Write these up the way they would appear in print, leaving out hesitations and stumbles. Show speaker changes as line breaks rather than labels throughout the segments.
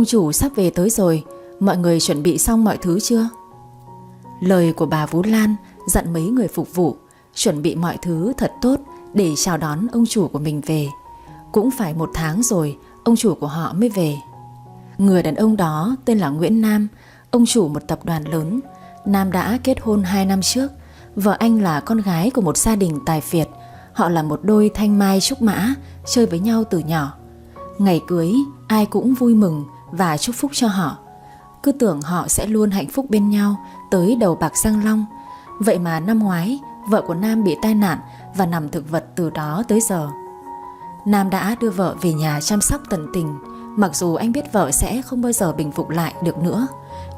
Ông chủ sắp về tới rồi, mọi người chuẩn bị xong mọi thứ chưa? Lời của bà Vú Lan dặn mấy người phục vụ chuẩn bị mọi thứ thật tốt để chào đón ông chủ của mình về. Cũng phải 1 tháng rồi ông chủ của họ mới về. Người đàn ông đó tên là Nguyễn Nam, ông chủ một tập đoàn lớn. Nam đã kết hôn 2 năm trước. Vợ anh là con gái của một gia đình tài phiệt. Họ là một đôi thanh mai trúc mã, chơi với nhau từ nhỏ. Ngày cưới ai cũng vui mừng và chúc phúc cho họ. Cứ tưởng họ sẽ luôn hạnh phúc bên nhau tới đầu bạc răng long. Vậy mà năm ngoái vợ của Nam bị tai nạn và nằm thực vật từ đó tới giờ. Nam đã đưa vợ về nhà chăm sóc tận tình. Mặc dù anh biết vợ sẽ không bao giờ bình phục lại được nữa,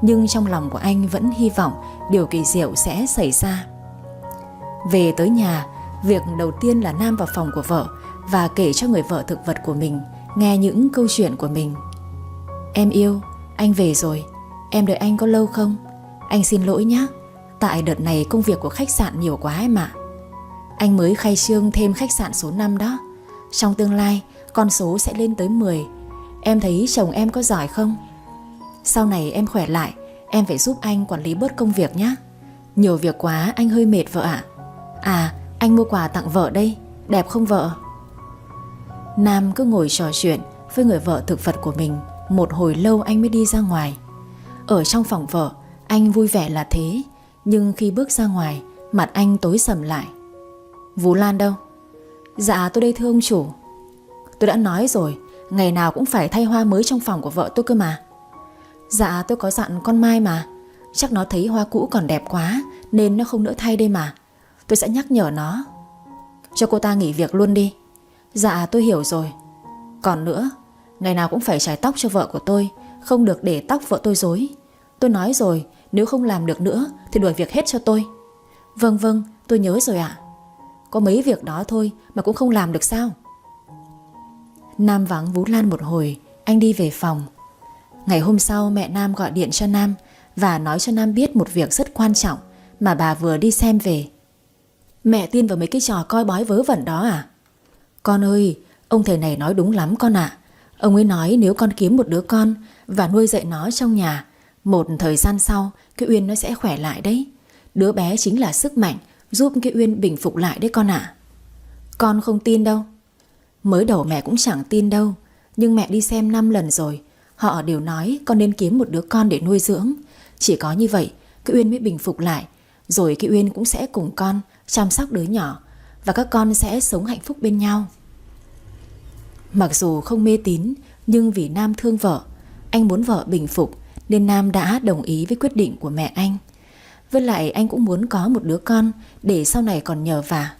nhưng trong lòng của anh vẫn hy vọng điều kỳ diệu sẽ xảy ra. Về tới nhà, việc đầu tiên là Nam vào phòng của vợ và kể cho người vợ thực vật của mình nghe những câu chuyện của mình. Em yêu, anh về rồi. Em đợi anh có lâu không? Anh xin lỗi nhé, tại đợt này công việc của khách sạn nhiều quá em ạ. Anh mới khai trương thêm khách sạn số 5 đó. Trong tương lai con số sẽ lên tới 10. Em thấy chồng em có giỏi không? Sau này em khỏe lại, em phải giúp anh quản lý bớt công việc nhé. Nhiều việc quá anh hơi mệt vợ ạ. À, anh mua quà tặng vợ đây. Đẹp không vợ? Nam cứ ngồi trò chuyện với người vợ thực vật của mình. Một hồi lâu anh mới đi ra ngoài. Ở trong phòng vợ anh vui vẻ là thế, nhưng khi bước ra ngoài mặt anh tối sầm lại. Vú Lan đâu? Dạ tôi đây thưa ông chủ. Tôi đã nói rồi, ngày nào cũng phải thay hoa mới trong phòng của vợ tôi cơ mà. Dạ tôi có dặn con Mai mà. Chắc nó thấy hoa cũ còn đẹp quá nên nó không nỡ thay đây mà. Tôi sẽ nhắc nhở nó. Cho cô ta nghỉ việc luôn đi. Dạ tôi hiểu rồi. Còn nữa, ngày nào cũng phải chải tóc cho vợ của tôi, không được để tóc vợ tôi rối. Tôi nói rồi, nếu không làm được nữa thì đuổi việc hết cho tôi. Vâng vâng, tôi nhớ rồi ạ. Có mấy việc đó thôi mà cũng không làm được sao? Nam vắng Vú Lan một hồi, anh đi về phòng. Ngày hôm sau mẹ Nam gọi điện cho Nam và nói cho Nam biết một việc rất quan trọng mà bà vừa đi xem về. Mẹ tin vào mấy cái trò coi bói vớ vẩn đó à? Con ơi, ông thầy này nói đúng lắm con ạ. Ông ấy nói nếu con kiếm một đứa con và nuôi dạy nó trong nhà, một thời gian sau cái Uyên nó sẽ khỏe lại đấy. Đứa bé chính là sức mạnh giúp cái Uyên bình phục lại đấy con ạ. Con không tin đâu. Mới đầu mẹ cũng chẳng tin đâu, nhưng mẹ đi xem 5 lần rồi. Họ đều nói con nên kiếm một đứa con để nuôi dưỡng. Chỉ có như vậy cái Uyên mới bình phục lại. Rồi cái Uyên cũng sẽ cùng con chăm sóc đứa nhỏ, và các con sẽ sống hạnh phúc bên nhau. Mặc dù không mê tín, nhưng vì Nam thương vợ, anh muốn vợ bình phục, nên Nam đã đồng ý với quyết định của mẹ anh. Với lại anh cũng muốn có một đứa con để sau này còn nhờ vả.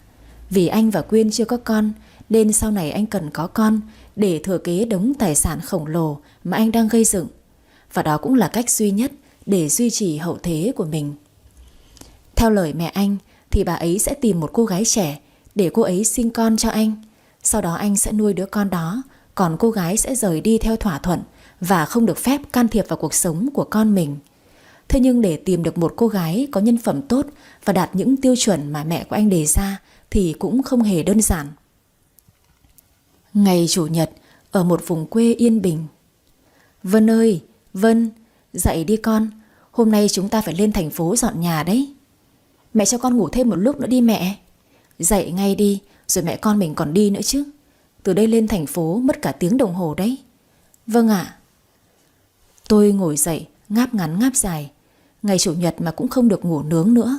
Vì anh và Quyên chưa có con, nên sau này anh cần có con để thừa kế đống tài sản khổng lồ mà anh đang gây dựng. Và đó cũng là cách duy nhất để duy trì hậu thế của mình. Theo lời mẹ anh thì bà ấy sẽ tìm một cô gái trẻ để cô ấy sinh con cho anh. Sau đó anh sẽ nuôi đứa con đó, còn cô gái sẽ rời đi theo thỏa thuận và không được phép can thiệp vào cuộc sống của con mình. Thế nhưng để tìm được một cô gái có nhân phẩm tốt và đạt những tiêu chuẩn mà mẹ của anh đề ra thì cũng không hề đơn giản. Ngày Chủ nhật ở một vùng quê yên bình. Vân ơi, Vân, dậy đi con. Hôm nay chúng ta phải lên thành phố dọn nhà đấy. Mẹ cho con ngủ thêm một lúc nữa đi mẹ. Dậy ngay đi, rồi mẹ con mình còn đi nữa chứ. Từ đây lên thành phố mất cả tiếng đồng hồ đấy. Vâng ạ. Tôi ngồi dậy, ngáp ngắn ngáp dài. Ngày Chủ nhật mà cũng không được ngủ nướng nữa.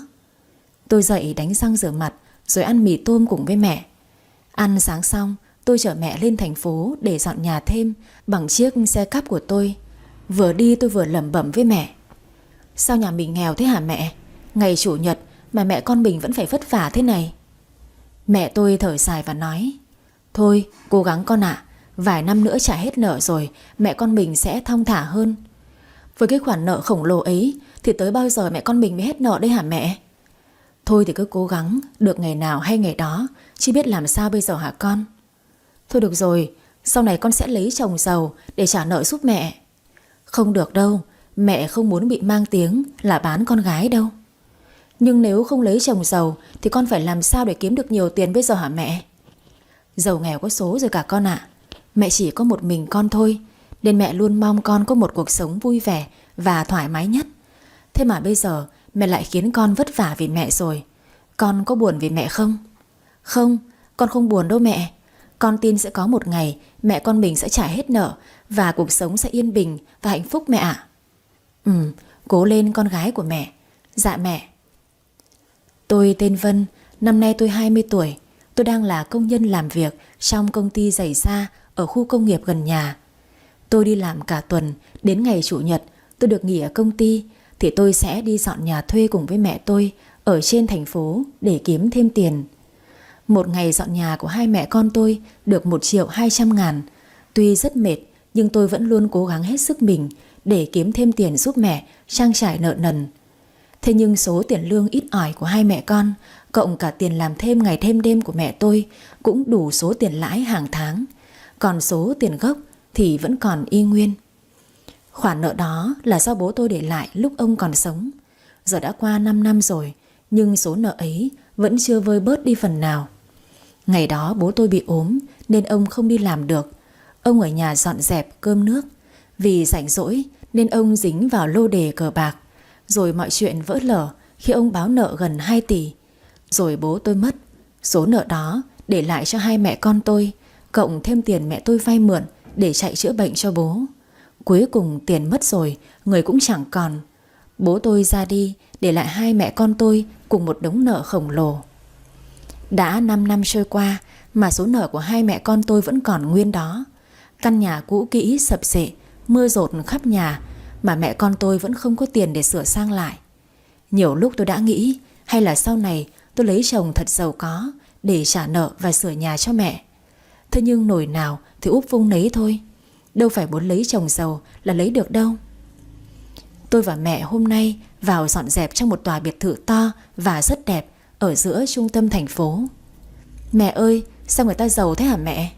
Tôi dậy đánh răng rửa mặt, rồi ăn mì tôm cùng với mẹ. Ăn sáng xong, tôi chở mẹ lên thành phố để dọn nhà thêm bằng chiếc xe cắp của tôi. Vừa đi tôi vừa lẩm bẩm với mẹ. Sao nhà mình nghèo thế hả mẹ? Ngày Chủ nhật mà mẹ con mình vẫn phải vất vả thế này. Mẹ tôi thở dài và nói, thôi cố gắng con ạ, vài năm nữa trả hết nợ rồi mẹ con mình sẽ thong thả hơn. Với cái khoản nợ khổng lồ ấy thì tới bao giờ mẹ con mình mới hết nợ đây hả mẹ? Thôi thì cứ cố gắng, được ngày nào hay ngày đó, chứ biết làm sao bây giờ hả con? Thôi được rồi, sau này con sẽ lấy chồng giàu để trả nợ giúp mẹ. Không được đâu, mẹ không muốn bị mang tiếng là bán con gái đâu. Nhưng nếu không lấy chồng giàu thì con phải làm sao để kiếm được nhiều tiền bây giờ hả mẹ? Giàu nghèo có số rồi cả con ạ. Mẹ chỉ có một mình con thôi, nên mẹ luôn mong con có một cuộc sống vui vẻ và thoải mái nhất. Thế mà bây giờ mẹ lại khiến con vất vả vì mẹ rồi. Con có buồn vì mẹ không? Không, con không buồn đâu mẹ. Con tin sẽ có một ngày mẹ con mình sẽ trả hết nợ và cuộc sống sẽ yên bình và hạnh phúc mẹ ạ. Cố lên con gái của mẹ. Dạ mẹ. Tôi tên Vân, năm nay tôi 20 tuổi. Tôi đang là công nhân làm việc trong công ty giày da ở khu công nghiệp gần nhà. Tôi đi làm cả tuần, đến ngày Chủ nhật tôi được nghỉ ở công ty thì tôi sẽ đi dọn nhà thuê cùng với mẹ tôi ở trên thành phố để kiếm thêm tiền. Một ngày dọn nhà của hai mẹ con tôi được 1.200.000. Tuy rất mệt nhưng tôi vẫn luôn cố gắng hết sức mình để kiếm thêm tiền giúp mẹ trang trải nợ nần. Thế nhưng số tiền lương ít ỏi của hai mẹ con cộng cả tiền làm thêm ngày thêm đêm của mẹ tôi cũng đủ số tiền lãi hàng tháng. Còn số tiền gốc thì vẫn còn y nguyên. Khoản nợ đó là do bố tôi để lại lúc ông còn sống. Giờ đã qua 5 năm rồi, nhưng số nợ ấy vẫn chưa vơi bớt đi phần nào. Ngày đó bố tôi bị ốm nên ông không đi làm được. Ông ở nhà dọn dẹp cơm nước. Vì rảnh rỗi nên ông dính vào lô đề cờ bạc. Rồi mọi chuyện vỡ lở khi ông báo nợ gần 2 tỷ. Rồi bố tôi mất. Số nợ đó để lại cho hai mẹ con tôi, cộng thêm tiền mẹ tôi vay mượn để chạy chữa bệnh cho bố. Cuối cùng tiền mất rồi, người cũng chẳng còn. Bố tôi ra đi để lại hai mẹ con tôi cùng một đống nợ khổng lồ. Đã 5 năm trôi qua mà số nợ của hai mẹ con tôi vẫn còn nguyên đó. Căn nhà cũ kỹ sập xệ, mưa dột khắp nhà mà mẹ con tôi vẫn không có tiền để sửa sang lại. Nhiều lúc tôi đã nghĩ hay là sau này tôi lấy chồng thật giàu có để trả nợ và sửa nhà cho mẹ. Thế nhưng nồi nào thì úp vung nấy thôi. Đâu phải muốn lấy chồng giàu là lấy được đâu. Tôi và mẹ hôm nay vào dọn dẹp trong một tòa biệt thự to và rất đẹp ở giữa trung tâm thành phố. Mẹ ơi, sao người ta giàu thế hả mẹ?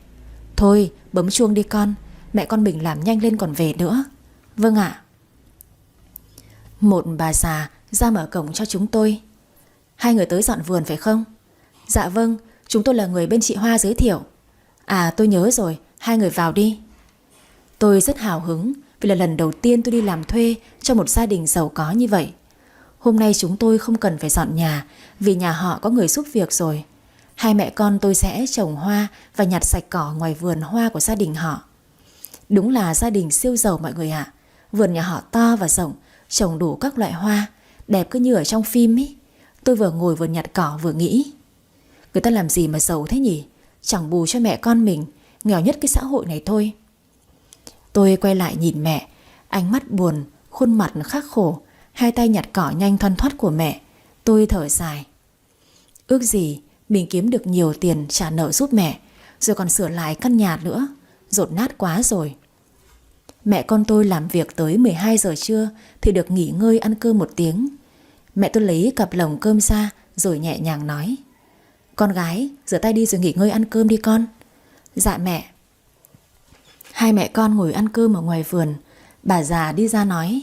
Thôi bấm chuông đi con, mẹ con mình làm nhanh lên còn về nữa. Vâng ạ. Một bà già ra mở cổng cho chúng tôi. Hai người tới dọn vườn phải không? Dạ vâng, chúng tôi là người bên chị Hoa giới thiệu. À tôi nhớ rồi, hai người vào đi. Tôi rất hào hứng vì là lần đầu tiên tôi đi làm thuê cho một gia đình giàu có như vậy. Hôm nay chúng tôi không cần phải dọn nhà vì nhà họ có người giúp việc rồi. Hai mẹ con tôi sẽ trồng hoa và nhặt sạch cỏ ngoài vườn hoa của gia đình họ. Đúng là gia đình siêu giàu mọi người ạ. Vườn nhà họ to và rộng, trồng đủ các loại hoa, đẹp cứ như ở trong phim ý. Tôi vừa ngồi vừa nhặt cỏ vừa nghĩ, người ta làm gì mà giàu thế nhỉ? Chẳng bù cho mẹ con mình, nghèo nhất cái xã hội này thôi. Tôi quay lại nhìn mẹ, ánh mắt buồn, khuôn mặt khắc khổ, hai tay nhặt cỏ nhanh thoăn thoắt của mẹ. Tôi thở dài. Ước gì mình kiếm được nhiều tiền trả nợ giúp mẹ, rồi còn sửa lại căn nhà nữa. Dột nát quá rồi. Mẹ con tôi làm việc tới 12 giờ trưa thì được nghỉ ngơi ăn cơm một tiếng. Mẹ tôi lấy cặp lồng cơm ra rồi nhẹ nhàng nói, con gái rửa tay đi rồi nghỉ ngơi ăn cơm đi con. Dạ mẹ. Hai mẹ con ngồi ăn cơm ở ngoài vườn. Bà già đi ra nói,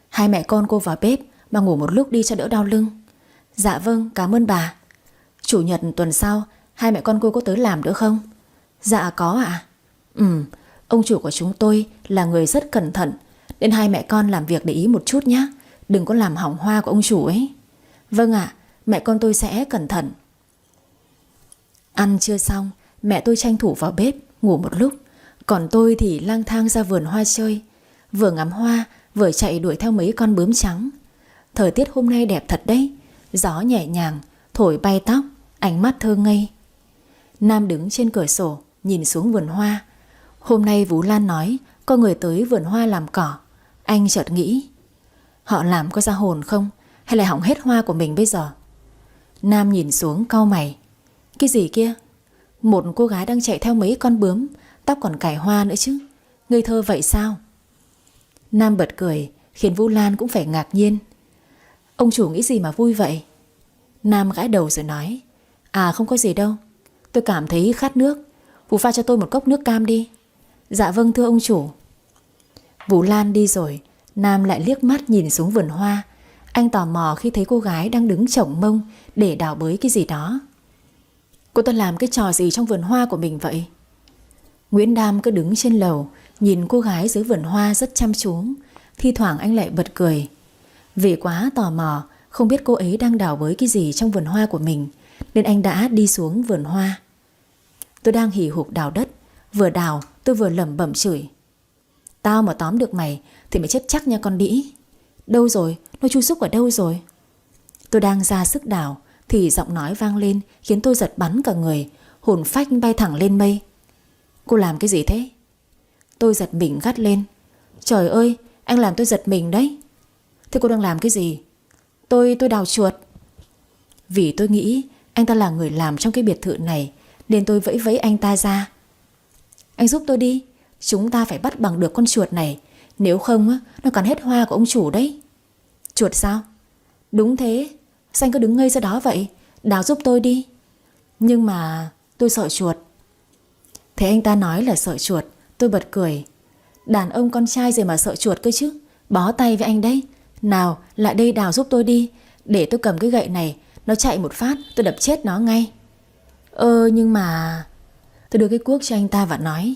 hai mẹ con cô vào bếp mà ngủ một lúc đi cho đỡ đau lưng. Dạ vâng, cảm ơn bà. Chủ nhật tuần sau hai mẹ con cô có tới làm nữa không? Dạ có ạ. Ông chủ của chúng tôi là người rất cẩn thận nên hai mẹ con làm việc để ý một chút nhé. Đừng có làm hỏng hoa của ông chủ ấy. Vâng ạ, mẹ con tôi sẽ cẩn thận. Ăn chưa xong, mẹ tôi tranh thủ vào bếp ngủ một lúc. Còn tôi thì lang thang ra vườn hoa chơi, vừa ngắm hoa vừa chạy đuổi theo mấy con bướm trắng. Thời tiết hôm nay đẹp thật đấy. Gió nhẹ nhàng thổi bay tóc, ánh mắt thơ ngây. Nam đứng trên cửa sổ nhìn xuống vườn hoa. Hôm nay Vũ Lan nói có người tới vườn hoa làm cỏ. Anh chợt nghĩ, họ làm có ra hồn không, hay là hỏng hết hoa của mình bây giờ? Nam nhìn xuống cau mày. Cái gì kia? Một cô gái đang chạy theo mấy con bướm, tóc còn cài hoa nữa chứ. Ngây thơ vậy sao? Nam bật cười khiến Vũ Lan cũng phải ngạc nhiên. Ông chủ nghĩ gì mà vui vậy? Nam gãi đầu rồi nói, à không có gì đâu, tôi cảm thấy khát nước. Vũ pha cho tôi một cốc nước cam đi. Dạ vâng thưa ông chủ. Vũ Lan đi rồi, Nam lại liếc mắt nhìn xuống vườn hoa. Anh tò mò khi thấy cô gái đang đứng chổng mông để đào bới cái gì đó. Cô ta làm cái trò gì trong vườn hoa của mình vậy? Nguyễn Đam cứ đứng trên lầu nhìn cô gái dưới vườn hoa rất chăm chú. Thi thoảng anh lại bật cười. Vì quá tò mò, không biết cô ấy đang đào bới cái gì trong vườn hoa của mình, nên anh đã đi xuống vườn hoa. Tôi đang hì hục đào đất. Vừa đào tôi vừa lẩm bẩm chửi. Tao mà tóm được mày thì mày chết chắc nha con đĩ. Đâu rồi? Nó chui xúc ở đâu rồi? Tôi đang ra sức đào thì giọng nói vang lên khiến tôi giật bắn cả người, hồn phách bay thẳng lên mây. Cô làm cái gì thế? Tôi giật mình gắt lên. Trời ơi, anh làm tôi giật mình đấy. Thế cô đang làm cái gì? Tôi đào chuột. Vì tôi nghĩ anh ta là người làm trong cái biệt thự này nên tôi vẫy vẫy anh ta ra. Anh giúp tôi đi. Chúng ta phải bắt bằng được con chuột này. Nếu không nó cắn hết hoa của ông chủ đấy. Chuột sao? Đúng thế. Sao anh cứ đứng ngây ra đó vậy? Đào giúp tôi đi. Nhưng mà tôi sợ chuột. Thế anh ta nói là sợ chuột, tôi bật cười. Đàn ông con trai gì mà sợ chuột cơ chứ. Bó tay với anh đấy. Nào lại đây đào giúp tôi đi. Để tôi cầm cái gậy này. Nó chạy một phát tôi đập chết nó ngay. Nhưng mà... Tôi đưa cái cuốc cho anh ta và nói.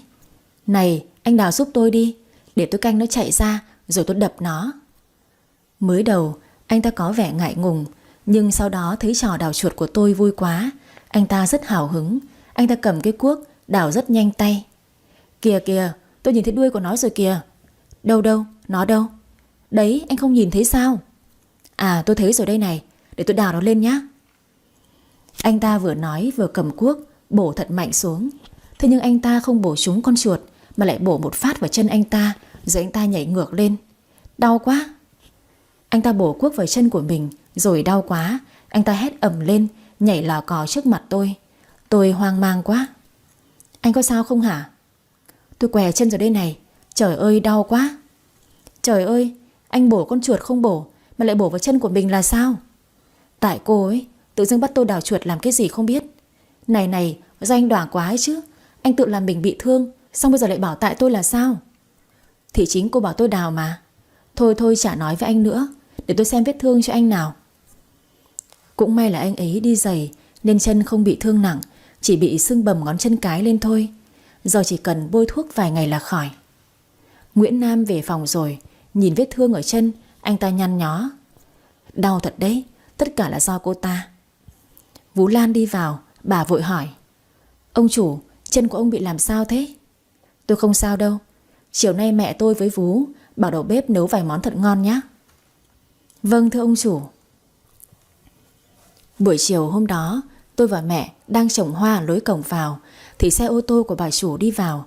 Này anh đào giúp tôi đi. Để tôi canh nó chạy ra rồi tôi đập nó. Mới đầu anh ta có vẻ ngại ngùng, nhưng sau đó thấy trò đào chuột của tôi vui quá. Anh ta rất hào hứng. Anh ta cầm cái cuốc đào rất nhanh tay. Kìa kìa, tôi nhìn thấy đuôi của nó rồi kìa. Đâu đâu, nó đâu? Đấy, anh không nhìn thấy sao? À tôi thấy rồi đây này. Để tôi đào nó lên nhá. Anh ta vừa nói vừa cầm cuốc bổ thật mạnh xuống. Thế nhưng anh ta không bổ trúng con chuột, mà lại bổ một phát vào chân anh ta. Rồi anh ta nhảy ngược lên. Đau quá. Anh ta bổ cuốc vào chân của mình. Rồi đau quá. Anh ta hét ầm lên, nhảy lò cò trước mặt tôi. Tôi hoang mang quá. Anh có sao không hả? Tôi què chân rồi đây này. Trời ơi đau quá. Trời ơi, anh bổ con chuột không bổ, mà lại bổ vào chân của mình là sao? Tại cô ấy tự dưng bắt tôi đào chuột làm cái gì không biết. Này này, do anh đoảng quá ấy chứ. Anh tự làm mình bị thương, xong bây giờ lại bảo tại tôi là sao? Thì chính cô bảo tôi đào mà. Thôi thôi chả nói với anh nữa. Để tôi xem vết thương cho anh nào. Cũng may là anh ấy đi giày nên chân không bị thương nặng, chỉ bị sưng bầm ngón chân cái lên thôi. Giờ chỉ cần bôi thuốc vài ngày là khỏi. Nguyễn Nam về phòng rồi. Nhìn vết thương ở chân, anh ta nhăn nhó. Đau thật đấy. Tất cả là do cô ta. Vũ Lan đi vào. Bà vội hỏi. Ông chủ, chân của ông bị làm sao thế? Tôi không sao đâu. Chiều nay mẹ tôi với Vú bảo đầu bếp nấu vài món thật ngon nhé. Vâng thưa ông chủ. Buổi chiều hôm đó, tôi và mẹ đang trồng hoa ở lối cổng vào thì xe ô tô của bà chủ đi vào.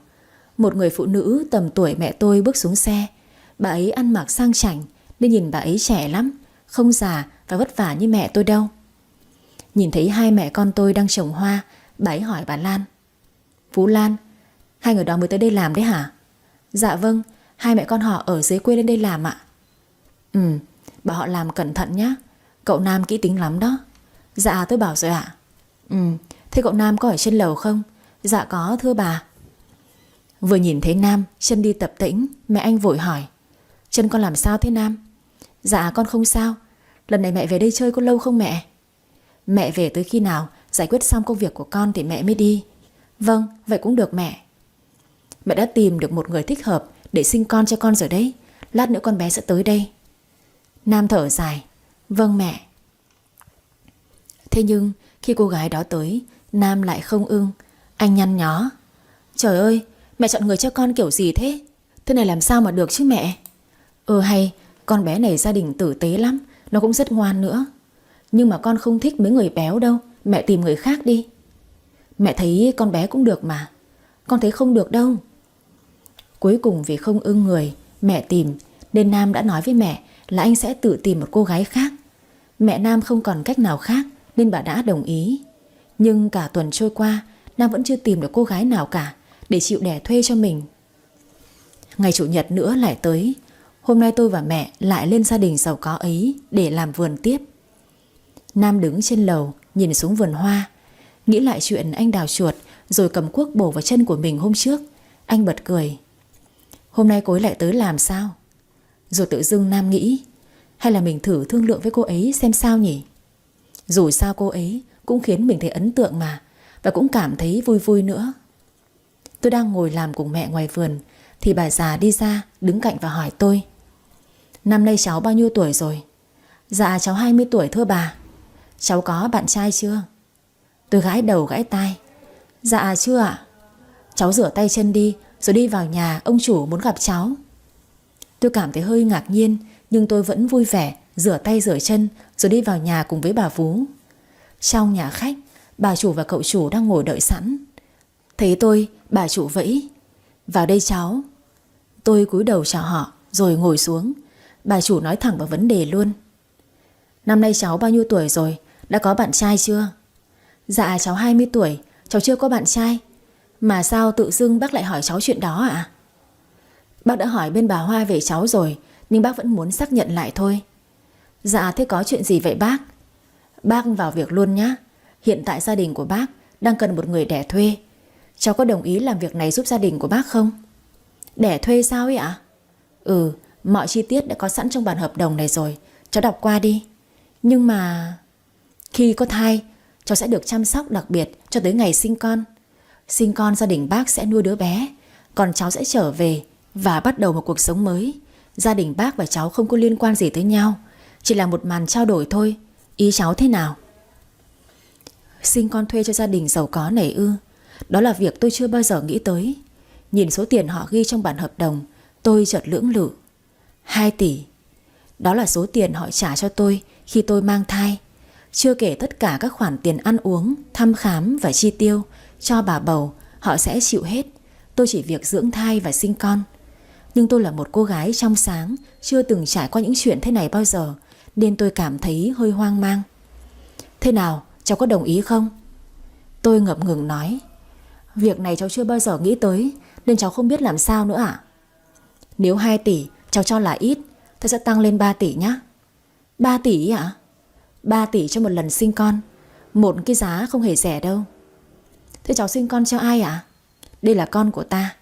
Một người phụ nữ tầm tuổi mẹ tôi bước xuống xe. Bà ấy ăn mặc sang chảnh nên nhìn bà ấy trẻ lắm, không già và vất vả như mẹ tôi đâu. Nhìn thấy hai mẹ con tôi đang trồng hoa, bà ấy hỏi bà Lan. Phú Lan, hai người đó mới tới đây làm đấy hả? Dạ vâng, hai mẹ con họ ở dưới quê lên đây làm ạ. Bảo họ làm cẩn thận nhé. Cậu Nam kỹ tính lắm đó. Dạ tôi bảo rồi ạ. Thế cậu Nam có ở trên lầu không? Dạ có thưa bà. Vừa nhìn thấy Nam chân đi tập tễnh, mẹ anh vội hỏi. Chân con làm sao thế Nam? Dạ con không sao. Lần này mẹ về đây chơi có lâu không mẹ? Mẹ về tới khi nào giải quyết xong công việc của con thì mẹ mới đi. Vâng, vậy cũng được mẹ. Mẹ đã tìm được một người thích hợp để sinh con cho con rồi đấy. Lát nữa con bé sẽ tới đây. Nam thở dài. Vâng mẹ. Thế nhưng khi cô gái đó tới, Nam lại không ưng. Anh nhăn nhó. Trời ơi, mẹ chọn người cho con kiểu gì thế? Thế này làm sao mà được chứ mẹ? Hay, con bé này gia đình tử tế lắm, nó cũng rất ngoan nữa. Nhưng mà con không thích mấy người béo đâu. Mẹ tìm người khác đi. Mẹ thấy con bé cũng được mà. Con thấy không được đâu. Cuối cùng vì không ưng người mẹ tìm, nên Nam đã nói với mẹ là anh sẽ tự tìm một cô gái khác. Mẹ Nam không còn cách nào khác nên bà đã đồng ý. Nhưng cả tuần trôi qua, Nam vẫn chưa tìm được cô gái nào cả để chịu đẻ thuê cho mình. Ngày chủ nhật nữa lại tới. Hôm nay tôi và mẹ lại lên gia đình giàu có ấy để làm vườn tiếp. Nam đứng trên lầu nhìn xuống vườn hoa, nghĩ lại chuyện anh đào chuột rồi cầm cuốc bổ vào chân của mình hôm trước. Anh bật cười. Hôm nay cô ấy lại tới làm sao? Rồi tự dưng Nam nghĩ, hay là mình thử thương lượng với cô ấy xem sao nhỉ? Dù sao cô ấy cũng khiến mình thấy ấn tượng mà, và cũng cảm thấy vui vui nữa. Tôi đang ngồi làm cùng mẹ ngoài vườn thì bà già đi ra đứng cạnh và hỏi tôi: Năm nay cháu bao nhiêu tuổi rồi? Dạ cháu 20 tuổi thưa bà. Cháu có bạn trai chưa? Tôi gãi đầu gãi tai: Dạ chưa ạ. Cháu rửa tay chân đi rồi đi vào nhà, ông chủ muốn gặp cháu. Tôi cảm thấy hơi ngạc nhiên, nhưng tôi vẫn vui vẻ rửa tay rửa chân rồi đi vào nhà cùng với bà Vú. Trong nhà khách, bà chủ và cậu chủ đang ngồi đợi sẵn. Thấy tôi, bà chủ vẫy: Vào đây cháu. Tôi cúi đầu chào họ rồi ngồi xuống. Bà chủ nói thẳng vào vấn đề luôn: Năm nay cháu bao nhiêu tuổi rồi? Đã có bạn trai chưa? Dạ cháu 20 tuổi, cháu chưa có bạn trai. Mà sao tự dưng bác lại hỏi cháu chuyện đó ạ? Bác đã hỏi bên bà Hoa về cháu rồi, nhưng bác vẫn muốn xác nhận lại thôi. Dạ thế có chuyện gì vậy bác? Bác vào việc luôn nhé. Hiện tại gia đình của bác đang cần một người đẻ thuê. Cháu có đồng ý làm việc này giúp gia đình của bác không? Đẻ thuê sao ấy ạ? Ừ, mọi chi tiết đã có sẵn trong bản hợp đồng này rồi, cháu đọc qua đi. Nhưng mà khi có thai, cháu sẽ được chăm sóc đặc biệt cho tới ngày sinh con. Sinh con gia đình bác sẽ nuôi đứa bé, còn cháu sẽ trở về và bắt đầu một cuộc sống mới. Gia đình bác và cháu không có liên quan gì tới nhau, chỉ là một màn trao đổi thôi. Ý cháu thế nào? Sinh con thuê cho gia đình giàu có này ư? Đó là việc tôi chưa bao giờ nghĩ tới. Nhìn số tiền họ ghi trong bản hợp đồng, tôi chợt lưỡng lự. 2 tỷ. Đó là số tiền họ trả cho tôi khi tôi mang thai, chưa kể tất cả các khoản tiền ăn uống, thăm khám và chi tiêu cho bà bầu. Họ sẽ chịu hết. Tôi chỉ việc dưỡng thai và sinh con. Nhưng tôi là một cô gái trong sáng, chưa từng trải qua những chuyện thế này bao giờ, nên tôi cảm thấy hơi hoang mang. Thế nào, cháu có đồng ý không? Tôi ngập ngừng nói: Việc này cháu chưa bao giờ nghĩ tới, nên cháu không biết làm sao nữa ạ. Nếu 2 tỷ cháu cho là ít, tôi sẽ tăng lên 3 tỷ nhé. 3 tỷ ạ? 3 tỷ cho một lần sinh con, một cái giá không hề rẻ đâu. Thế cháu sinh con cho ai ạ? Đây là con của ta.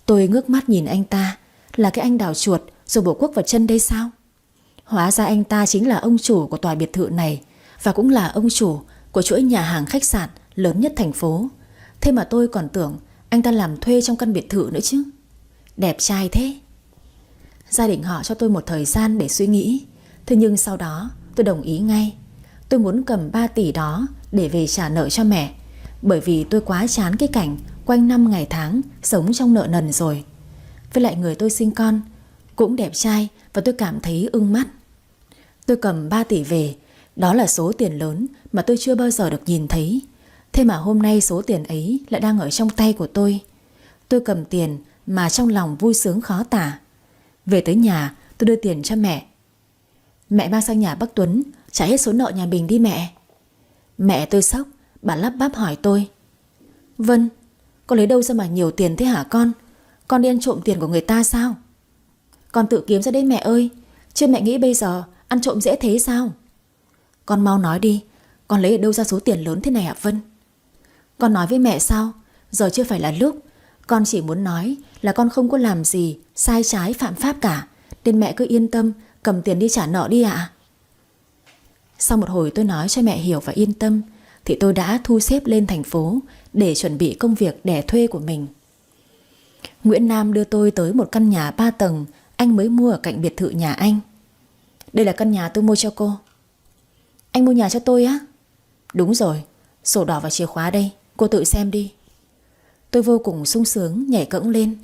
Tôi ngước mắt nhìn anh ta. Là cái anh đào chuột rồi bổ cuốc vào chân đây sao? Hóa ra anh ta chính là ông chủ của tòa biệt thự này, và cũng là ông chủ của chuỗi nhà hàng khách sạn lớn nhất thành phố. Thế mà tôi còn tưởng anh ta làm thuê trong căn biệt thự nữa chứ. Đẹp trai thế. Gia đình họ cho tôi một thời gian để suy nghĩ. Thế nhưng sau đó tôi đồng ý ngay. Tôi muốn cầm 3 tỷ đó để về trả nợ cho mẹ, bởi vì tôi quá chán cái cảnh quanh năm ngày tháng sống trong nợ nần rồi. Với lại người tôi sinh con cũng đẹp trai và tôi cảm thấy ưng mắt. Tôi cầm 3 tỷ về. Đó là số tiền lớn mà tôi chưa bao giờ được nhìn thấy. Thế mà hôm nay số tiền ấy lại đang ở trong tay của tôi. Tôi cầm tiền mà trong lòng vui sướng khó tả. Về tới nhà tôi đưa tiền cho mẹ. Mẹ mang sang nhà bác Tuấn trả hết số nợ nhà mình đi mẹ. Mẹ tôi sốc. Bà lắp bắp hỏi tôi: Vân, con lấy đâu ra mà nhiều tiền thế hả con? Con đi ăn trộm tiền của người ta sao? Con tự kiếm ra đấy mẹ ơi, chứ mẹ nghĩ bây giờ ăn trộm dễ thế sao? Con mau nói đi, con lấy ở đâu ra số tiền lớn thế này hả Vân? Con nói với mẹ sao? Giờ chưa phải là lúc. Con chỉ muốn nói là con không có làm gì sai trái phạm pháp cả, nên mẹ cứ yên tâm cầm tiền đi trả nợ đi ạ. Sau một hồi tôi nói cho mẹ hiểu và yên tâm, thì tôi đã thu xếp lên thành phố để chuẩn bị công việc đẻ thuê của mình. Nguyễn Nam đưa tôi tới một căn nhà 3 tầng anh mới mua ở cạnh biệt thự nhà anh. Đây là căn nhà tôi mua cho cô. Anh mua nhà cho tôi á? Đúng rồi, sổ đỏ và chìa khóa đây, cô tự xem đi. Tôi vô cùng sung sướng nhảy cẫng lên.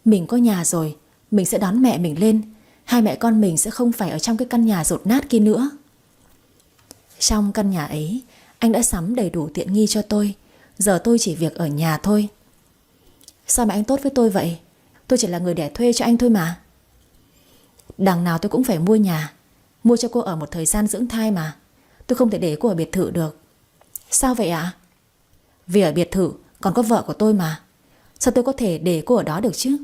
Mình có nhà rồi, mình sẽ đón mẹ mình lên. Hai mẹ con mình sẽ không phải ở trong cái căn nhà dột nát kia nữa. Trong căn nhà ấy, anh đã sắm đầy đủ tiện nghi cho tôi. Giờ tôi chỉ việc ở nhà thôi. Sao mà anh tốt với tôi vậy? Tôi chỉ là người đẻ thuê cho anh thôi mà. Đằng nào tôi cũng phải mua nhà, mua cho cô ở một thời gian dưỡng thai mà. Tôi không thể để cô ở biệt thự được. Sao vậy ạ? Vì ở biệt thự còn có vợ của tôi mà. Sao tôi có thể để cô ở đó được chứ?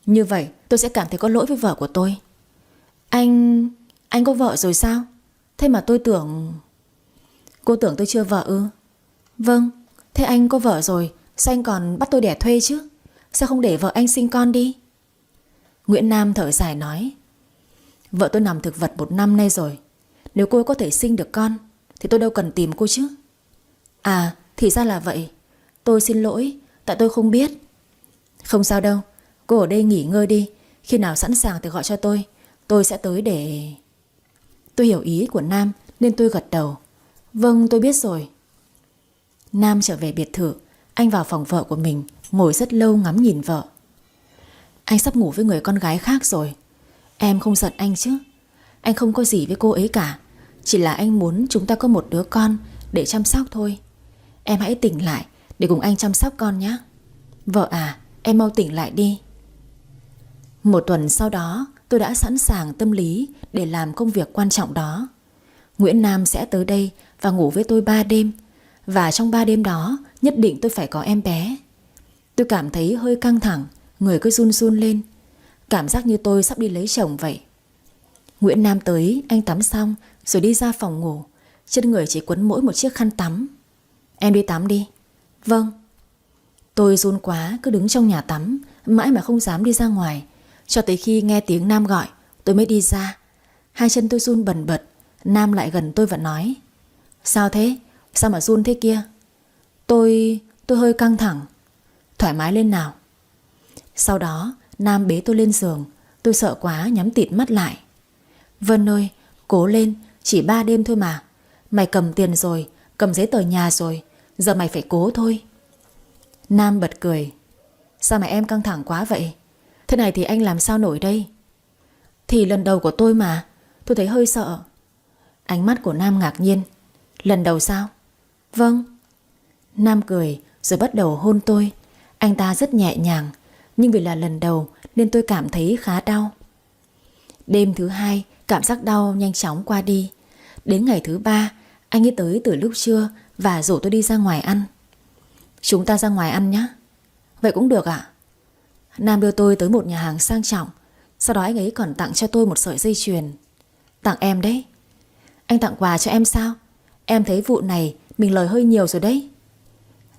Như vậy tôi sẽ cảm thấy có lỗi với vợ của tôi. Anh có vợ rồi sao? Thế mà tôi tưởng... Cô tưởng tôi chưa vợ ư? Vâng, thế anh có vợ rồi, sao anh còn bắt tôi đẻ thuê chứ? Sao không để vợ anh sinh con đi? Nguyễn Nam thở dài nói: Vợ tôi nằm thực vật 1 năm nay rồi. Nếu cô có thể sinh được con thì tôi đâu cần tìm cô chứ. À, thì ra là vậy. Tôi xin lỗi, tại tôi không biết. Không sao đâu, Cô ở đây nghỉ ngơi đi, khi nào sẵn sàng thì gọi cho tôi sẽ tới để... Tôi hiểu ý của Nam nên tôi gật đầu. Vâng, tôi biết rồi. Nam trở về biệt thự. Anh vào phòng vợ của mình, ngồi rất lâu ngắm nhìn vợ. Anh sắp ngủ với người con gái khác rồi. Em không giận anh chứ? Anh không có gì với cô ấy cả. Chỉ là anh muốn chúng ta có một đứa con để chăm sóc thôi. Em hãy tỉnh lại để cùng anh chăm sóc con nhé. Vợ à, em mau tỉnh lại đi. Một tuần sau đó, tôi đã sẵn sàng tâm lý để làm công việc quan trọng đó. Nguyễn Nam sẽ tới đây và ngủ với tôi 3 đêm. Và trong 3 đêm đó nhất định tôi phải có em bé. Tôi cảm thấy hơi căng thẳng, người cứ run run lên. Cảm giác như tôi sắp đi lấy chồng vậy. Nguyễn Nam tới, anh tắm xong rồi đi ra phòng ngủ. Trên người chỉ quấn mỗi một chiếc khăn tắm. Em đi tắm đi. Vâng. Tôi run quá, cứ đứng trong nhà tắm, mãi mà không dám đi ra ngoài. Cho tới khi nghe tiếng Nam gọi, tôi mới đi ra. Hai chân tôi run bần bật. Nam lại gần tôi và nói: Sao thế? Sao mà run thế kia? Tôi hơi căng thẳng. Thoải mái lên nào. Sau đó Nam bế tôi lên giường. Tôi sợ quá nhắm tịt mắt lại. Vân ơi, cố lên, chỉ 3 đêm thôi mà. Mày cầm tiền rồi, cầm giấy tờ nhà rồi, giờ mày phải cố thôi. Nam bật cười. Sao mà em căng thẳng quá vậy? Thế này thì anh làm sao nổi đây? Thì lần đầu của tôi mà, tôi thấy hơi sợ. Ánh mắt của Nam ngạc nhiên. Lần đầu sao? Vâng. Nam cười rồi bắt đầu hôn tôi. Anh ta rất nhẹ nhàng, nhưng vì là lần đầu nên tôi cảm thấy khá đau. Đêm thứ 2, cảm giác đau nhanh chóng qua đi. Đến ngày thứ 3, anh ấy tới từ lúc trưa và rủ tôi đi ra ngoài ăn. Chúng ta ra ngoài ăn nhé. Vậy cũng được ạ. Nam đưa tôi tới một nhà hàng sang trọng. Sau đó anh ấy còn tặng cho tôi một sợi dây chuyền. Tặng em đấy. Anh tặng quà cho em sao? Em thấy vụ này mình lời hơi nhiều rồi đấy.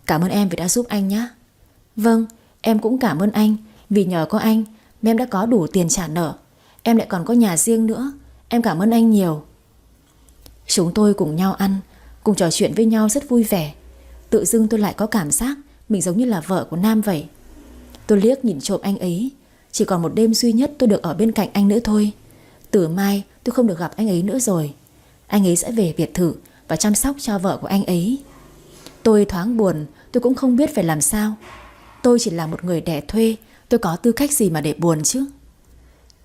Cảm ơn em vì đã giúp anh nhé. Vâng, em cũng cảm ơn anh. Vì nhờ có anh mà em đã có đủ tiền trả nợ. Em lại còn có nhà riêng nữa. Em cảm ơn anh nhiều. Chúng tôi cùng nhau ăn, cùng trò chuyện với nhau rất vui vẻ. Tự dưng tôi lại có cảm giác mình giống như là vợ của Nam vậy. Tôi liếc nhìn trộm anh ấy. Chỉ còn một đêm duy nhất tôi được ở bên cạnh anh nữa thôi. Từ mai tôi không được gặp anh ấy nữa rồi. Anh ấy sẽ về biệt thự và chăm sóc cho vợ của anh ấy. Tôi thoáng buồn, tôi cũng không biết phải làm sao. Tôi chỉ là một người đẻ thuê, tôi có tư cách gì mà để buồn chứ.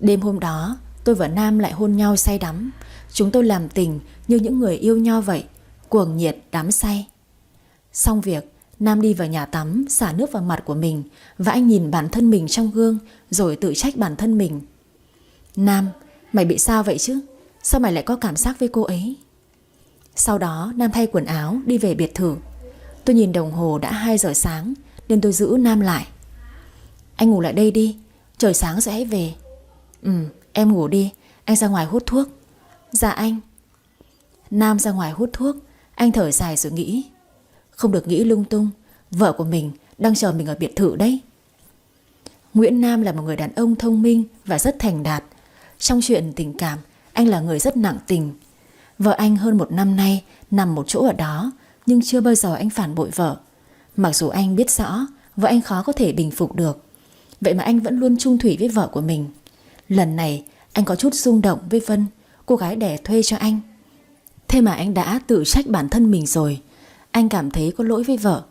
Đêm hôm đó tôi và Nam lại hôn nhau say đắm. Chúng tôi làm tình như những người yêu nhau vậy, cuồng nhiệt đắm say. Xong việc, Nam đi vào nhà tắm, xả nước vào mặt của mình. Và anh nhìn bản thân mình trong gương rồi tự trách bản thân mình. Nam, mày bị sao vậy chứ? Sao mày lại có cảm giác với cô ấy? Sau đó Nam thay quần áo đi về biệt thự. Tôi nhìn đồng hồ đã 2 giờ sáng nên tôi giữ Nam lại. Anh ngủ lại đây đi, trời sáng rồi hãy về. Em ngủ đi, anh ra ngoài hút thuốc. Dạ anh. Nam ra ngoài hút thuốc. Anh thở dài rồi nghĩ. Không được nghĩ lung tung, vợ của mình đang chờ mình ở biệt thự đấy. Nguyễn Nam là một người đàn ông thông minh và rất thành đạt. Trong chuyện tình cảm, anh là người rất nặng tình. Vợ anh hơn 1 năm nay nằm một chỗ ở đó, nhưng chưa bao giờ anh phản bội vợ. Mặc dù anh biết rõ vợ anh khó có thể bình phục được, vậy mà anh vẫn luôn chung thủy với vợ của mình. Lần này anh có chút rung động với Vân, cô gái đẻ thuê cho anh. Thế mà anh đã tự trách bản thân mình rồi. Anh cảm thấy có lỗi với vợ.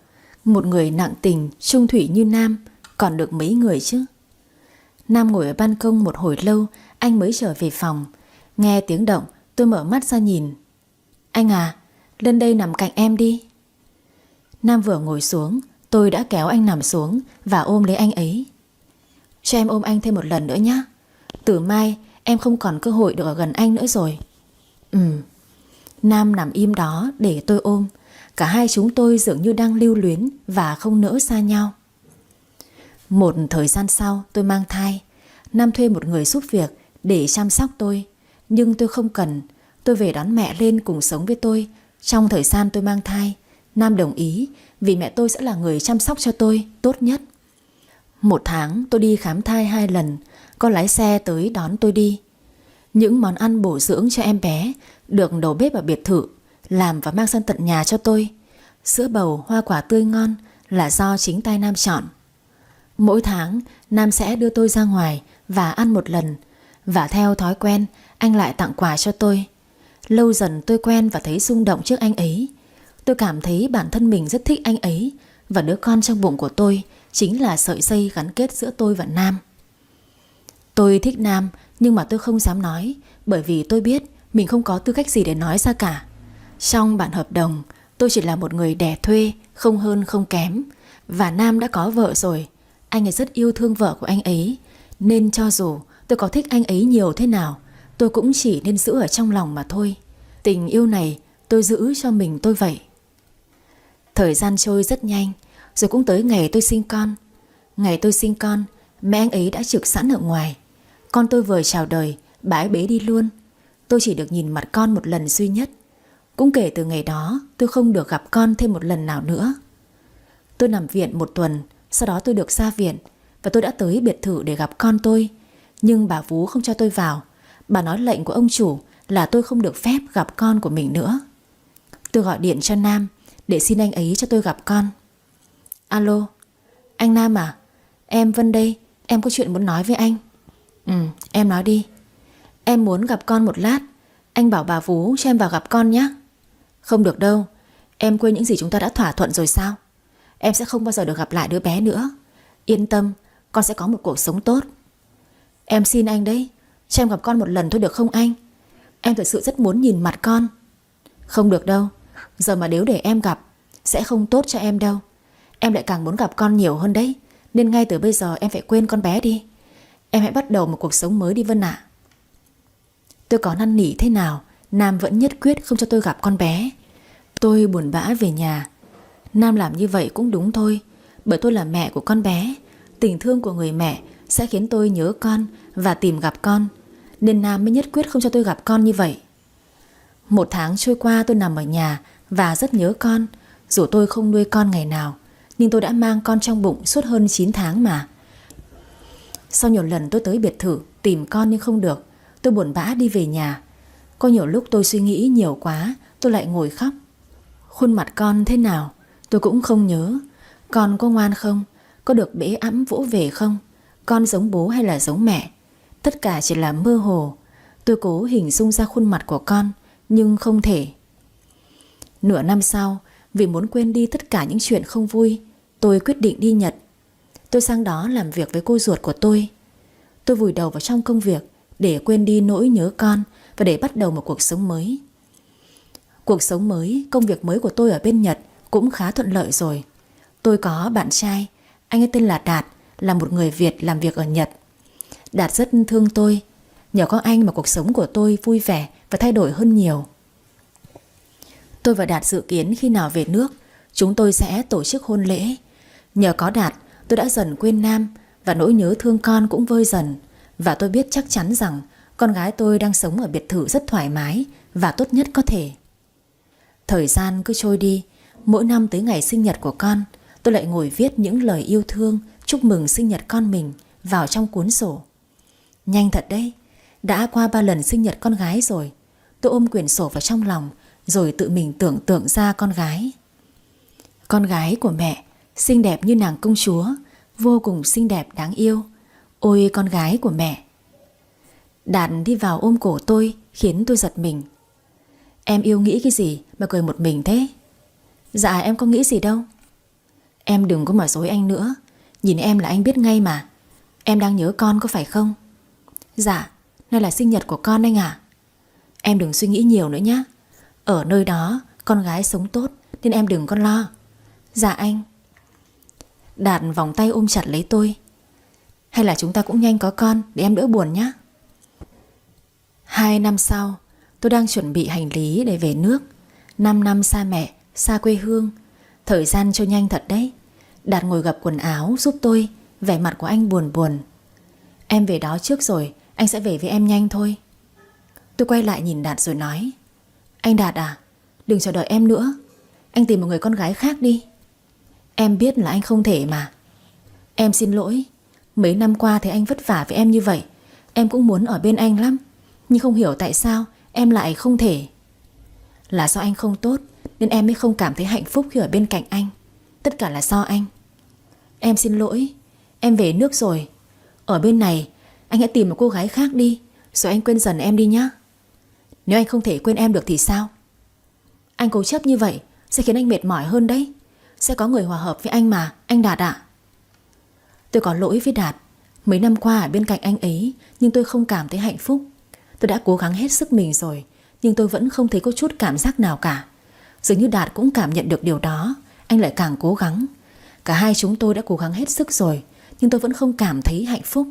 Một người nặng tình, chung thủy như Nam còn được mấy người chứ. Nam ngồi ở ban công một hồi lâu, anh mới trở về phòng. Nghe tiếng động, tôi mở mắt ra nhìn. Anh à, lên đây nằm cạnh em đi. Nam vừa ngồi xuống, tôi đã kéo anh nằm xuống và ôm lấy anh ấy. Cho em ôm anh thêm một lần nữa nhé. Từ mai em không còn cơ hội được ở gần anh nữa rồi. Nam nằm im đó để tôi ôm. Cả hai chúng tôi dường như đang lưu luyến và không nỡ xa nhau. Một thời gian sau tôi mang thai. Nam thuê một người giúp việc để chăm sóc tôi. Nhưng tôi không cần. Tôi về đón mẹ lên cùng sống với tôi. Trong thời gian tôi mang thai, Nam đồng ý vì mẹ tôi sẽ là người chăm sóc cho tôi tốt nhất. 1 tháng tôi đi khám thai 2 lần. Có lái xe tới đón tôi đi. Những món ăn bổ dưỡng cho em bé được đầu bếp ở biệt thự làm và mang sang tận nhà cho tôi. Sữa bầu, hoa quả tươi ngon là do chính tay Nam chọn. Mỗi tháng Nam sẽ đưa tôi ra ngoài và ăn một lần. Và theo thói quen, anh lại tặng quà cho tôi. Lâu dần tôi quen và thấy rung động trước anh ấy. Tôi cảm thấy bản thân mình rất thích anh ấy. Và đứa con trong bụng của tôi chính là sợi dây gắn kết giữa tôi và Nam. Tôi thích Nam, nhưng mà tôi không dám nói, bởi vì tôi biết mình không có tư cách gì để nói ra cả. Trong bản hợp đồng, tôi chỉ là một người đẻ thuê, không hơn không kém. Và Nam đã có vợ rồi. Anh ấy rất yêu thương vợ của anh ấy. Nên cho dù tôi có thích anh ấy nhiều thế nào, tôi cũng chỉ nên giữ ở trong lòng mà thôi. Tình yêu này tôi giữ cho mình tôi vậy. Thời gian trôi rất nhanh, rồi cũng tới ngày tôi sinh con. Ngày tôi sinh con, mẹ anh ấy đã trực sẵn ở ngoài. Con tôi vừa chào đời, bà ấy bế đi luôn. Tôi chỉ được nhìn mặt con một lần duy nhất. Cũng kể từ ngày đó, tôi không được gặp con thêm một lần nào nữa. Tôi nằm viện một tuần, sau đó tôi được ra viện. Và tôi đã tới biệt thự để gặp con tôi. Nhưng bà vú không cho tôi vào. Bà nói lệnh của ông chủ là tôi không được phép gặp con của mình nữa. Tôi gọi điện cho Nam để xin anh ấy cho tôi gặp con. Alo, anh Nam à? Em Vân đây, em có chuyện muốn nói với anh. Em nói đi. Em muốn gặp con một lát. Anh bảo bà vú cho em vào gặp con nhé. Không được đâu. Em quên những gì chúng ta đã thỏa thuận rồi sao? Em sẽ không bao giờ được gặp lại đứa bé nữa. Yên tâm, con sẽ có một cuộc sống tốt. Em xin anh đấy, cho em gặp con một lần thôi được không anh? Em thật sự rất muốn nhìn mặt con. Không được đâu. Giờ mà nếu để em gặp sẽ không tốt cho em đâu. Em lại càng muốn gặp con nhiều hơn đấy. Nên ngay từ bây giờ em phải quên con bé đi. Em hãy bắt đầu một cuộc sống mới đi Vân ạ. Tôi có năn nỉ thế nào, Nam vẫn nhất quyết không cho tôi gặp con bé. Tôi buồn bã về nhà. Nam làm như vậy cũng đúng thôi, bởi tôi là mẹ của con bé. Tình thương của người mẹ sẽ khiến tôi nhớ con và tìm gặp con. Nên Nam mới nhất quyết không cho tôi gặp con như vậy. Một tháng trôi qua tôi nằm ở nhà và rất nhớ con. Dù tôi không nuôi con ngày nào, nhưng tôi đã mang con trong bụng suốt hơn 9 tháng mà. Sau nhiều lần tôi tới biệt thự tìm con nhưng không được, tôi buồn bã đi về nhà. Có nhiều lúc tôi suy nghĩ nhiều quá, tôi lại ngồi khóc. Khuôn mặt con thế nào tôi cũng không nhớ. Con có ngoan không? Có được bế ẵm vỗ về không? Con giống bố hay là giống mẹ? Tất cả chỉ là mơ hồ. Tôi cố hình dung ra khuôn mặt của con, nhưng không thể. Nửa năm sau, vì muốn quên đi tất cả những chuyện không vui, tôi quyết định đi Nhật. Tôi sang đó làm việc với cô ruột của tôi. Tôi vùi đầu vào trong công việc để quên đi nỗi nhớ con và để bắt đầu một cuộc sống mới. Cuộc sống mới, công việc mới của tôi ở bên Nhật cũng khá thuận lợi rồi. Tôi có bạn trai, anh ấy tên là Đạt, là một người Việt làm việc ở Nhật. Đạt rất thương tôi. Nhờ có anh mà cuộc sống của tôi vui vẻ và thay đổi hơn nhiều. Tôi và Đạt dự kiến khi nào về nước, chúng tôi sẽ tổ chức hôn lễ. Nhờ có Đạt, tôi đã dần quên Nam và nỗi nhớ thương con cũng vơi dần. Và tôi biết chắc chắn rằng con gái tôi đang sống ở biệt thự rất thoải mái và tốt nhất có thể. Thời gian cứ trôi đi. Mỗi năm tới ngày sinh nhật của con, tôi lại ngồi viết những lời yêu thương chúc mừng sinh nhật con mình vào trong cuốn sổ. Nhanh thật đấy, đã qua 3 lần sinh nhật con gái rồi. Tôi ôm quyển sổ vào trong lòng, rồi tự mình tưởng tượng ra con gái. Con gái của mẹ, xinh đẹp như nàng công chúa, vô cùng xinh đẹp đáng yêu. Ôi con gái của mẹ. Đạt đi vào ôm cổ tôi, khiến tôi giật mình. Em yêu nghĩ cái gì mà cười một mình thế? Dạ em có nghĩ gì đâu. Em đừng có mà dối anh nữa. Nhìn em là anh biết ngay mà. Em đang nhớ con có phải không? Dạ, nay là sinh nhật của con anh à? Em đừng suy nghĩ nhiều nữa nhé. Ở nơi đó con gái sống tốt, nên em đừng có lo. Dạ anh. Đạt vòng tay ôm chặt lấy tôi. Hay là chúng ta cũng nhanh có con để em đỡ buồn nhé. 2 năm sau, tôi đang chuẩn bị hành lý để về nước. 5 năm xa mẹ, xa quê hương. Thời gian trôi nhanh thật đấy. Đạt ngồi gập quần áo giúp tôi. Vẻ mặt của anh buồn buồn. Em về đó trước rồi, anh sẽ về với em nhanh thôi. Tôi quay lại nhìn Đạt rồi nói. Anh Đạt à, đừng chờ đợi em nữa. Anh tìm một người con gái khác đi. Em biết là anh không thể mà. Em xin lỗi. Mấy năm qua thấy anh vất vả với em như vậy, em cũng muốn ở bên anh lắm. Nhưng không hiểu tại sao em lại không thể. Là do anh không tốt, nên em mới không cảm thấy hạnh phúc khi ở bên cạnh anh. Tất cả là do anh. Em xin lỗi. Em về nước rồi. Ở bên này anh hãy tìm một cô gái khác đi, rồi anh quên dần em đi nhá. Nếu anh không thể quên em được thì sao? Anh cố chấp như vậy sẽ khiến anh mệt mỏi hơn đấy. Sẽ có người hòa hợp với anh mà, anh Đạt ạ. Tôi có lỗi với Đạt. Mấy năm qua ở bên cạnh anh ấy, nhưng tôi không cảm thấy hạnh phúc. Tôi đã cố gắng hết sức mình rồi, nhưng tôi vẫn không thấy có chút cảm giác nào cả. Dường như Đạt cũng cảm nhận được điều đó. Anh lại càng cố gắng. Cả hai chúng tôi đã cố gắng hết sức rồi, nhưng tôi vẫn không cảm thấy hạnh phúc.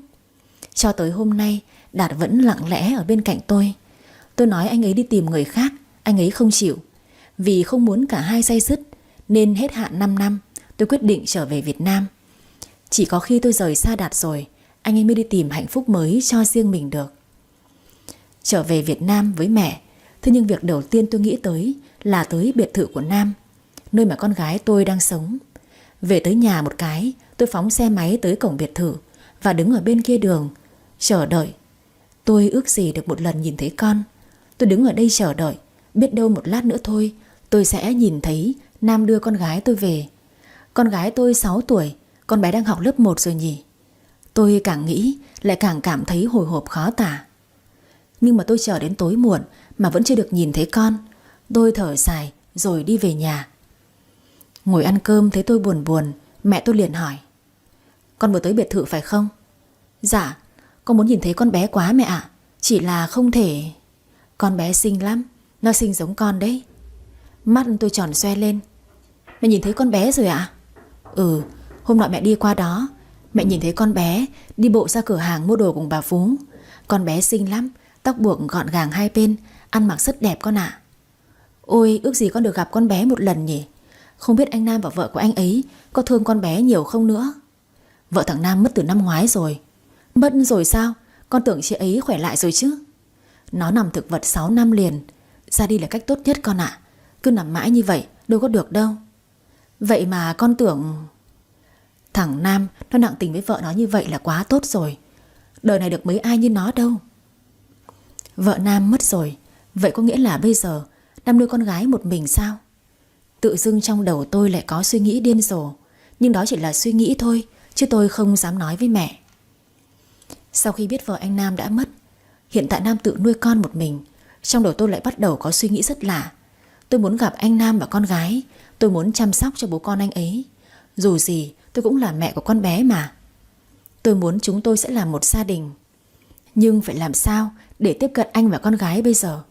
Cho tới hôm nay, Đạt vẫn lặng lẽ ở bên cạnh tôi. Tôi nói anh ấy đi tìm người khác, anh ấy không chịu. Vì không muốn cả hai day dứt, nên hết hạn 5 năm tôi quyết định trở về Việt Nam. Chỉ có khi tôi rời xa Đạt rồi, anh ấy mới đi tìm hạnh phúc mới cho riêng mình được. Trở về Việt Nam với mẹ, thế nhưng việc đầu tiên tôi nghĩ tới là tới biệt thự của Nam, nơi mà con gái tôi đang sống. Về tới nhà một cái, tôi phóng xe máy tới cổng biệt thự và đứng ở bên kia đường chờ đợi. Tôi ước gì được một lần nhìn thấy con. Tôi đứng ở đây chờ đợi, biết đâu một lát nữa thôi tôi sẽ nhìn thấy Nam đưa con gái tôi về. Con gái tôi 6 tuổi, con bé đang học lớp 1 rồi nhỉ. Tôi càng nghĩ lại càng cảm thấy hồi hộp khó tả. Nhưng mà tôi chờ đến tối muộn mà vẫn chưa được nhìn thấy con. Tôi thở dài rồi đi về nhà. Ngồi ăn cơm thấy tôi buồn buồn, mẹ tôi liền hỏi: con vừa tới biệt thự phải không? Dạ, con muốn nhìn thấy con bé quá mẹ ạ. Chỉ là không thể. Con bé xinh lắm, nó xinh giống con đấy. Mắt tôi tròn xoe lên. Mẹ nhìn thấy con bé rồi ạ? Ừ, hôm nọ mẹ đi qua đó, mẹ nhìn thấy con bé đi bộ ra cửa hàng mua đồ cùng bà Phú. Con bé xinh lắm, tóc buộc gọn gàng hai bên, ăn mặc rất đẹp con ạ. Ôi, ước gì con được gặp con bé một lần nhỉ. Không biết anh Nam và vợ của anh ấy có thương con bé nhiều không nữa. Vợ thằng Nam mất từ năm ngoái rồi. Mất rồi sao? Con tưởng chị ấy khỏe lại rồi chứ. Nó nằm thực vật 6 năm liền. Ra đi là cách tốt nhất con ạ. Cứ nằm mãi như vậy đâu có được đâu. Vậy mà con tưởng... Thằng Nam nó nặng tình với vợ nó như vậy là quá tốt rồi. Đời này được mấy ai như nó đâu. Vợ Nam mất rồi, vậy có nghĩa là bây giờ Nam nuôi con gái một mình sao? Tự dưng trong đầu tôi lại có suy nghĩ điên rồ. Nhưng đó chỉ là suy nghĩ thôi, chứ tôi không dám nói với mẹ. Sau khi biết vợ anh Nam đã mất, hiện tại Nam tự nuôi con một mình, trong đầu tôi lại bắt đầu có suy nghĩ rất lạ. Tôi muốn gặp anh Nam và con gái. Tôi muốn chăm sóc cho bố con anh ấy. Dù gì tôi cũng là mẹ của con bé mà. Tôi muốn chúng tôi sẽ là một gia đình. Nhưng phải làm sao để tiếp cận anh và con gái bây giờ?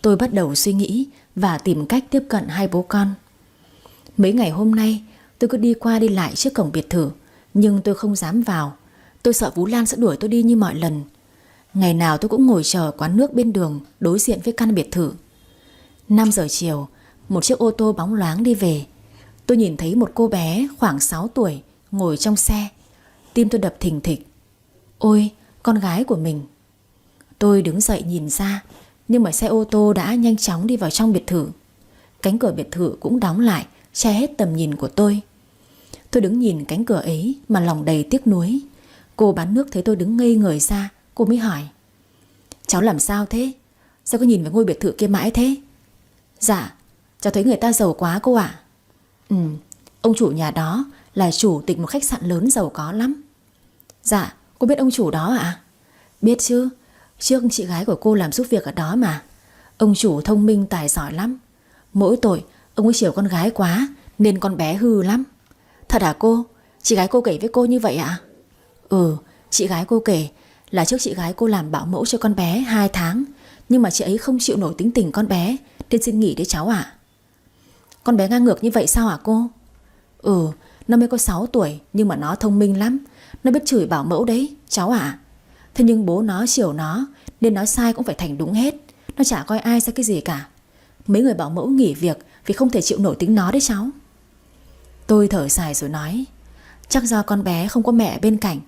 Tôi bắt đầu suy nghĩ và tìm cách tiếp cận hai bố con. Mấy ngày hôm nay tôi cứ đi qua đi lại trước cổng biệt thự, nhưng tôi không dám vào. Tôi sợ Vũ Lan sẽ đuổi tôi đi như mọi lần. Ngày nào tôi cũng ngồi chờ quán nước bên đường đối diện với căn biệt thự. 5 giờ chiều, một chiếc ô tô bóng loáng đi về. Tôi nhìn thấy một cô bé khoảng 6 tuổi ngồi trong xe. Tim tôi đập thình thịch. Ôi, con gái của mình. Tôi đứng dậy nhìn ra, nhưng mà xe ô tô đã nhanh chóng đi vào trong biệt thự. Cánh cửa biệt thự cũng đóng lại, che hết tầm nhìn của tôi. Tôi đứng nhìn cánh cửa ấy mà lòng đầy tiếc nuối. Cô bán nước thấy tôi đứng ngây người ra, cô mới hỏi: cháu làm sao thế? Sao cứ nhìn vào ngôi biệt thự kia mãi thế? Dạ, cháu thấy người ta giàu quá cô ạ. Ông chủ nhà đó là chủ tịch một khách sạn lớn giàu có lắm. Dạ, cô biết ông chủ đó ạ? Biết chứ, trước chị gái của cô làm giúp việc ở đó mà. Ông chủ thông minh tài giỏi lắm. Mỗi tội ông ấy chiều con gái quá nên con bé hư lắm. Thật à cô? Chị gái cô kể với cô như vậy ạ? Ừ, chị gái cô kể là trước chị gái cô làm bảo mẫu cho con bé 2 tháng, nhưng mà chị ấy không chịu nổi tính tình con bé nên xin nghỉ đấy cháu ạ. Con bé ngang ngược như vậy sao hả cô? Ừ, nó mới có 6 tuổi nhưng mà nó thông minh lắm. Nó biết chửi bảo mẫu đấy cháu ạ. Thế nhưng bố nó chiều nó nên nói sai cũng phải thành đúng hết. Nó chả coi ai ra cái gì cả. Mấy người bảo mẫu nghỉ việc vì không thể chịu nổi tính nó đấy cháu. Tôi thở dài rồi nói: chắc do con bé không có mẹ bên cạnh.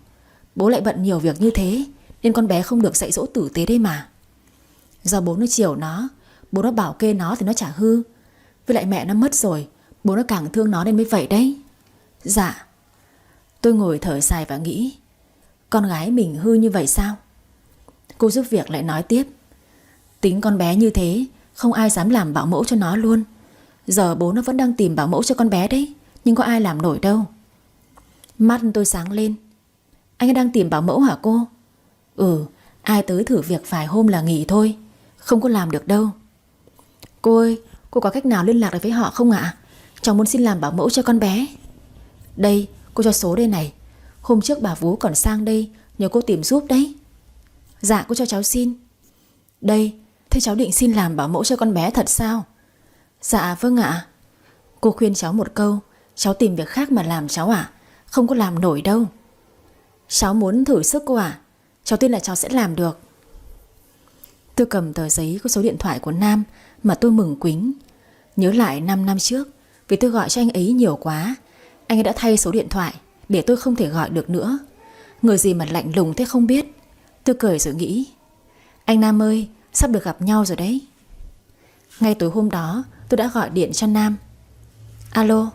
Bố lại bận nhiều việc như thế nên con bé không được dạy dỗ tử tế đấy mà. Do bố nó chiều nó, bố nó bảo kê nó thì nó chả hư. Với lại mẹ nó mất rồi, bố nó càng thương nó nên mới vậy đấy. Dạ. Tôi ngồi thở dài và nghĩ: con gái mình hư như vậy sao? Cô giúp việc lại nói tiếp: tính con bé như thế không ai dám làm bảo mẫu cho nó luôn. Giờ bố nó vẫn đang tìm bảo mẫu cho con bé đấy, nhưng có ai làm nổi đâu. Mắt tôi sáng lên. Anh ấy đang tìm bảo mẫu hả cô? Ừ, ai tới thử việc vài hôm là nghỉ thôi, không có làm được đâu. Cô ơi, cô có cách nào liên lạc được với họ không ạ? Cháu muốn xin làm bảo mẫu cho con bé. Đây, cô cho số đây này. Hôm trước bà Vú còn sang đây nhờ cô tìm giúp đấy. Dạ, cô cho cháu xin. Đây, thế cháu định xin làm bảo mẫu cho con bé thật sao? Dạ vâng ạ. Cô khuyên cháu một câu, cháu tìm việc khác mà làm cháu ạ. Không có làm nổi đâu. Cháu muốn thử sức cô ạ. Cháu tin là cháu sẽ làm được. Tôi cầm tờ giấy có số điện thoại của Nam mà tôi mừng quính. Nhớ lại 5 năm trước, vì tôi gọi cho anh ấy nhiều quá, anh ấy đã thay số điện thoại để tôi không thể gọi được nữa. Người gì mà lạnh lùng thế không biết. Tôi cười rồi nghĩ, anh Nam ơi, sắp được gặp nhau rồi đấy. Ngay tối hôm đó tôi đã gọi điện cho Nam. Alo,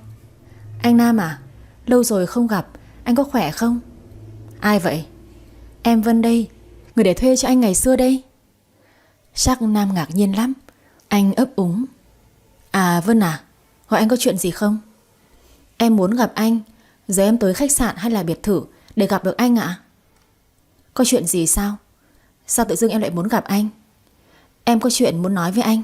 anh Nam à, lâu rồi không gặp, anh có khỏe không? Ai vậy? Em Vân đây, người để thuê cho anh ngày xưa đây. Chắc Nam ngạc nhiên lắm. Anh ấp úng. À Vân à, hỏi anh có chuyện gì không? Em muốn gặp anh. Giờ em tới khách sạn hay là biệt thự để gặp được anh ạ? Có chuyện gì sao? Sao tự dưng em lại muốn gặp anh? Em có chuyện muốn nói với anh.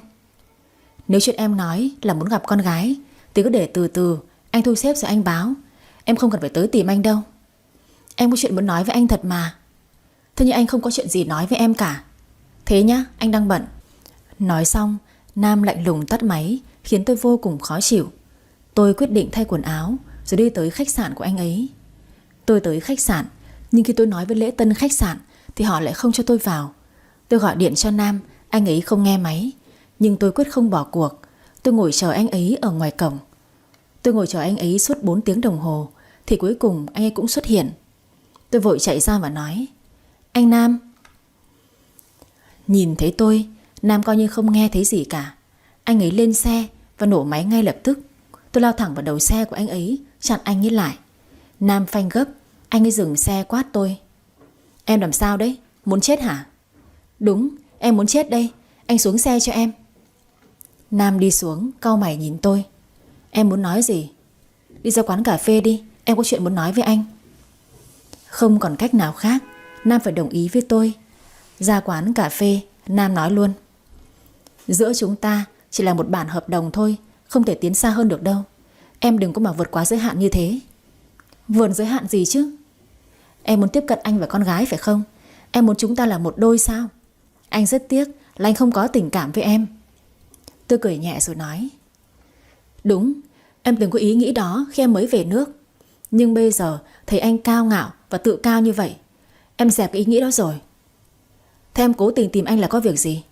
Nếu chuyện em nói là muốn gặp con gái thì cứ để từ từ, anh thu xếp rồi anh báo. Em không cần phải tới tìm anh đâu. Em có chuyện muốn nói với anh thật mà. Thế nhưng anh không có chuyện gì nói với em cả. Thế nhá, anh đang bận. Nói xong, Nam lạnh lùng tắt máy, khiến tôi vô cùng khó chịu. Tôi quyết định thay quần áo rồi đi tới khách sạn của anh ấy. Tôi tới khách sạn, nhưng khi tôi nói với lễ tân khách sạn thì họ lại không cho tôi vào. Tôi gọi điện cho Nam, anh ấy không nghe máy. Nhưng tôi quyết không bỏ cuộc. Tôi ngồi chờ anh ấy ở ngoài cổng. Tôi ngồi chờ anh ấy suốt 4 tiếng đồng hồ thì cuối cùng anh ấy cũng xuất hiện. Tôi vội chạy ra và nói, anh Nam. Nhìn thấy tôi, Nam coi như không nghe thấy gì cả. Anh ấy lên xe và nổ máy ngay lập tức. Tôi lao thẳng vào đầu xe của anh ấy, chặn anh ấy lại. Nam phanh gấp, anh ấy dừng xe quát tôi. Em làm sao đấy? Muốn chết hả? Đúng, em muốn chết đây. Anh xuống xe cho em. Nam đi xuống, cau mày nhìn tôi. Em muốn nói gì? Đi ra quán cà phê đi, em có chuyện muốn nói với anh. Không còn cách nào khác, Nam phải đồng ý với tôi. Ra quán cà phê, Nam nói luôn, giữa chúng ta chỉ là một bản hợp đồng thôi, không thể tiến xa hơn được đâu. Em đừng có mà vượt quá giới hạn như thế. Vượt giới hạn gì chứ? Em muốn tiếp cận anh và con gái phải không? Em muốn chúng ta là một đôi sao? Anh rất tiếc là anh không có tình cảm với em. Tôi cười nhẹ rồi nói, đúng, em từng có ý nghĩ đó khi em mới về nước. Nhưng bây giờ thấy anh cao ngạo và tự cao như vậy, em dẹp cái ý nghĩ đó rồi. Thế em cố tình tìm anh là có việc gì?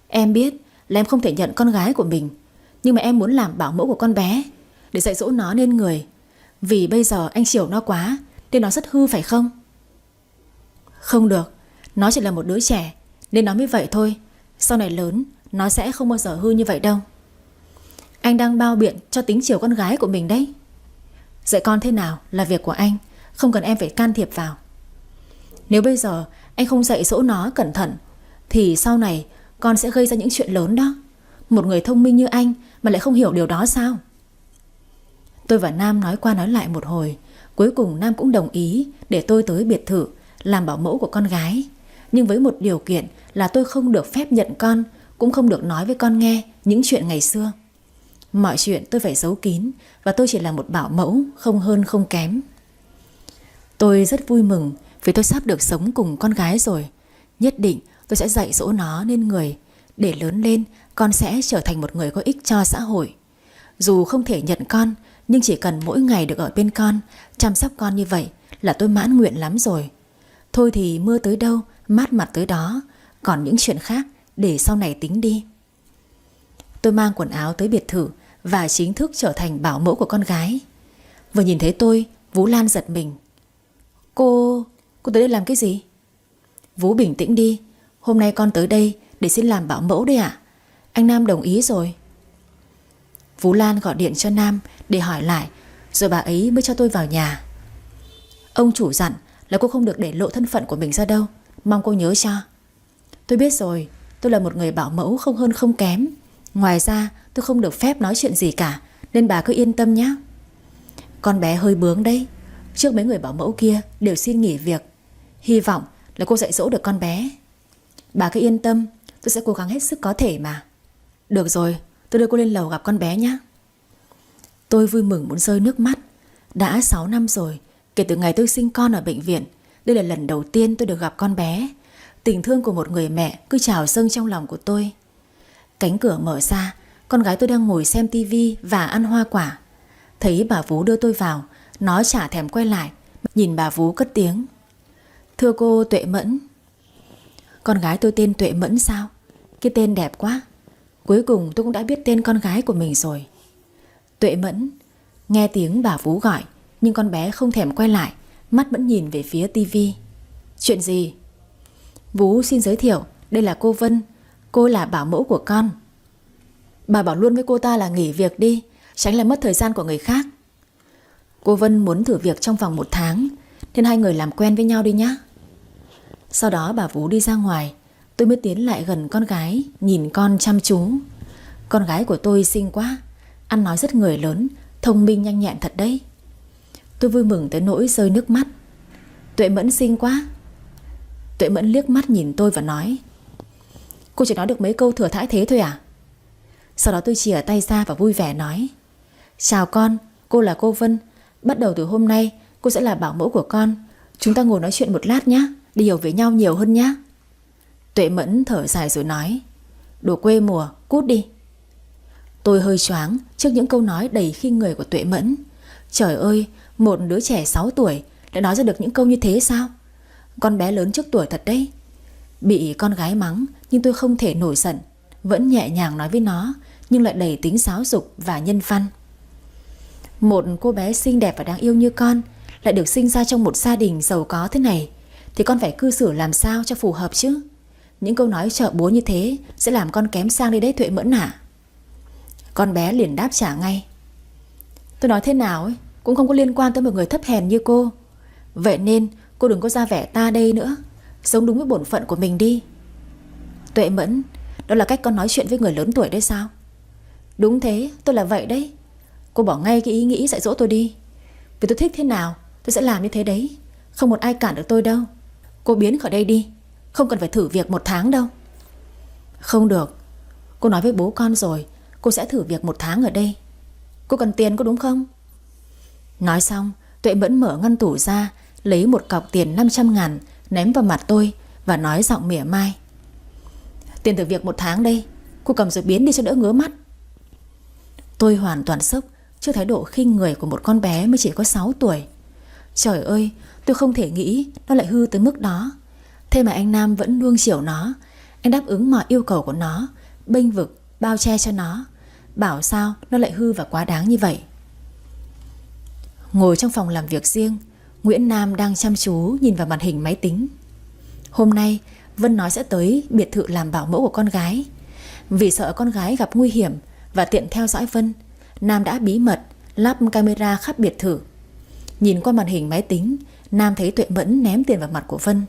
Em biết là em không thể nhận con gái của mình, nhưng mà em muốn làm bảo mẫu của con bé, để dạy dỗ nó nên người. Vì bây giờ anh chiều nó quá nên nó rất hư phải không? Không được, nó chỉ là một đứa trẻ nên nó mới vậy thôi. Sau này lớn nó sẽ không bao giờ hư như vậy đâu. Anh đang bao biện cho tính chiều con gái của mình đấy. Dạy con thế nào là việc của anh, không cần em phải can thiệp vào. Nếu bây giờ anh không dạy dỗ nó cẩn thận thì sau này con sẽ gây ra những chuyện lớn đó. Một người thông minh như anh mà lại không hiểu điều đó sao? Tôi và Nam nói qua nói lại một hồi. Cuối cùng Nam cũng đồng ý để tôi tới biệt thự làm bảo mẫu của con gái. Nhưng với một điều kiện là tôi không được phép nhận con, cũng không được nói với con nghe những chuyện ngày xưa. Mọi chuyện tôi phải giấu kín, và tôi chỉ là một bảo mẫu, không hơn không kém. Tôi rất vui mừng vì tôi sắp được sống cùng con gái rồi. Nhất định tôi sẽ dạy dỗ nó nên người, để lớn lên con sẽ trở thành một người có ích cho xã hội. Dù không thể nhận con, nhưng chỉ cần mỗi ngày được ở bên con, chăm sóc con như vậy là tôi mãn nguyện lắm rồi. Thôi thì mưa tới đâu, mát mặt tới đó. Còn những chuyện khác để sau này tính đi. Tôi mang quần áo tới biệt thự và chính thức trở thành bảo mẫu của con gái. Vừa nhìn thấy tôi, Vú Lan giật mình. Cô tới đây làm cái gì? Vú bình tĩnh đi. Hôm nay con tới đây để xin làm bảo mẫu đây ạ. Anh Nam đồng ý rồi. Vú Lan gọi điện cho Nam để hỏi lại, rồi bà ấy mới cho tôi vào nhà. Ông chủ dặn là cô không được để lộ thân phận của mình ra đâu, mong cô nhớ cho. Tôi biết rồi, tôi là một người bảo mẫu không hơn không kém. Ngoài ra tôi không được phép nói chuyện gì cả, nên bà cứ yên tâm nhé. Con bé hơi bướng đấy. Trước mấy người bảo mẫu kia đều xin nghỉ việc. Hy vọng là cô dạy dỗ được con bé. Bà cứ yên tâm, tôi sẽ cố gắng hết sức có thể mà. Được rồi, tôi đưa cô lên lầu gặp con bé nhé. Tôi vui mừng muốn rơi nước mắt. Đã 6 năm rồi, kể từ ngày tôi sinh con ở bệnh viện. Đây là lần đầu tiên tôi được gặp con bé. Tình thương của một người mẹ cứ trào dâng trong lòng của tôi. Cánh cửa mở ra, con gái tôi đang ngồi xem tivi và ăn hoa quả. Thấy bà Vú đưa tôi vào, nó chả thèm quay lại. Nhìn bà Vú cất tiếng: "Thưa cô Tuệ Mẫn." Con gái tôi tên Tuệ Mẫn sao? Cái tên đẹp quá. Cuối cùng tôi cũng đã biết tên con gái của mình rồi. Tuệ Mẫn. Nghe tiếng bà Vú gọi, nhưng con bé không thèm quay lại, mắt vẫn nhìn về phía tivi. Chuyện gì? Vú xin giới thiệu, đây là cô Vân. Cô là bảo mẫu của con. Bà bảo luôn với cô ta là nghỉ việc đi, tránh làm mất thời gian của người khác. Cô Vân muốn thử việc trong vòng 1 tháng, nên hai người làm quen với nhau đi nhé. Sau đó bà Vú đi ra ngoài. Tôi mới tiến lại gần con gái, nhìn con chăm chú. Con gái của tôi xinh quá, ăn nói rất người lớn, thông minh nhanh nhẹn thật đấy. Tôi vui mừng tới nỗi rơi nước mắt. Tuệ Mẫn xinh quá. Tuệ Mẫn liếc mắt nhìn tôi và nói: "Cô chỉ nói được mấy câu thừa thãi thế thôi à?" Sau đó tôi chìa tay ra và vui vẻ nói: "Chào con, cô là cô Vân. Bắt đầu từ hôm nay cô sẽ là bảo mẫu của con. Chúng ta ngồi nói chuyện một lát nhé, để hiểu về nhau nhiều hơn nhé." Tuệ Mẫn thở dài rồi nói: "Đồ quê mùa, cút đi." Tôi hơi choáng trước những câu nói đầy khinh người của Tuệ Mẫn. Trời ơi, một đứa trẻ 6 tuổi lại nói ra được những câu như thế sao? Con bé lớn trước tuổi thật đấy. Bị con gái mắng nhưng tôi không thể nổi giận, vẫn nhẹ nhàng nói với nó, nhưng lại đầy tính giáo dục và nhân văn. Một cô bé xinh đẹp và đáng yêu như con lại được sinh ra trong một gia đình giàu có thế này, thì con phải cư xử làm sao cho phù hợp chứ. Những câu nói chợ búa như thế sẽ làm con kém sang đi đấy Tuệ Mẫn à? Con bé liền đáp trả ngay: "Tôi nói thế nào ấy cũng không có liên quan tới một người thấp hèn như cô. Vậy nên cô đừng có ra vẻ ta đây nữa, sống đúng với bổn phận của mình đi." Tuệ Mẫn, đó là cách con nói chuyện với người lớn tuổi đấy sao? Đúng thế, tôi là vậy đấy. Cô bỏ ngay cái ý nghĩ dạy dỗ tôi đi. Vì tôi thích thế nào tôi sẽ làm như thế đấy, không một ai cản được tôi đâu. Cô biến khỏi đây đi, không cần phải thử việc 1 tháng đâu. Không được, cô nói với bố con rồi, cô sẽ thử việc 1 tháng ở đây. Cô cần tiền có đúng không? Nói xong, Tuệ Mẫn mở ngăn tủ ra, lấy một cọc tiền 500.000 ném vào mặt tôi và nói giọng mỉa mai: "Tiền thử việc 1 tháng đây, cô cầm rồi biến đi cho đỡ ngứa mắt." Tôi hoàn toàn sốc trước thái độ khinh người của một con bé mới chỉ có 6 tuổi. Trời ơi, tôi không thể nghĩ nó lại hư tới mức đó. Thế mà anh Nam vẫn nuông chiều nó. Anh đáp ứng mọi yêu cầu của nó, bênh vực, bao che cho nó. Bảo sao nó lại hư và quá đáng như vậy. Ngồi trong phòng làm việc riêng, Nguyễn Nam đang chăm chú nhìn vào màn hình máy tính. Hôm nay Vân nói sẽ tới biệt thự làm bảo mẫu của con gái. Vì sợ con gái gặp nguy hiểm và tiện theo dõi Vân, Nam đã bí mật lắp camera khắp biệt thự. Nhìn qua màn hình máy tính, Nam thấy Tuệ Mẫn ném tiền vào mặt của Vân,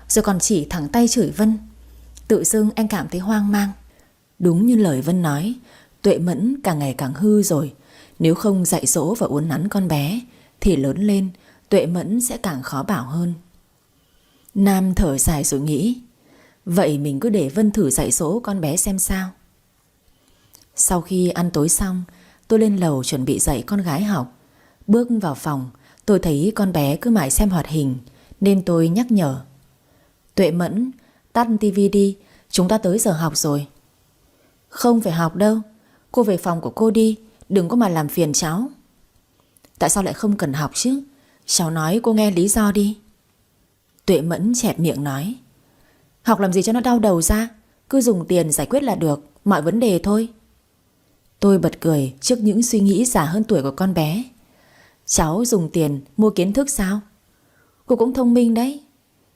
rồi còn chỉ thẳng tay chửi Vân. Tự dưng anh cảm thấy hoang mang. Đúng như lời Vân nói, Tuệ Mẫn càng ngày càng hư rồi. Nếu không dạy dỗ và uốn nắn con bé thì lớn lên Tuệ Mẫn sẽ càng khó bảo hơn. Nam thở dài rồi nghĩ, vậy mình cứ để Vân thử dạy dỗ con bé xem sao. Sau khi ăn tối xong, tôi lên lầu chuẩn bị dạy con gái học. Bước vào phòng, tôi thấy con bé cứ mãi xem hoạt hình, nên tôi nhắc nhở: "Tuệ Mẫn, tắt tivi đi, chúng ta tới giờ học rồi." "Không phải học đâu, cô về phòng của cô đi, đừng có mà làm phiền cháu." "Tại sao lại không cần học chứ? Cháu nói cô nghe lý do đi." Tuệ Mẫn chẹp miệng nói: "Học làm gì cho nó đau đầu ra, cứ dùng tiền giải quyết là được, mọi vấn đề thôi." Tôi bật cười trước những suy nghĩ già hơn tuổi của con bé. "Cháu dùng tiền mua kiến thức sao? Cô cũng thông minh đấy."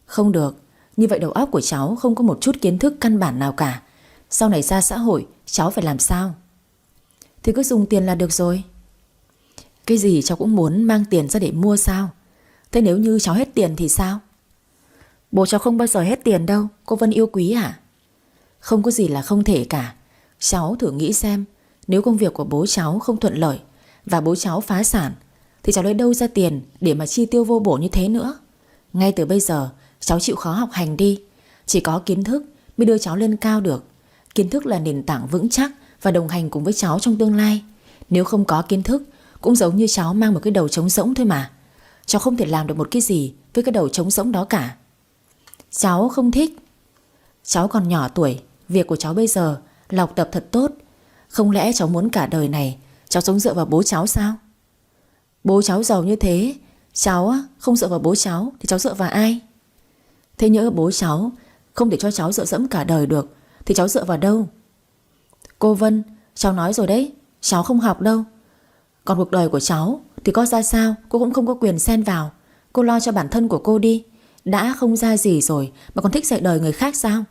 "Không được, như vậy đầu óc của cháu không có một chút kiến thức căn bản nào cả. Sau này ra xã hội cháu phải làm sao?" "Thì cứ dùng tiền là được rồi." "Cái gì cháu cũng muốn mang tiền ra để mua sao? Thế nếu như cháu hết tiền thì sao?" "Bố cháu không bao giờ hết tiền đâu, cô Vân yêu quý à?" "Không có gì là không thể cả. Cháu thử nghĩ xem, nếu công việc của bố cháu không thuận lợi và bố cháu phá sản, thì cháu lấy đâu ra tiền để mà chi tiêu vô bổ như thế nữa. Ngay từ bây giờ cháu chịu khó học hành đi. Chỉ có kiến thức mới đưa cháu lên cao được. Kiến thức là nền tảng vững chắc và đồng hành cùng với cháu trong tương lai. Nếu không có kiến thức cũng giống như cháu mang một cái đầu trống rỗng thôi mà. Cháu không thể làm được một cái gì với cái đầu trống rỗng đó cả. Cháu không thích. Cháu còn nhỏ tuổi, việc của cháu bây giờ là học tập thật tốt. Không lẽ cháu muốn cả đời này cháu sống dựa vào bố cháu sao? Bố cháu giàu như thế, cháu không dựa vào bố cháu thì cháu dựa vào ai? Thế nhỡ bố cháu không để cho cháu dựa dẫm cả đời được thì cháu dựa vào đâu? Cô Vân, cháu nói rồi đấy, cháu không học đâu. Còn cuộc đời của cháu thì có ra sao cô cũng không có quyền xen vào. Cô lo cho bản thân của cô đi. Đã không ra gì rồi mà còn thích dạy đời người khác sao?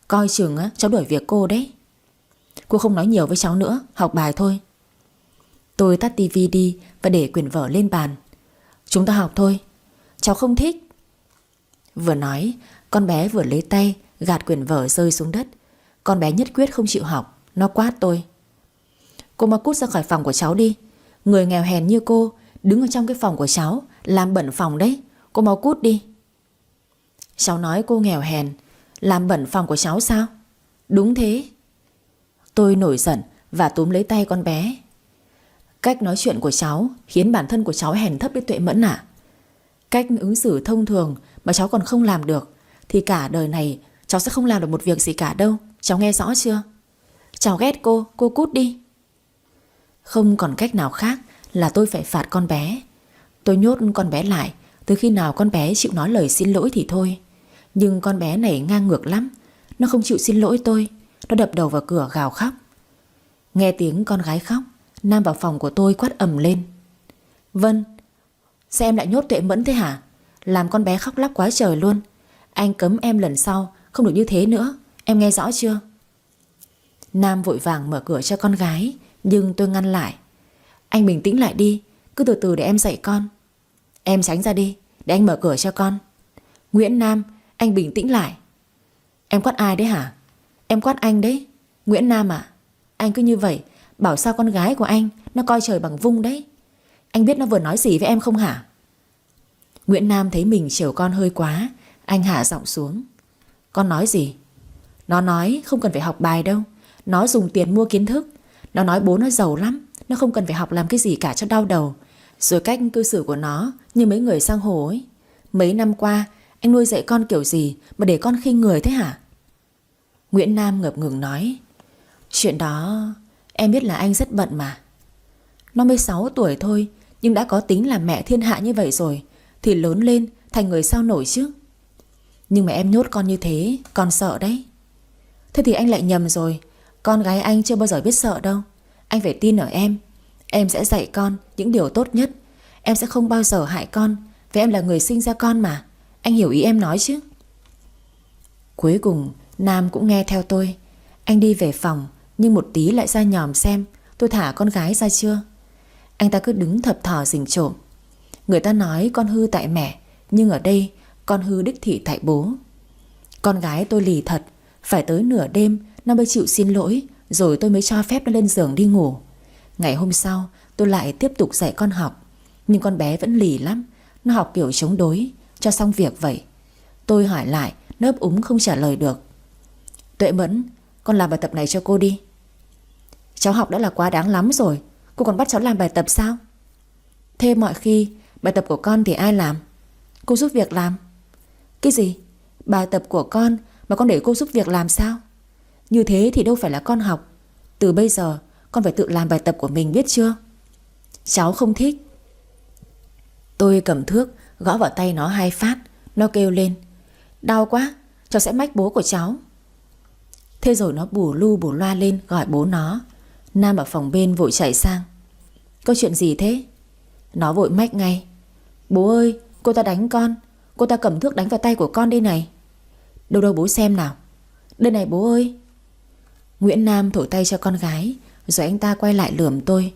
Coi chừng cháu đuổi việc cô đấy. Cô không nói nhiều với cháu nữa, học bài thôi. Tôi tắt tivi đi và để quyển vở lên bàn. Chúng ta học thôi. Cháu không thích. Vừa nói, con bé vừa lấy tay gạt quyển vở rơi xuống đất. Con bé nhất quyết không chịu học. Nó quát tôi. Cô mau cút ra khỏi phòng của cháu đi. Người nghèo hèn như cô đứng ở trong cái phòng của cháu làm bẩn phòng đấy. Cô mau cút đi. Cháu nói cô nghèo hèn làm bẩn phòng của cháu sao? Đúng thế. Tôi nổi giận và túm lấy tay con bé. Cách nói chuyện của cháu khiến bản thân của cháu hèn thấp đến Tuệ Mẫn à? Cách ứng xử thông thường mà cháu còn không làm được thì cả đời này cháu sẽ không làm được một việc gì cả đâu. Cháu nghe rõ chưa? Cháu ghét cô cút đi. Không còn cách nào khác là tôi phải phạt con bé. Tôi nhốt con bé lại tới khi nào con bé chịu nói lời xin lỗi thì thôi. Nhưng con bé này ngang ngược lắm. Nó không chịu xin lỗi tôi. Nó đập đầu vào cửa gào khóc. Nghe tiếng con gái khóc, Nam vào phòng của tôi quát ầm lên. Vân, sao em lại nhốt Tuệ Mẫn thế hả? Làm con bé khóc lóc quá trời luôn. Anh cấm em lần sau không được như thế nữa. Em nghe rõ chưa? Nam vội vàng mở cửa cho con gái, nhưng tôi ngăn lại. Anh bình tĩnh lại đi, cứ từ từ để em dạy con. Em tránh ra đi, để anh mở cửa cho con. Nguyễn Nam, anh bình tĩnh lại. Em quát ai đấy hả? Em quát anh đấy. Nguyễn Nam à, anh cứ như vậy bảo sao con gái của anh nó coi trời bằng vung đấy. Anh biết nó vừa nói gì với em không hả? Nguyễn Nam thấy mình chiều con hơi quá, anh hạ giọng xuống. Con nói gì? Nó nói không cần phải học bài đâu. Nó dùng tiền mua kiến thức. Nó nói bố nó giàu lắm, nó không cần phải học làm cái gì cả cho đau đầu. Rồi cách cư xử của nó như mấy người sang hồ ấy. Mấy năm qua anh nuôi dạy con kiểu gì mà để con khinh người thế hả? Nguyễn Nam ngập ngừng nói. Chuyện đó em biết là anh rất bận mà. Nó mới 6 tuổi thôi, nhưng đã có tính làm mẹ thiên hạ như vậy rồi thì lớn lên thành người sao nổi chứ. Nhưng mà em nhốt con như thế, con sợ đấy. Thế thì anh lại nhầm rồi. Con gái anh chưa bao giờ biết sợ đâu. Anh phải tin ở em. Em sẽ dạy con những điều tốt nhất. Em sẽ không bao giờ hại con, vì em là người sinh ra con mà. Anh hiểu ý em nói chứ? Cuối cùng Nam cũng nghe theo tôi. Anh đi về phòng, nhưng một tí lại ra nhòm xem tôi thả con gái ra chưa. Anh ta cứ đứng thập thò rình trộm. Người ta nói con hư tại mẹ, nhưng ở đây con hư đích thị tại bố. Con gái tôi lì thật. Phải tới nửa đêm nó mới chịu xin lỗi, rồi tôi mới cho phép nó lên giường đi ngủ. Ngày hôm sau tôi lại tiếp tục dạy con học. Nhưng con bé vẫn lì lắm. Nó học kiểu chống đối, cho xong việc vậy. Tôi hỏi lại, nó ấp úng không trả lời được. Tuệ Mẫn, con làm bài tập này cho cô đi. Cháu học đã là quá đáng lắm rồi, cô còn bắt cháu làm bài tập sao? Thế mọi khi bài tập của con thì ai làm? Cô giúp việc làm. Cái gì? Bài tập của con mà con để cô giúp việc làm sao? Như thế thì đâu phải là con học. Từ bây giờ con phải tự làm bài tập của mình, biết chưa? Cháu không thích. Tôi cầm thước gõ vào tay nó 2 phát. Nó kêu lên. Đau quá, cháu sẽ mách bố của cháu. Thế rồi nó bù lu bù loa lên gọi bố nó. Nam ở phòng bên vội chạy sang. Có chuyện gì thế? Nó vội mách ngay. Bố ơi, cô ta đánh con. Cô ta cầm thước đánh vào tay của con đây này. Đâu đâu bố xem nào. Đây này bố ơi. Nguyễn Nam thổi tay cho con gái, rồi anh ta quay lại lườm tôi.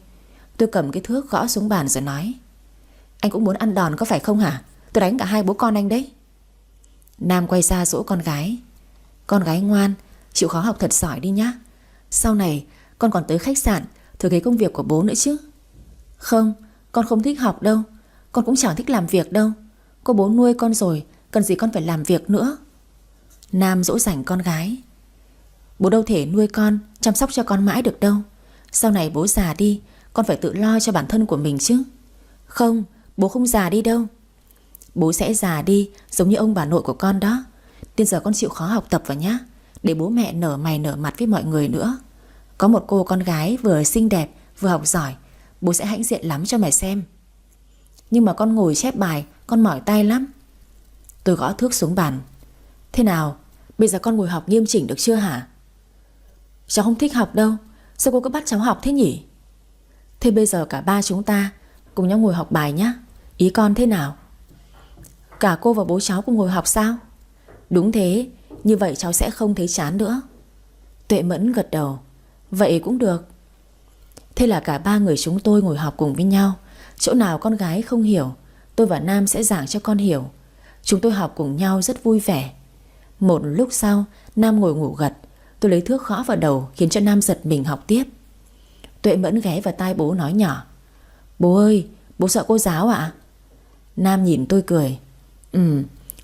Tôi cầm cái thước gõ xuống bàn rồi nói. Anh cũng muốn ăn đòn có phải không hả? Tôi đánh cả hai bố con anh đấy. Nam quay ra dỗ con gái. Con gái ngoan, chịu khó học thật giỏi đi nhá. Sau này con còn tới khách sạn thử cái công việc của bố nữa chứ. Không, Con không thích học đâu. Con cũng chẳng thích làm việc đâu. Có bố nuôi con rồi, cần gì con phải làm việc nữa. Nam dỗ dành con gái. Bố đâu thể nuôi con, chăm sóc cho con mãi được đâu. Sau này bố già đi, con phải tự lo cho bản thân của mình chứ. Không, bố không già đi đâu. Bố sẽ già đi giống như ông bà nội của con đó. Đến giờ con chịu khó học tập vào nhá, để bố mẹ nở mày nở mặt với mọi người nữa. Có một cô con gái vừa xinh đẹp vừa học giỏi, bố sẽ hãnh diện lắm cho mày xem. Nhưng mà con ngồi chép bài, con mỏi tay lắm. Tôi gõ thước xuống bàn. Thế nào, bây giờ con ngồi học nghiêm chỉnh được chưa hả? Cháu không thích học đâu. Sao cô cứ bắt cháu học thế nhỉ? Thế bây giờ cả ba chúng ta cùng nhau ngồi học bài nhá. Ý con thế nào? Cả cô và bố cháu cùng ngồi học sao? Đúng thế, như vậy cháu sẽ không thấy chán nữa. Tuệ Mẫn gật đầu. Vậy cũng được. Thế là cả ba người chúng tôi ngồi học cùng với nhau. Chỗ nào con gái không hiểu, tôi và Nam sẽ giảng cho con hiểu. Chúng tôi học cùng nhau rất vui vẻ. Một lúc sau, Nam ngồi ngủ gật. Tôi lấy thước gõ vào đầu khiến cho Nam giật mình học tiếp. Tuệ Mẫn ghé vào tai bố nói nhỏ. Bố ơi, bố sợ cô giáo ạ? Nam nhìn tôi cười.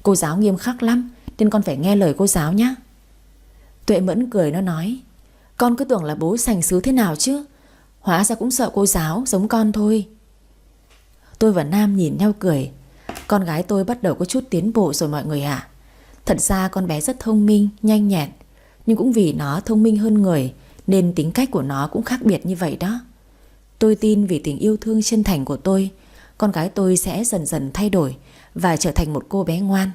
Cô giáo nghiêm khắc lắm, nên con phải nghe lời cô giáo nhé. Tuệ Mẫn cười, nó nói. Con cứ tưởng là bố sành sứ thế nào chứ, hóa ra cũng sợ cô giáo giống con thôi. Tôi và Nam nhìn nhau cười. Con gái tôi bắt đầu có chút tiến bộ rồi mọi người ạ. Thật ra con bé rất thông minh, nhanh nhẹn. Nhưng cũng vì nó thông minh hơn người nên tính cách của nó cũng khác biệt như vậy đó. Tôi tin vì tình yêu thương chân thành của tôi, con gái tôi sẽ dần dần thay đổi và trở thành một cô bé ngoan.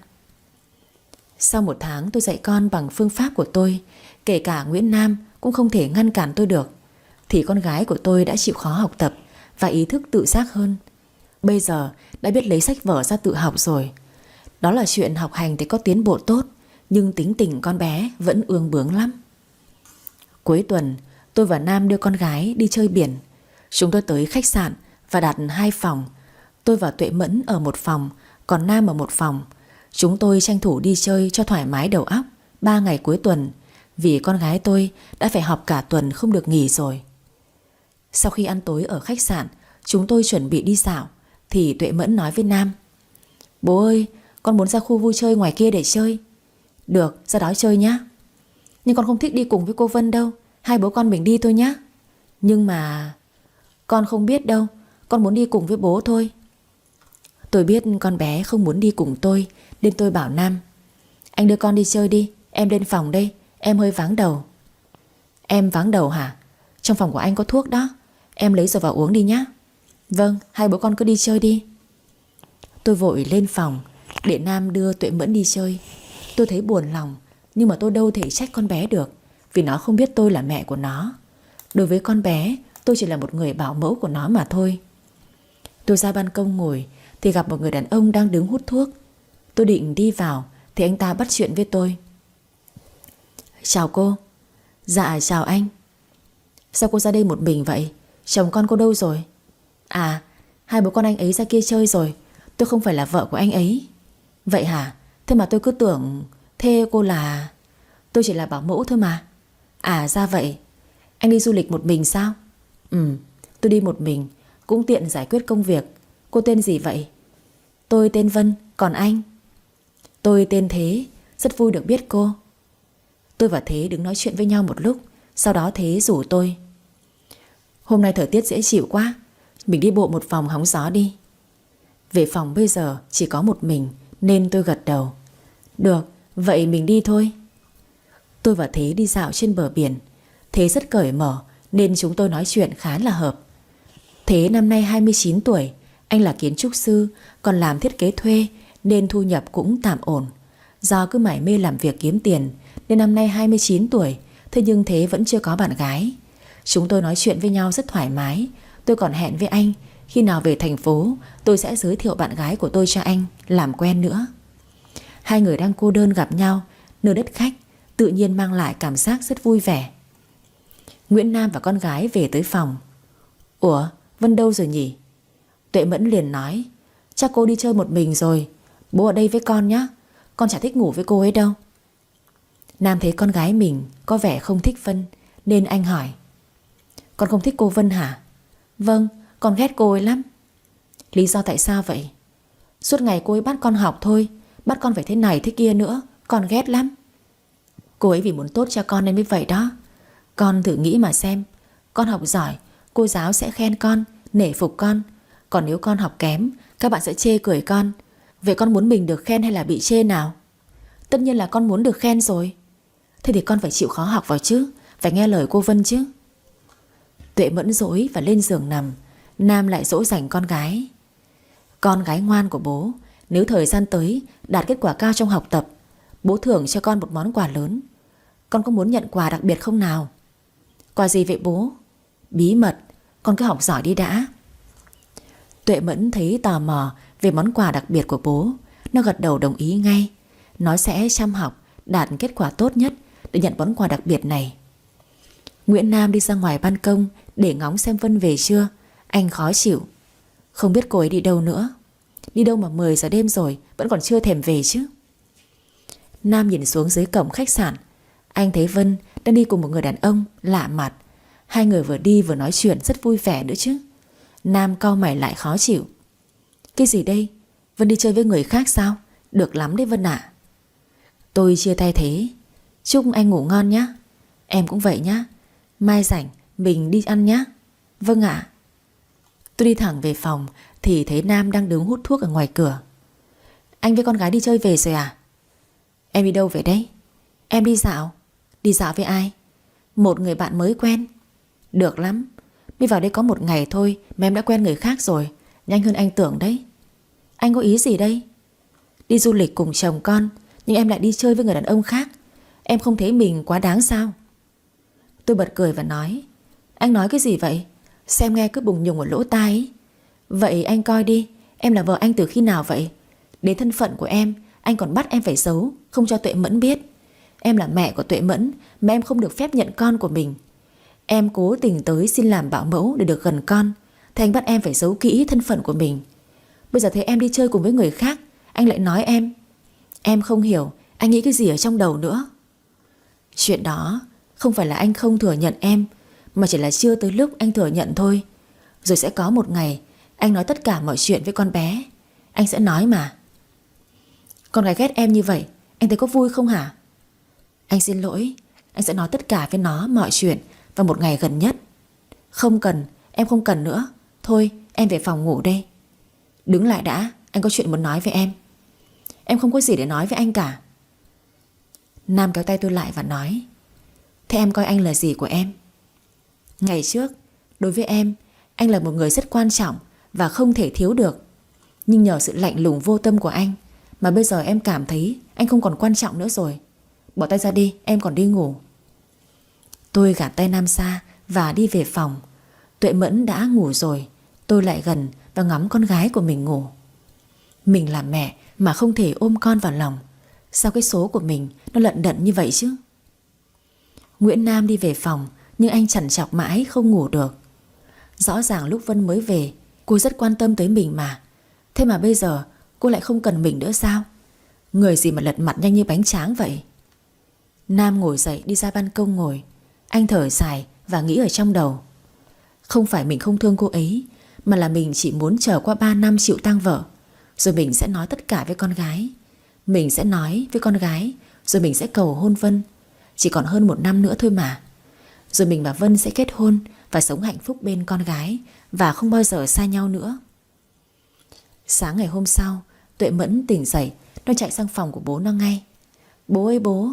Sau 1 tháng tôi dạy con bằng phương pháp của tôi, kể cả Nguyễn Nam cũng không thể ngăn cản tôi được, thì con gái của tôi đã chịu khó học tập và ý thức tự giác hơn. Bây giờ đã biết lấy sách vở ra tự học rồi. Đó là chuyện học hành thì có tiến bộ tốt, nhưng tính tình con bé vẫn ương bướng lắm. Cuối tuần tôi và Nam đưa con gái đi chơi biển. Chúng tôi tới khách sạn và đặt 2 phòng. Tôi và Tuệ Mẫn ở một phòng, còn Nam ở một phòng. Chúng tôi tranh thủ đi chơi cho thoải mái đầu óc 3 ngày cuối tuần, vì con gái tôi đã phải học cả tuần không được nghỉ rồi. Sau khi ăn tối ở khách sạn, chúng tôi chuẩn bị đi dạo thì Tuệ Mẫn nói với Nam. Bố ơi, con muốn ra khu vui chơi ngoài kia để chơi. Được, ra đó chơi nhá. Nhưng con không thích đi cùng với cô Vân đâu, hai bố con mình đi thôi nhá. Nhưng mà con không biết đâu, con muốn đi cùng với bố thôi. Tôi biết con bé không muốn đi cùng tôi, nên tôi bảo Nam. Anh đưa con đi chơi đi, em lên phòng đây, em hơi váng đầu. Em váng đầu hả? Trong phòng của anh có thuốc đó, em lấy rồi vào uống đi nhá. Vâng, hai bố con cứ đi chơi đi. Tôi vội lên phòng để Nam đưa Tuệ Mẫn đi chơi. Tôi thấy buồn lòng, nhưng mà tôi đâu thể trách con bé được, vì nó không biết tôi là mẹ của nó. Đối với con bé, tôi chỉ là một người bảo mẫu của nó mà thôi. Tôi ra ban công ngồi thì gặp một người đàn ông đang đứng hút thuốc. Tôi định đi vào thì anh ta bắt chuyện với tôi. Chào cô. Dạ chào anh. Sao cô ra đây một mình vậy? Chồng con cô đâu rồi? À, hai bố con anh ấy ra kia chơi rồi, tôi không phải là vợ của anh ấy. Vậy hả? Thế mà tôi cứ tưởng. Thế cô là? Tôi chỉ là bảo mẫu thôi mà. À ra vậy. Anh đi du lịch một mình sao? Tôi đi một mình, cũng tiện giải quyết công việc. Cô tên gì vậy? Tôi tên Vân, còn anh? Tôi tên Thế, rất vui được biết cô. Tôi và Thế đứng nói chuyện với nhau một lúc. Sau đó Thế rủ tôi. Hôm nay thời tiết dễ chịu quá, mình đi bộ một vòng hóng gió đi. Về phòng bây giờ chỉ có một mình, nên tôi gật đầu. Được, vậy mình đi thôi. Tôi và Thế đi dạo trên bờ biển. Thế rất cởi mở nên chúng tôi nói chuyện khá là hợp. Thế năm nay 29 tuổi, anh là kiến trúc sư, còn làm thiết kế thuê nên thu nhập cũng tạm ổn. Do cứ mải mê làm việc kiếm tiền nên năm nay 29 tuổi, thế nhưng Thế vẫn chưa có bạn gái. Chúng tôi nói chuyện với nhau rất thoải mái. Tôi còn hẹn với anh khi nào về thành phố tôi sẽ giới thiệu bạn gái của tôi cho anh làm quen nữa. Hai người đang cô đơn gặp nhau nơi đất khách tự nhiên mang lại cảm giác rất vui vẻ. Nguyễn Nam và con gái về tới phòng. Ủa, Vân đâu rồi nhỉ? Tuệ Mẫn liền nói. Chắc cô đi chơi một mình rồi, bố ở đây với con nhé, con chả thích ngủ với cô ấy đâu. Nam thấy con gái mình có vẻ không thích Vân nên anh hỏi. Con không thích cô Vân hả? Vâng, con ghét cô ấy lắm. Lý do tại sao vậy? Suốt ngày cô ấy bắt con học thôi, bắt con phải thế này thế kia nữa, con ghét lắm. Cô ấy vì muốn tốt cho con nên mới vậy đó. Con thử nghĩ mà xem, con học giỏi, cô giáo sẽ khen con, nể phục con. Còn nếu con học kém, các bạn sẽ chê cười con. Vậy con muốn mình được khen hay là bị chê nào? Tất nhiên là con muốn được khen rồi. Thế thì con phải chịu khó học vào chứ, phải nghe lời cô Vân chứ. Tuệ Mẫn dỗi và lên giường nằm. Nam lại dỗ dành con gái. Con gái ngoan của bố, nếu thời gian tới đạt kết quả cao trong học tập, bố thưởng cho con một món quà lớn. Con có muốn nhận quà đặc biệt không nào? Quà gì vậy bố? Bí mật, con cứ học giỏi đi đã. Tuệ Mẫn thấy tò mò về món quà đặc biệt của bố. Nó gật đầu đồng ý ngay. Nó sẽ chăm học, đạt kết quả tốt nhất để nhận món quà đặc biệt này. Nguyễn Nam đi ra ngoài ban công để ngóng xem Vân về chưa. Anh khó chịu. Không biết cô ấy đi đâu nữa. Đi đâu mà 10 giờ đêm rồi vẫn còn chưa thèm về chứ. Nam nhìn xuống dưới cổng khách sạn. Anh thấy Vân đang đi cùng một người đàn ông lạ mặt. Hai người vừa đi vừa nói chuyện rất vui vẻ nữa chứ. Nam cau mày lại khó chịu. Cái gì đây? Vân đi chơi với người khác sao? Được lắm đấy Vân ạ. Tôi chia tay thế. Chúc anh ngủ ngon nhé. Em cũng vậy nhé. Mai rảnh mình đi ăn nhé. Vâng ạ. Tôi đi thẳng về phòng thì thấy Nam đang đứng hút thuốc ở ngoài cửa. Anh với con gái đi chơi về rồi à? Em đi đâu về đấy? Em đi dạo. Đi dạo với ai? Một người bạn mới quen. Được lắm. Mới vào đây có một ngày thôi mà em đã quen người khác rồi. Nhanh hơn anh tưởng đấy. Anh có ý gì đây? Đi du lịch cùng chồng con, nhưng em lại đi chơi với người đàn ông khác. Em không thấy mình quá đáng sao? Tôi bật cười và nói. Anh nói cái gì vậy? Xem nghe cứ bùng nhùng ở lỗ tai ấy. Vậy anh coi đi, em là vợ anh từ khi nào vậy? Đến thân phận của em, anh còn bắt em phải giấu, không cho Tuệ Mẫn biết. Em là mẹ của Tuệ Mẫn mà em không được phép nhận con của mình. Em cố tình tới xin làm bảo mẫu để được gần con, thì anh bắt em phải giấu kỹ thân phận của mình. Bây giờ thấy em đi chơi cùng với người khác, anh lại nói em. Em không hiểu anh nghĩ cái gì ở trong đầu nữa. Chuyện đó không phải là anh không thừa nhận em, mà chỉ là chưa tới lúc anh thừa nhận thôi. Rồi sẽ có một ngày anh nói tất cả mọi chuyện với con bé. Anh sẽ nói mà. Con gái ghét em như vậy, anh thấy có vui không hả? Anh xin lỗi. Anh sẽ nói tất cả với nó mọi chuyện vào một ngày gần nhất. Không cần, em không cần nữa. Thôi em về phòng ngủ đây. Đứng lại đã, anh có chuyện muốn nói với em. Em không có gì để nói với anh cả. Nam kéo tay tôi lại và nói. Thế em coi anh là gì của em? Ngày trước, đối với em, anh là một người rất quan trọng và không thể thiếu được. Nhưng nhờ sự lạnh lùng vô tâm của anh mà bây giờ em cảm thấy anh không còn quan trọng nữa rồi. Bỏ tay ra đi, em còn đi ngủ. Tôi gạt tay Nam ra và đi về phòng. Tuệ Mẫn đã ngủ rồi. Tôi lại gần và ngắm con gái của mình ngủ. Mình là mẹ mà không thể ôm con vào lòng. Sao cái số của mình nó lận đận như vậy chứ? Nguyễn Nam đi về phòng, nhưng anh trằn trọc mãi không ngủ được. Rõ ràng lúc Vân mới về, cô rất quan tâm tới mình mà. Thế mà bây giờ cô lại không cần mình nữa sao? Người gì mà lật mặt nhanh như bánh tráng vậy? Nam ngồi dậy đi ra ban công ngồi. Anh thở dài và nghĩ ở trong đầu. Không phải mình không thương cô ấy, mà là mình chỉ muốn chờ qua 3 năm chịu tang vợ, rồi mình sẽ nói tất cả với con gái. Mình sẽ nói với con gái, rồi mình sẽ cầu hôn Vân. Chỉ còn hơn 1 năm nữa thôi mà. Rồi mình và Vân sẽ kết hôn và sống hạnh phúc bên con gái, và không bao giờ xa nhau nữa. Sáng ngày hôm sau, Tuệ Mẫn tỉnh dậy. Nó chạy sang phòng của bố nó ngay. Bố ơi bố.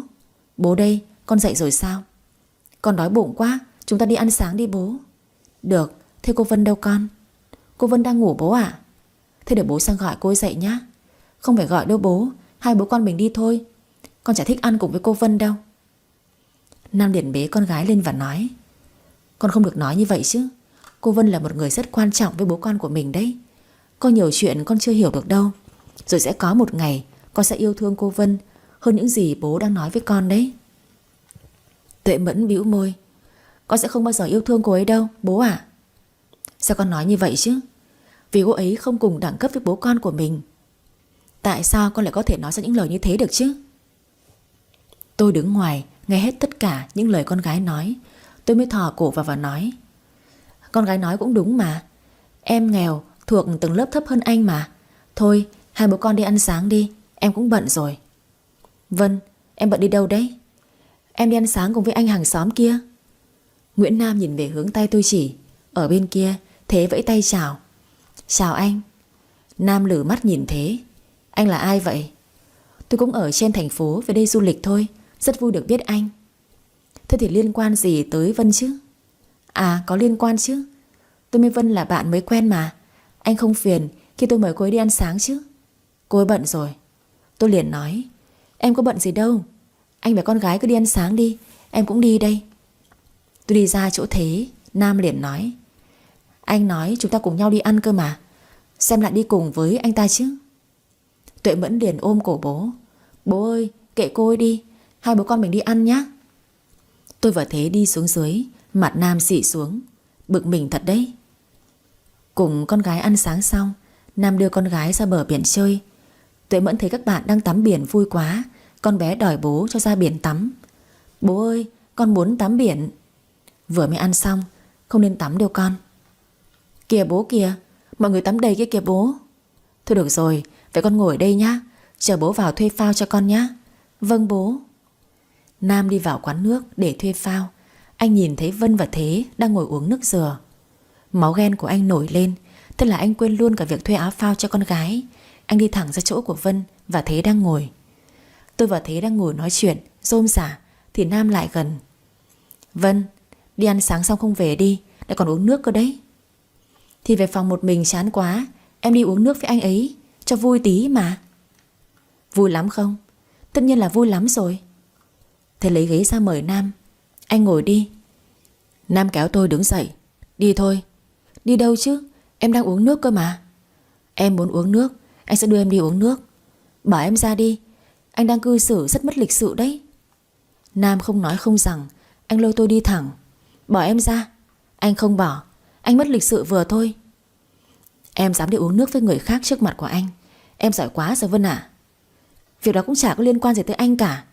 Bố đây, con dậy rồi sao? Con đói bụng quá, chúng ta đi ăn sáng đi bố. Được, thế cô Vân đâu con? Cô Vân đang ngủ bố ạ. Thế để bố sang gọi cô ấy dậy nhá. Không phải gọi đâu bố, hai bố con mình đi thôi. Con chả thích ăn cùng với cô Vân đâu. Nam liền bế con gái lên và nói. Con không được nói như vậy chứ. Cô Vân là một người rất quan trọng với bố con của mình đấy. Có nhiều chuyện con chưa hiểu được đâu. Rồi sẽ có một ngày con sẽ yêu thương cô Vân hơn những gì bố đang nói với con đấy. Tuệ Mẫn bĩu môi. Con sẽ không bao giờ yêu thương cô ấy đâu bố ạ. Sao con nói như vậy chứ? Vì cô ấy không cùng đẳng cấp với bố con của mình. Tại sao con lại có thể nói ra những lời như thế được chứ? Tôi đứng ngoài nghe hết tất cả những lời con gái nói. Tôi mới thò cổ vào và nói. Con gái nói cũng đúng mà. Em nghèo, thuộc từng lớp thấp hơn anh mà. Thôi, hai bố con đi ăn sáng đi, em cũng bận rồi. Vân, em bận đi đâu đấy? Em đi ăn sáng cùng với anh hàng xóm kia. Nguyễn Nam nhìn về hướng tay tôi chỉ. Ở bên kia, Thế vẫy tay chào. Chào anh. Nam lử mắt nhìn Thế. Anh là ai vậy? Tôi cũng ở trên thành phố về đây du lịch thôi. Rất vui được biết anh. Thế thì liên quan gì tới Vân chứ? À, có liên quan chứ. Tôi với Vân là bạn mới quen mà. Anh không phiền khi tôi mời cô ấy đi ăn sáng chứ? Cô ấy bận rồi. Tôi liền nói, em có bận gì đâu. Anh và con gái cứ đi ăn sáng đi, em cũng đi đây. Tôi đi ra chỗ Thế. Nam liền nói, anh nói chúng ta cùng nhau đi ăn cơ mà, xem lại đi cùng với anh ta chứ. Tuệ Mẫn liền ôm cổ bố. Bố ơi, kệ cô ấy đi, hai bố con mình đi ăn nhá. Tôi và Thế đi xuống dưới. Mặt Nam xị xuống. Bực mình thật đấy. Cùng con gái ăn sáng xong, Nam đưa con gái ra bờ biển chơi. Tuệ Mẫn thấy các bạn đang tắm biển vui quá. Con bé đòi bố cho ra biển tắm. Bố ơi, con muốn tắm biển. Vừa mới ăn xong, không nên tắm đâu con. Kìa bố kìa, mọi người tắm đầy kia kìa bố. Thôi được rồi, vậy con ngồi ở đây nhá, chờ bố vào thuê phao cho con nhá. Vâng bố. Nam đi vào quán nước để thuê phao. Anh nhìn thấy Vân và Thế đang ngồi uống nước dừa. Máu ghen của anh nổi lên. Thế là anh quên luôn cả việc thuê áo phao cho con gái. Anh đi thẳng ra chỗ của Vân và Thế đang ngồi. Tôi và Thế đang ngồi nói chuyện rôm rả thì Nam lại gần. Vân, đi ăn sáng xong không về đi, lại còn uống nước cơ đấy. Thì về phòng một mình chán quá, em đi uống nước với anh ấy cho vui tí mà. Vui lắm không? Tất nhiên là vui lắm rồi. Thế lấy ghế ra mời Nam. Anh ngồi đi. Nam kéo tôi đứng dậy. Đi thôi. Đi đâu chứ? Em đang uống nước cơ mà. Em muốn uống nước, anh sẽ đưa em đi uống nước. Bỏ em ra đi, anh đang cư xử rất mất lịch sự đấy. Nam không nói không rằng. Anh lôi tôi đi thẳng. Bỏ em ra. Anh không bỏ, anh mất lịch sự vừa thôi. Em dám đi uống nước với người khác trước mặt của anh. Em giỏi quá rồi Vân ạ. Việc đó cũng chả có liên quan gì tới anh cả.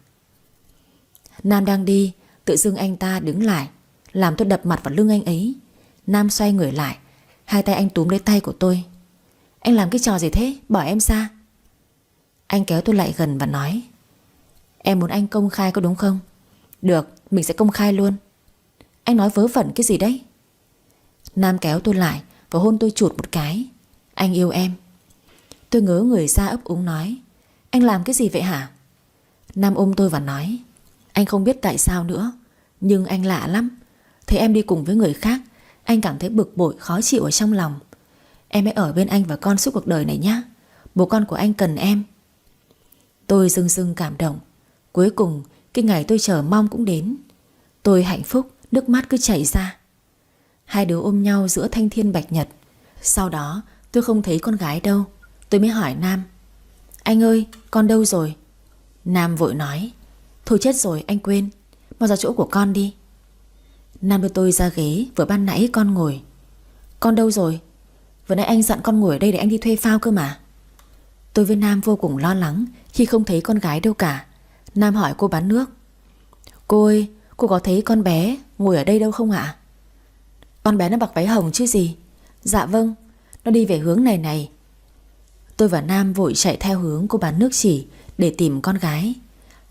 Nam đang đi, tự dưng anh ta đứng lại, làm tôi đập mặt vào lưng anh ấy. Nam xoay người lại, hai tay anh túm lấy tay của tôi. Anh làm cái trò gì thế? Bỏ em ra. Anh kéo tôi lại gần và nói, em muốn anh công khai có đúng không? Được, mình sẽ công khai luôn. Anh nói vớ vẩn cái gì đấy? Nam kéo tôi lại và hôn tôi chụt một cái. Anh yêu em. Tôi ngớ người ra ấp úng nói, anh làm cái gì vậy hả? Nam ôm tôi và nói, anh không biết tại sao nữa, nhưng anh lạ lắm. Thấy em đi cùng với người khác, anh cảm thấy bực bội khó chịu ở trong lòng. Em hãy ở bên anh và con suốt cuộc đời này nhé. Bố con của anh cần em. Tôi rưng rưng cảm động. Cuối cùng cái ngày tôi chờ mong cũng đến. Tôi hạnh phúc, nước mắt cứ chảy ra. Hai đứa ôm nhau giữa thanh thiên bạch nhật. Sau đó tôi không thấy con gái đâu. Tôi mới hỏi Nam, anh ơi, con đâu rồi? Nam vội nói, thôi chết rồi, anh quên. Mau ra chỗ của con đi. Nam đưa tôi ra ghế vừa ban nãy con ngồi. Con đâu rồi? Vừa nãy anh dặn con ngồi ở đây để anh đi thuê phao cơ mà. Tôi với Nam vô cùng lo lắng khi không thấy con gái đâu cả. Nam hỏi cô bán nước, cô ơi, cô có thấy con bé ngồi ở đây đâu không ạ? Con bé nó mặc váy hồng chứ gì? Dạ vâng, nó đi về hướng này này. Tôi và Nam vội chạy theo hướng cô bán nước chỉ để tìm con gái.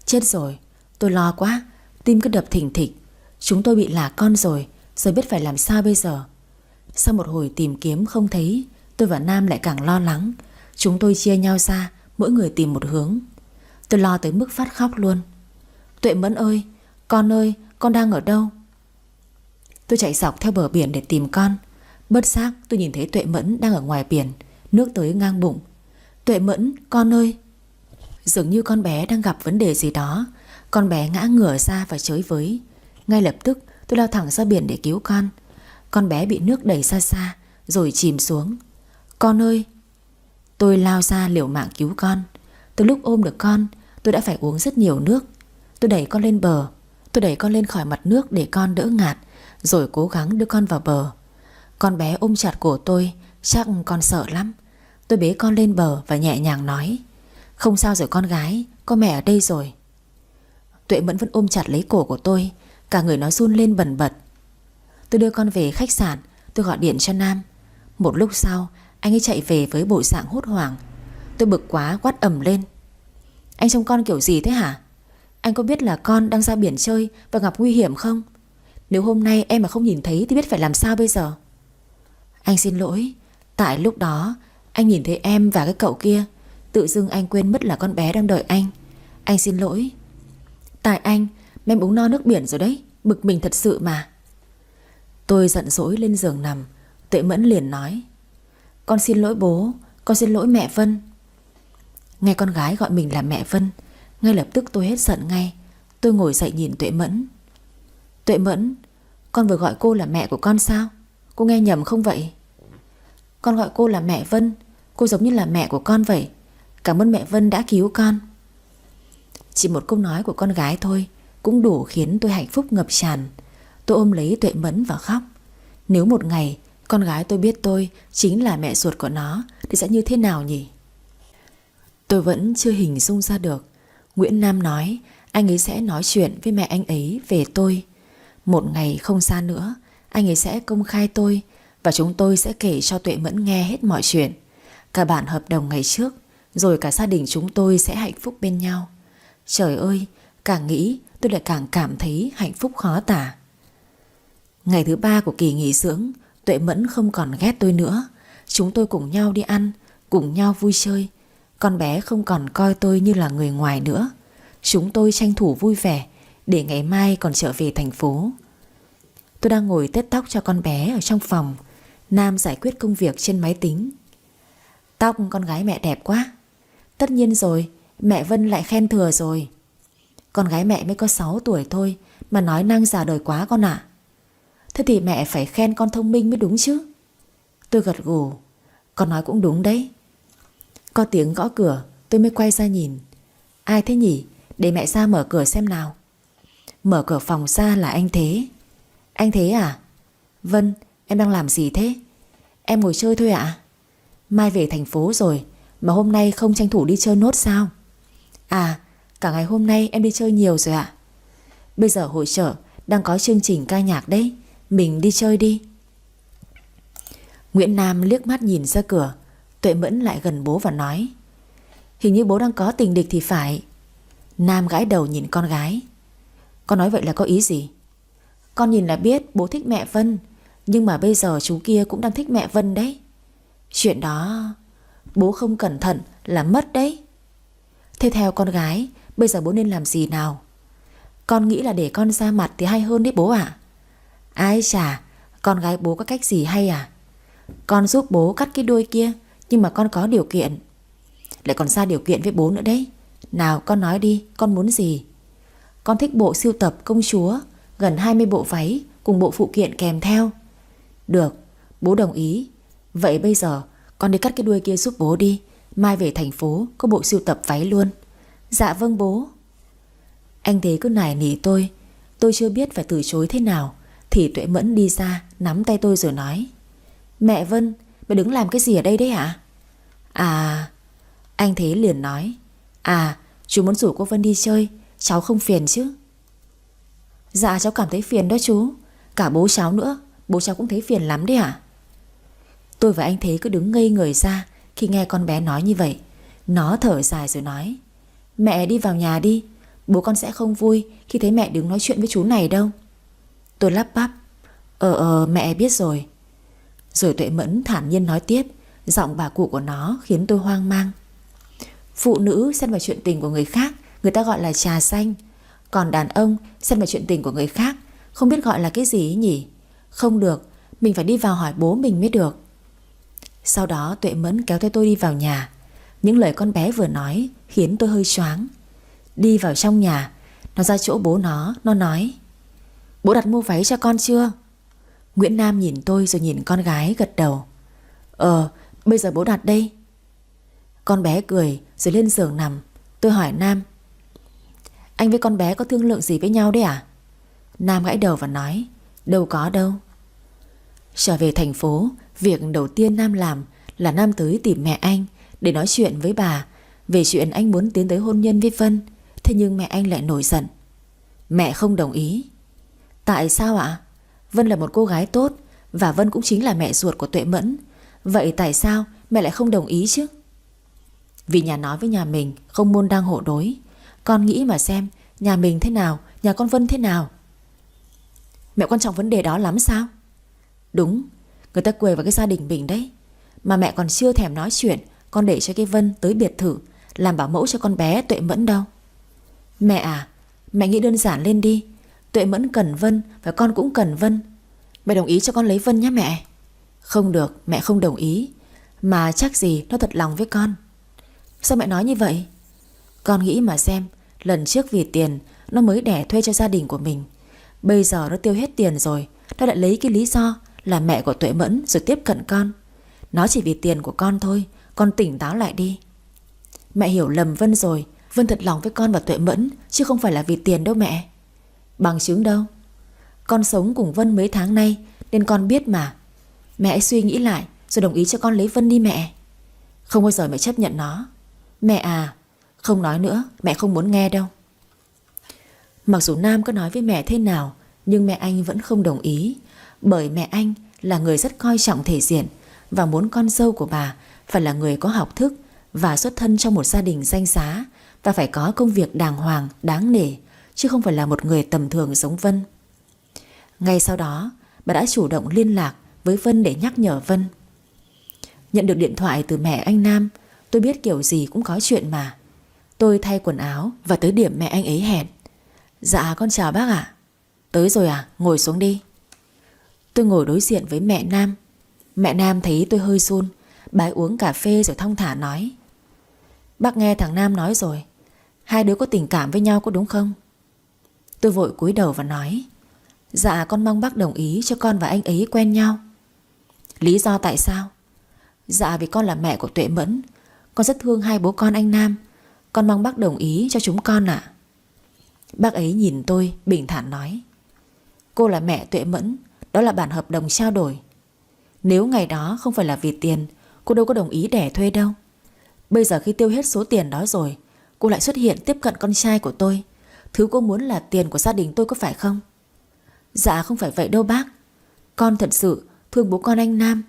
Chết rồi, tôi lo quá, tim cứ đập thình thịch. Chúng tôi bị lạc con rồi, giờ biết phải làm sao bây giờ. Sau một hồi tìm kiếm không thấy, tôi và Nam lại càng lo lắng. Chúng tôi chia nhau ra, mỗi người tìm một hướng. Tôi lo tới mức phát khóc luôn. Tuệ Mẫn ơi, con đang ở đâu? Tôi chạy dọc theo bờ biển để tìm con. Bất giác tôi nhìn thấy Tuệ Mẫn đang ở ngoài biển, nước tới ngang bụng. Tuệ Mẫn, con ơi. Dường như con bé đang gặp vấn đề gì đó. Con bé ngã ngửa ra và chới với. Ngay lập tức tôi lao thẳng ra biển để cứu con. Con bé bị nước đẩy xa xa rồi chìm xuống. Con ơi. Tôi lao ra liều mạng cứu con. Từ lúc ôm được con, tôi đã phải uống rất nhiều nước. Tôi đẩy con lên bờ. Tôi đẩy con lên khỏi mặt nước để con đỡ ngạt, rồi cố gắng đưa con vào bờ. Con bé ôm chặt cổ tôi, chắc con sợ lắm. Tôi bế con lên bờ và nhẹ nhàng nói, không sao rồi con gái, có mẹ ở đây rồi. Tuệ Mẫn vẫn ôm chặt lấy cổ của tôi, cả người nó run lên bần bật. Tôi đưa con về khách sạn. Tôi gọi điện cho Nam. Một lúc sau Anh ấy chạy về với bộ dạng hốt hoảng. Tôi bực quá quát ầm lên: Anh trông con kiểu gì thế hả? Anh có biết là con đang ra biển chơi và gặp nguy hiểm không? Nếu hôm nay em mà không nhìn thấy thì biết phải làm sao bây giờ? Anh xin lỗi. Tại lúc đó anh nhìn thấy em và cái cậu kia, tự dưng anh quên mất là con bé đang đợi anh. Anh xin lỗi. Tại anh mà em uống no nước biển rồi đấy. Bực mình thật sự mà. Tôi giận dỗi lên giường nằm. Tuệ Mẫn liền nói: Con xin lỗi bố, con xin lỗi mẹ Vân. Nghe con gái gọi mình là mẹ Vân, ngay lập tức tôi hết giận ngay. Tôi ngồi dậy nhìn Tuệ Mẫn. Tuệ Mẫn, con vừa gọi cô là mẹ của con sao? Cô nghe nhầm không vậy? Con gọi cô là mẹ Vân. Cô giống như là mẹ của con vậy. Cảm ơn mẹ Vân đã cứu con. Chỉ một câu nói của con gái thôi cũng đủ khiến tôi hạnh phúc ngập tràn. Tôi ôm lấy Tuệ Mẫn và khóc. Nếu một ngày con gái tôi biết tôi chính là mẹ ruột của nó thì sẽ như thế nào nhỉ? Tôi vẫn chưa hình dung ra được. Nguyễn Nam nói anh ấy sẽ nói chuyện với mẹ anh ấy về tôi. Một ngày không xa nữa anh ấy sẽ công khai tôi, và chúng tôi sẽ kể cho Tuệ Mẫn nghe hết mọi chuyện. Cả bản hợp đồng ngày trước, rồi cả gia đình chúng tôi sẽ hạnh phúc bên nhau. Trời ơi, càng nghĩ tôi lại càng cảm thấy hạnh phúc khó tả. Ngày thứ 3 của kỳ nghỉ dưỡng, Tuệ Mẫn không còn ghét tôi nữa. Chúng tôi cùng nhau đi ăn, cùng nhau vui chơi. Con bé không còn coi tôi như là người ngoài nữa. Chúng tôi tranh thủ vui vẻ để ngày mai còn trở về thành phố. Tôi đang ngồi tết tóc cho con bé ở trong phòng. Nam giải quyết công việc trên máy tính. Tóc con gái mẹ đẹp quá. Tất nhiên rồi, mẹ Vân lại khen thừa rồi. Con gái mẹ mới có 6 tuổi thôi mà nói năng già đời quá con ạ. Thế thì mẹ phải khen con thông minh mới đúng chứ. Tôi gật gù. Con nói cũng đúng đấy. Có tiếng gõ cửa, tôi mới quay ra nhìn. Ai thế nhỉ? Để mẹ ra mở cửa xem nào. Mở cửa phòng ra là anh Thế. Anh Thế à? Vân, em đang làm gì thế? Em ngồi chơi thôi ạ. Mai về thành phố rồi mà hôm nay không tranh thủ đi chơi nốt sao? À, cả ngày hôm nay em đi chơi nhiều rồi ạ. Bây giờ hội chợ đang có chương trình ca nhạc đấy, mình đi chơi đi. Nguyễn Nam liếc mắt nhìn ra cửa. Tuệ Mẫn lại gần bố và nói: Hình như bố đang có tình địch thì phải. Nam gãi đầu nhìn con gái. Con nói vậy là có ý gì? Con nhìn là biết bố thích mẹ Vân, nhưng mà bây giờ chú kia cũng đang thích mẹ Vân đấy. Chuyện đó bố không cẩn thận là mất đấy. Thế theo con gái, bây giờ bố nên làm gì nào? Con nghĩ là để con ra mặt thì hay hơn đấy bố ạ. Ai chà, con gái bố có cách gì hay à? Con giúp bố cắt cái đuôi kia, nhưng mà con có điều kiện. Lại còn ra điều kiện với bố nữa đấy. Nào con nói đi, con muốn gì? Con thích bộ sưu tập công chúa, gần 20 bộ váy cùng bộ phụ kiện kèm theo. Được, bố đồng ý. Vậy bây giờ con đi cắt cái đuôi kia giúp bố đi. Mai về thành phố có bộ sưu tập váy luôn. Dạ vâng bố. Anh Thế cứ nài nỉ tôi. Tôi chưa biết phải từ chối thế nào thì Tuệ Mẫn đi ra nắm tay tôi rồi nói: Mẹ Vân, mẹ đứng làm cái gì ở đây đấy hả? À, anh Thế liền nói: À, chú muốn rủ cô Vân đi chơi, cháu không phiền chứ? Dạ cháu cảm thấy phiền đó chú. Cả bố cháu nữa, bố cháu cũng thấy phiền lắm đấy hả? Tôi và anh Thế cứ đứng ngây người ra khi nghe con bé nói như vậy. Nó thở dài rồi nói: Mẹ đi vào nhà đi, bố con sẽ không vui khi thấy mẹ đứng nói chuyện với chú này đâu. Tôi lắp bắp: mẹ biết rồi. Rồi Tuệ Mẫn thản nhiên nói tiếp. Giọng bà cụ của nó khiến tôi hoang mang. Phụ nữ xen vào chuyện tình của người khác người ta gọi là trà xanh. Còn đàn ông xen vào chuyện tình của người khác không biết gọi là cái gì ấy nhỉ? Không được, mình phải đi vào hỏi bố mình mới được. Sau đó Tuệ Mẫn kéo theo tôi đi vào nhà. Những lời con bé vừa nói khiến tôi hơi choáng. Đi vào trong nhà, nó ra chỗ bố nó nói: Bố đặt mua váy cho con chưa? Nguyễn Nam nhìn tôi rồi nhìn con gái gật đầu. Bây giờ bố đặt đây. Con bé cười rồi lên giường nằm. Tôi hỏi Nam: Anh với con bé có thương lượng gì với nhau đấy à? Nam gãi đầu và nói: Đâu có đâu. Trở về thành phố, việc đầu tiên Nam làm là Nam tới tìm mẹ anh để nói chuyện với bà về chuyện anh muốn tiến tới hôn nhân với Vân. Thế nhưng mẹ anh lại nổi giận. Mẹ không đồng ý. Tại sao ạ? Vân là một cô gái tốt, và Vân cũng chính là mẹ ruột của Tuệ Mẫn. Vậy tại sao mẹ lại không đồng ý chứ? Vì nhà nói với nhà mình không môn đăng hộ đối. Con nghĩ mà xem, nhà mình thế nào, nhà con Vân thế nào. Mẹ quan trọng vấn đề đó lắm sao? Đúng, người ta quề vào cái gia đình mình đấy. Mà mẹ còn chưa thèm nói chuyện con để cho cái Vân tới biệt thự làm bảo mẫu cho con bé Tuệ Mẫn đâu. Mẹ à, mẹ nghĩ đơn giản lên đi. Tuệ Mẫn cần Vân và con cũng cần Vân. Mẹ đồng ý cho con lấy Vân nhé mẹ. Không được, mẹ không đồng ý. Mà chắc gì nó thật lòng với con. Sao mẹ nói như vậy? Con nghĩ mà xem, lần trước vì tiền nó mới đẻ thuê cho gia đình của mình. Bây giờ nó tiêu hết tiền rồi, nó lại lấy cái lý do là mẹ của Tuệ Mẫn rồi tiếp cận con. Nó chỉ vì tiền của con thôi. Con tỉnh táo lại đi. Mẹ hiểu lầm Vân rồi. Vân thật lòng với con và Tuệ Mẫn, chứ không phải là vì tiền đâu mẹ. Bằng chứng đâu? Con sống cùng Vân mấy tháng nay nên con biết mà. Mẹ hãy suy nghĩ lại rồi đồng ý cho con lấy Vân đi mẹ. Không bao giờ mẹ chấp nhận nó. Mẹ à, không nói nữa, mẹ không muốn nghe đâu. Mặc dù Nam có nói với mẹ thế nào, nhưng mẹ anh vẫn không đồng ý. Bởi mẹ anh là người rất coi trọng thể diện và muốn con dâu của bà phải là người có học thức và xuất thân trong một gia đình danh giá, và phải có công việc đàng hoàng, đáng nể, chứ không phải là một người tầm thường giống Vân. Ngay sau đó, bà đã chủ động liên lạc với Vân để nhắc nhở Vân. Nhận được điện thoại từ mẹ anh Nam, tôi biết kiểu gì cũng có chuyện mà. Tôi thay quần áo và tới điểm mẹ anh ấy hẹn. Dạ con chào bác ạ. Tới rồi à, ngồi xuống đi. Tôi ngồi đối diện với mẹ Nam. Mẹ Nam thấy tôi hơi run. Bà ấy uống cà phê rồi thong thả nói. Bác nghe thằng Nam nói rồi, hai đứa có tình cảm với nhau có đúng không? Tôi vội cúi đầu và nói. Dạ con mong bác đồng ý cho con và anh ấy quen nhau. Lý do tại sao? Dạ vì con là mẹ của Tuệ Mẫn. Con rất thương hai bố con anh Nam. Con mong bác đồng ý cho chúng con ạ. Bác ấy nhìn tôi bình thản nói. Cô là mẹ Tuệ Mẫn, đó là bản hợp đồng trao đổi. Nếu ngày đó không phải là vì tiền, cô đâu có đồng ý đẻ thuê đâu. Bây giờ khi tiêu hết số tiền đó rồi, cô lại xuất hiện tiếp cận con trai của tôi. Thứ cô muốn là tiền của gia đình tôi có phải không? Dạ không phải vậy đâu bác. Con thật sự thương bố con anh Nam.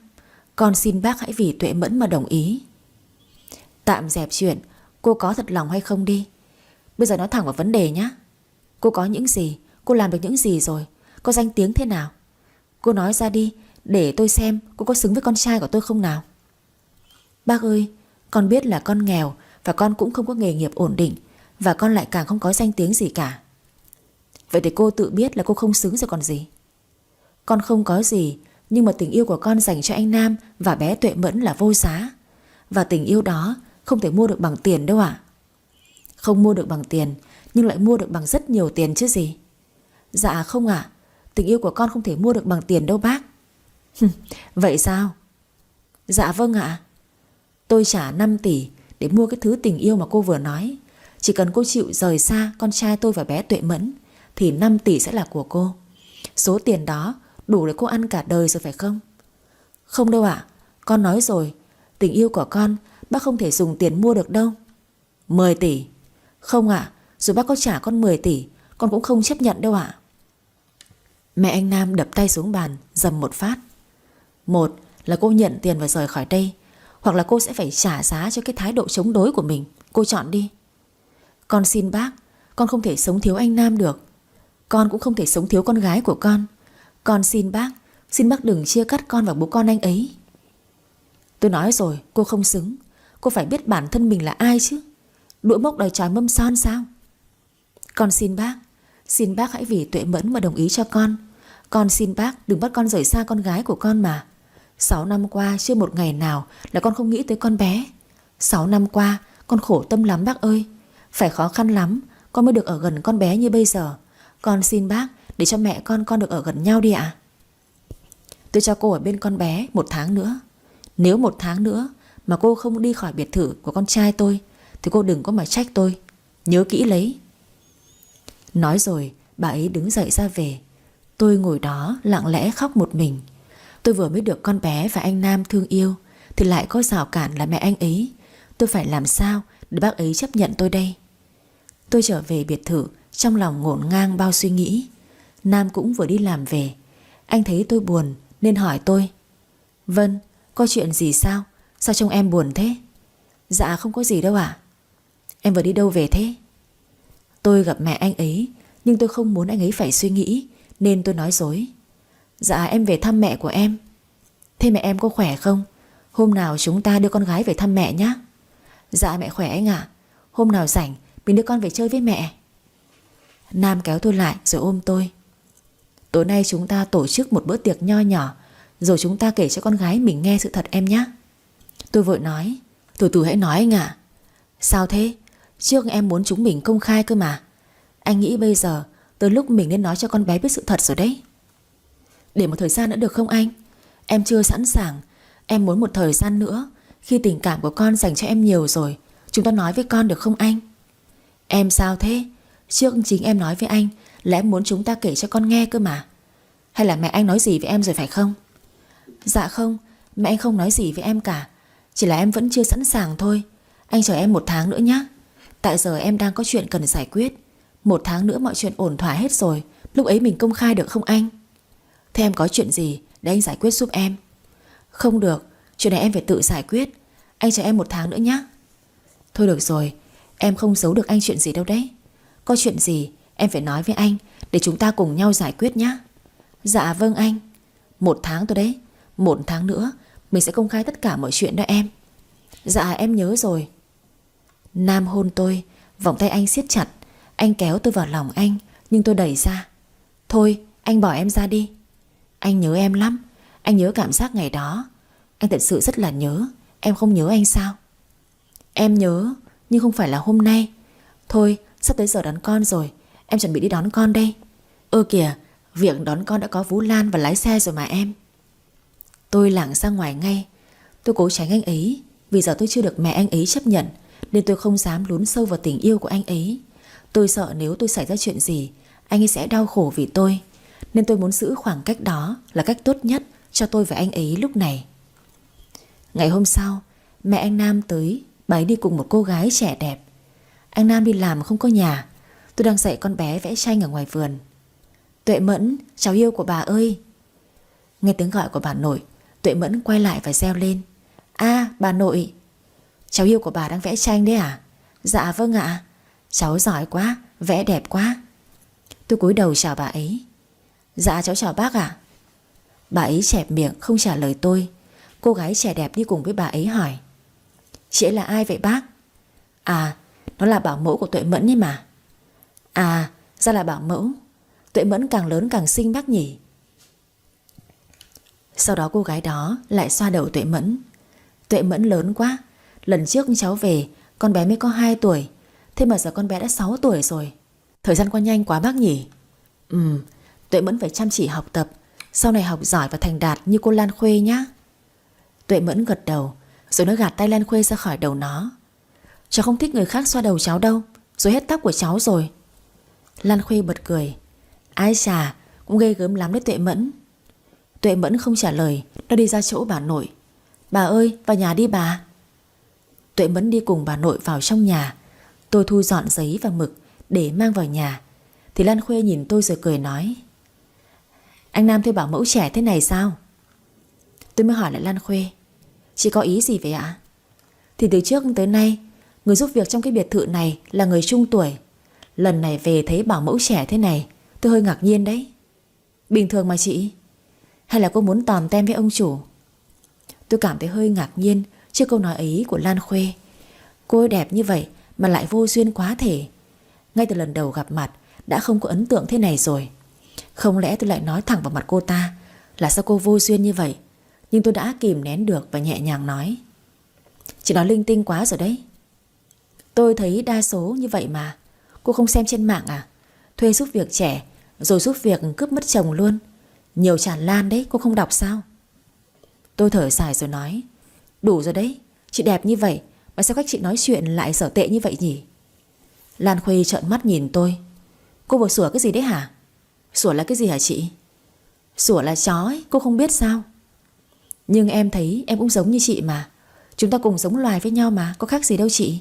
Con xin bác hãy vì Tuệ Mẫn mà đồng ý. Tạm dẹp chuyện cô có thật lòng hay không đi. Bây giờ nói thẳng vào vấn đề nhé. Cô có những gì, cô làm được những gì rồi, có danh tiếng thế nào? Cô nói ra đi, để tôi xem cô có xứng với con trai của tôi không nào. Bác ơi, con biết là con nghèo và con cũng không có nghề nghiệp ổn định, và con lại càng không có danh tiếng gì cả. Vậy thì cô tự biết là cô không xứng rồi còn gì. Con không có gì, nhưng mà tình yêu của con dành cho anh Nam và bé Tuệ Mẫn là vô giá. Và tình yêu đó không thể mua được bằng tiền đâu ạ. Không mua được bằng tiền, nhưng lại mua được bằng rất nhiều tiền chứ gì. Dạ không ạ, tình yêu của con không thể mua được bằng tiền đâu bác. Vậy sao? Dạ vâng ạ. Tôi trả 5 tỷ để mua cái thứ tình yêu mà cô vừa nói. Chỉ cần cô chịu rời xa con trai tôi và bé Tuệ Mẫn thì 5 tỷ sẽ là của cô. Số tiền đó đủ để cô ăn cả đời rồi phải không? Không đâu ạ. Con nói rồi, tình yêu của con bác không thể dùng tiền mua được đâu. 10 tỷ. Không ạ, dù bác có trả con 10 tỷ con cũng không chấp nhận đâu ạ. Mẹ anh Nam đập tay xuống bàn, dầm một phát. Một là cô nhận tiền và rời khỏi đây, hoặc là cô sẽ phải trả giá cho cái thái độ chống đối của mình. Cô chọn đi. Con xin bác, con không thể sống thiếu anh Nam được. Con cũng không thể sống thiếu con gái của con. Con xin bác đừng chia cắt con và bố con anh ấy. Tôi nói rồi, cô không xứng. Cô phải biết bản thân mình là ai chứ. Đũa mốc đời trói mâm son sao? Con xin bác hãy vì Tuệ Mẫn mà đồng ý cho con. Con xin bác đừng bắt con rời xa con gái của con mà. 6 năm qua chưa một ngày nào là con không nghĩ tới con bé. 6 năm qua con khổ tâm lắm bác ơi. Phải khó khăn lắm con mới được ở gần con bé như bây giờ. Con xin bác để cho mẹ con được ở gần nhau đi ạ. Tôi cho cô ở bên con bé 1 tháng nữa. Nếu 1 tháng nữa mà cô không đi khỏi biệt thự của con trai tôi thì cô đừng có mà trách tôi. Nhớ kỹ lấy. Nói rồi bà ấy đứng dậy ra về. Tôi ngồi đó lặng lẽ khóc một mình. Tôi vừa mới được con bé và anh Nam thương yêu thì lại có rào cản là mẹ anh ấy. Tôi phải làm sao để bác ấy chấp nhận tôi đây? Tôi trở về biệt thự trong lòng ngổn ngang bao suy nghĩ. Nam cũng vừa đi làm về. Anh thấy tôi buồn nên hỏi tôi. Vân, có chuyện gì sao? Sao trông em buồn thế? Dạ không có gì đâu ạ. Em vừa đi đâu về thế? Tôi gặp mẹ anh ấy, nhưng tôi không muốn anh ấy phải suy nghĩ, nên tôi nói dối. Dạ em về thăm mẹ của em. Thế mẹ em có khỏe không? Hôm nào chúng ta đưa con gái về thăm mẹ nhé. Dạ mẹ khỏe anh ạ. Hôm nào rảnh mình đưa con về chơi với mẹ. Nam kéo tôi lại rồi ôm tôi. Tối nay chúng ta tổ chức một bữa tiệc nho nhỏ, rồi chúng ta kể cho con gái mình nghe sự thật em nhé. Tôi vội nói. Từ từ hãy nói anh ạ. Sao thế? Trước em muốn chúng mình công khai cơ mà. Anh nghĩ bây giờ tới lúc mình nên nói cho con bé biết sự thật rồi đấy. Để một thời gian nữa được không anh? Em chưa sẵn sàng. Em muốn một thời gian nữa, khi tình cảm của con dành cho em nhiều rồi, chúng ta nói với con được không anh? Em sao thế? Trước chính em nói với anh là em muốn chúng ta kể cho con nghe cơ mà. Hay là mẹ anh nói gì với em rồi phải không? Dạ không, mẹ anh không nói gì với em cả. Chỉ là em vẫn chưa sẵn sàng thôi. Anh chờ em 1 tháng nữa nhé. Tại giờ em đang có chuyện cần giải quyết. 1 tháng nữa mọi chuyện ổn thỏa hết rồi, lúc ấy mình công khai được không anh? Thế em có chuyện gì để anh giải quyết giúp em? Không được, chuyện này em phải tự giải quyết. Anh chờ em 1 tháng nữa nhé. Thôi được rồi, em không giấu được anh chuyện gì đâu đấy. Có chuyện gì em phải nói với anh, để chúng ta cùng nhau giải quyết nhé. Dạ vâng anh. 1 tháng thôi đấy. 1 tháng nữa mình sẽ công khai tất cả mọi chuyện đó em. Dạ em nhớ rồi. Nam hôn tôi, vòng tay anh siết chặt. Anh kéo tôi vào lòng anh, nhưng tôi đẩy ra. Thôi anh bỏ em ra đi. Anh nhớ em lắm. Anh nhớ cảm giác ngày đó. Anh thật sự rất là nhớ. Em không nhớ anh sao? Em nhớ, nhưng không phải là hôm nay. Thôi sắp tới giờ đón con rồi, em chuẩn bị đi đón con đây. Kìa, việc đón con đã có Vũ Lan và lái xe rồi mà em. Tôi lảng ra ngoài ngay. Tôi cố tránh anh ấy, vì giờ tôi chưa được mẹ anh ấy chấp nhận, nên tôi không dám lún sâu vào tình yêu của anh ấy. Tôi sợ nếu tôi xảy ra chuyện gì, anh ấy sẽ đau khổ vì tôi. Nên tôi muốn giữ khoảng cách đó là cách tốt nhất cho tôi và anh ấy lúc này. Ngày hôm sau, mẹ anh Nam tới. Bà ấy đi cùng một cô gái trẻ đẹp. Anh Nam đi làm không có nhà. Tôi đang dạy con bé vẽ tranh ở ngoài vườn. Tuệ Mẫn, cháu yêu của bà ơi. Nghe tiếng gọi của bà nội, Tuệ Mẫn quay lại và reo lên. Bà nội. Cháu yêu của bà đang vẽ tranh đấy à? Dạ vâng ạ. Cháu giỏi quá, vẽ đẹp quá. Tôi cúi đầu chào bà ấy. Dạ cháu chào bác ạ. Bà ấy chẹp miệng không trả lời tôi. Cô gái trẻ đẹp đi cùng với bà ấy hỏi. Chị ấy là ai vậy bác? Nó là bảo mẫu của Tuệ Mẫn ấy mà. Ra là bảo mẫu. Tuệ Mẫn càng lớn càng xinh bác nhỉ. Sau đó cô gái đó lại xoa đầu Tuệ Mẫn. Tuệ Mẫn lớn quá. Lần trước cháu về, con bé mới có 2 tuổi. Thế mà giờ con bé đã 6 tuổi rồi. Thời gian qua nhanh quá bác nhỉ. Tuệ Mẫn phải chăm chỉ học tập, sau này học giỏi và thành đạt như cô Lan Khuê nhá. Tuệ Mẫn gật đầu, rồi nó gạt tay Lan Khuê ra khỏi đầu nó. Cháu không thích người khác xoa đầu cháu đâu, rồi hết tóc của cháu rồi. Lan Khuê bật cười. Ai chà, cũng ghê gớm lắm đấy Tuệ Mẫn. Tuệ Mẫn không trả lời. Nó đi ra chỗ bà nội. Bà ơi, vào nhà đi bà. Tuệ Mẫn đi cùng bà nội vào trong nhà. Tôi thu dọn giấy và mực để mang vào nhà, thì Lan Khuê nhìn tôi rồi cười nói. Anh Nam thuê bảo mẫu trẻ thế này sao? Tôi mới hỏi lại Lan Khuê. Chị có ý gì vậy ạ? Thì từ trước tới nay, người giúp việc trong cái biệt thự này là người trung tuổi. Lần này về thấy bảo mẫu trẻ thế này, tôi hơi ngạc nhiên đấy. Bình thường mà chị. Hay là cô muốn tòm tem với ông chủ? Tôi cảm thấy hơi ngạc nhiên trước câu nói ấy của Lan Khuê. Cô ấy đẹp như vậy mà lại vô duyên quá thể. Ngay từ lần đầu gặp mặt đã không có ấn tượng thế này rồi. Không lẽ tôi lại nói thẳng vào mặt cô ta là sao cô vô duyên như vậy? Nhưng tôi đã kìm nén được và nhẹ nhàng nói. Chị nói linh tinh quá rồi đấy. Tôi thấy đa số như vậy mà. Cô không xem trên mạng à? Thuê giúp việc trẻ, rồi giúp việc cướp mất chồng luôn. Nhiều tràn lan đấy, cô không đọc sao? Tôi thở dài rồi nói. Đủ rồi đấy, chị đẹp như vậy mà sao cách chị nói chuyện lại dở tệ như vậy nhỉ? Lan Khuê trợn mắt nhìn tôi. Cô vừa sủa cái gì đấy hả? Sủa là cái gì hả chị? Sủa là chó ấy, cô không biết sao? Nhưng em thấy em cũng giống như chị mà. Chúng ta cùng giống loài với nhau mà, có khác gì đâu chị.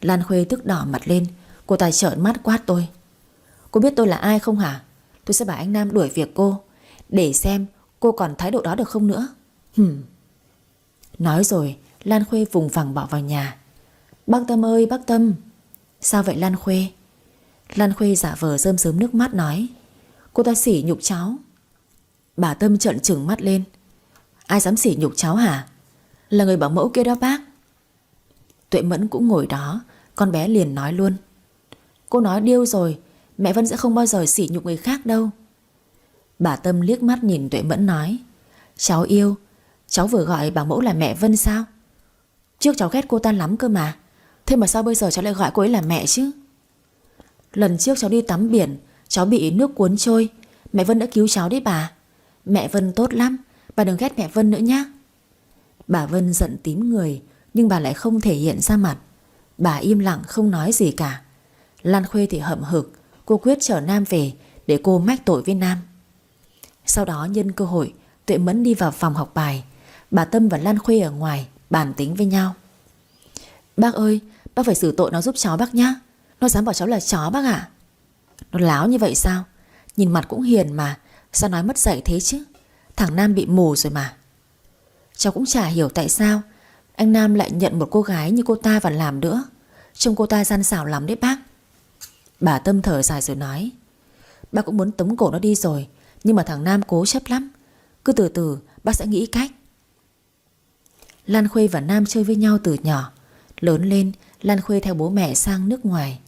Lan Khuê tức đỏ mặt lên. Cô ta trợn mắt quát tôi. Cô biết tôi là ai không hả? Tôi sẽ bảo anh Nam đuổi việc cô, để xem cô còn thái độ đó được không nữa. Nói rồi Lan Khuê vùng vằng bỏ vào nhà. Bác Tâm ơi bác Tâm. Sao vậy Lan Khuê? Lan Khuê giả vờ rơm rớm nước mắt nói: Cô ta sỉ nhục cháu. Bà Tâm trợn trừng mắt lên: Ai dám sỉ nhục cháu hả? Là người bảo mẫu kia đó bác. Tuệ Mẫn cũng ngồi đó. Con bé liền nói luôn: Cô nói điêu rồi, mẹ Vân sẽ không bao giờ sỉ nhục người khác đâu. Bà Tâm liếc mắt nhìn Tuệ Mẫn nói: Cháu yêu, cháu vừa gọi bảo mẫu là mẹ Vân sao? Trước cháu ghét cô ta lắm cơ mà. Thế mà sao bây giờ cháu lại gọi cô ấy là mẹ chứ? Lần trước cháu đi tắm biển, cháu bị nước cuốn trôi, mẹ Vân đã cứu cháu đấy bà. Mẹ Vân tốt lắm, bà đừng ghét mẹ Vân nữa nhé. Bà Vân giận tím người, nhưng bà lại không thể hiện ra mặt. Bà im lặng không nói gì cả. Lan Khuê thì hậm hực. Cô quyết chở Nam về để cô mách tội với Nam. Sau đó nhân cơ hội, Tuệ Mẫn đi vào phòng học bài. Bà Tâm và Lan Khuê ở ngoài bàn tính với nhau: Bác ơi, bác phải xử tội nó giúp cháu bác nhá. Nó dám bảo cháu là chó bác ạ. Nó láo như vậy sao? Nhìn mặt cũng hiền mà, sao nói mất dạy thế chứ? Thằng Nam bị mù rồi mà. Cháu cũng chả hiểu tại sao anh Nam lại nhận một cô gái như cô ta vào làm nữa. Trông cô ta gian xảo lắm đấy bác. Bà Tâm thở dài rồi nói: Bác cũng muốn tống cổ nó đi rồi, nhưng mà thằng Nam cố chấp lắm. Cứ từ từ bác sẽ nghĩ cách. Lan Khuê và Nam chơi với nhau từ nhỏ. Lớn lên Lan Khuê theo bố mẹ sang nước ngoài.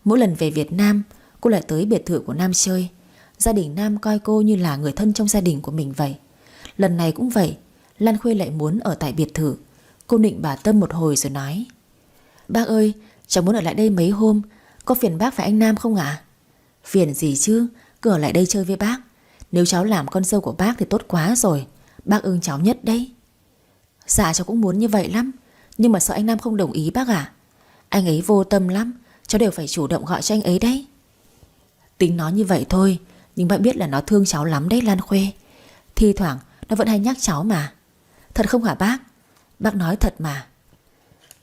Mỗi lần về Việt Nam cô lại tới biệt thự của Nam chơi. Gia đình Nam coi cô như là người thân trong gia đình của mình vậy. Lần này cũng vậy, Lan Khuê lại muốn ở tại biệt thự. Cô nịnh bà Tâm một hồi rồi nói: Bác ơi, cháu muốn ở lại đây mấy hôm, có phiền bác phải anh Nam không ạ? Phiền gì chứ, cứ ở lại đây chơi với bác. Nếu cháu làm con dâu của bác thì tốt quá rồi. Bác ưng cháu nhất đấy. Dạ cháu cũng muốn như vậy lắm, nhưng mà sợ anh Nam không đồng ý bác ạ. Anh ấy vô tâm lắm, cháu đều phải chủ động gọi cho anh ấy đấy. Tính nó như vậy thôi, nhưng bác biết là nó thương cháu lắm đấy Lan Khuê. Thi thoảng nó vẫn hay nhắc cháu mà. Thật không hả bác? Bác nói thật mà.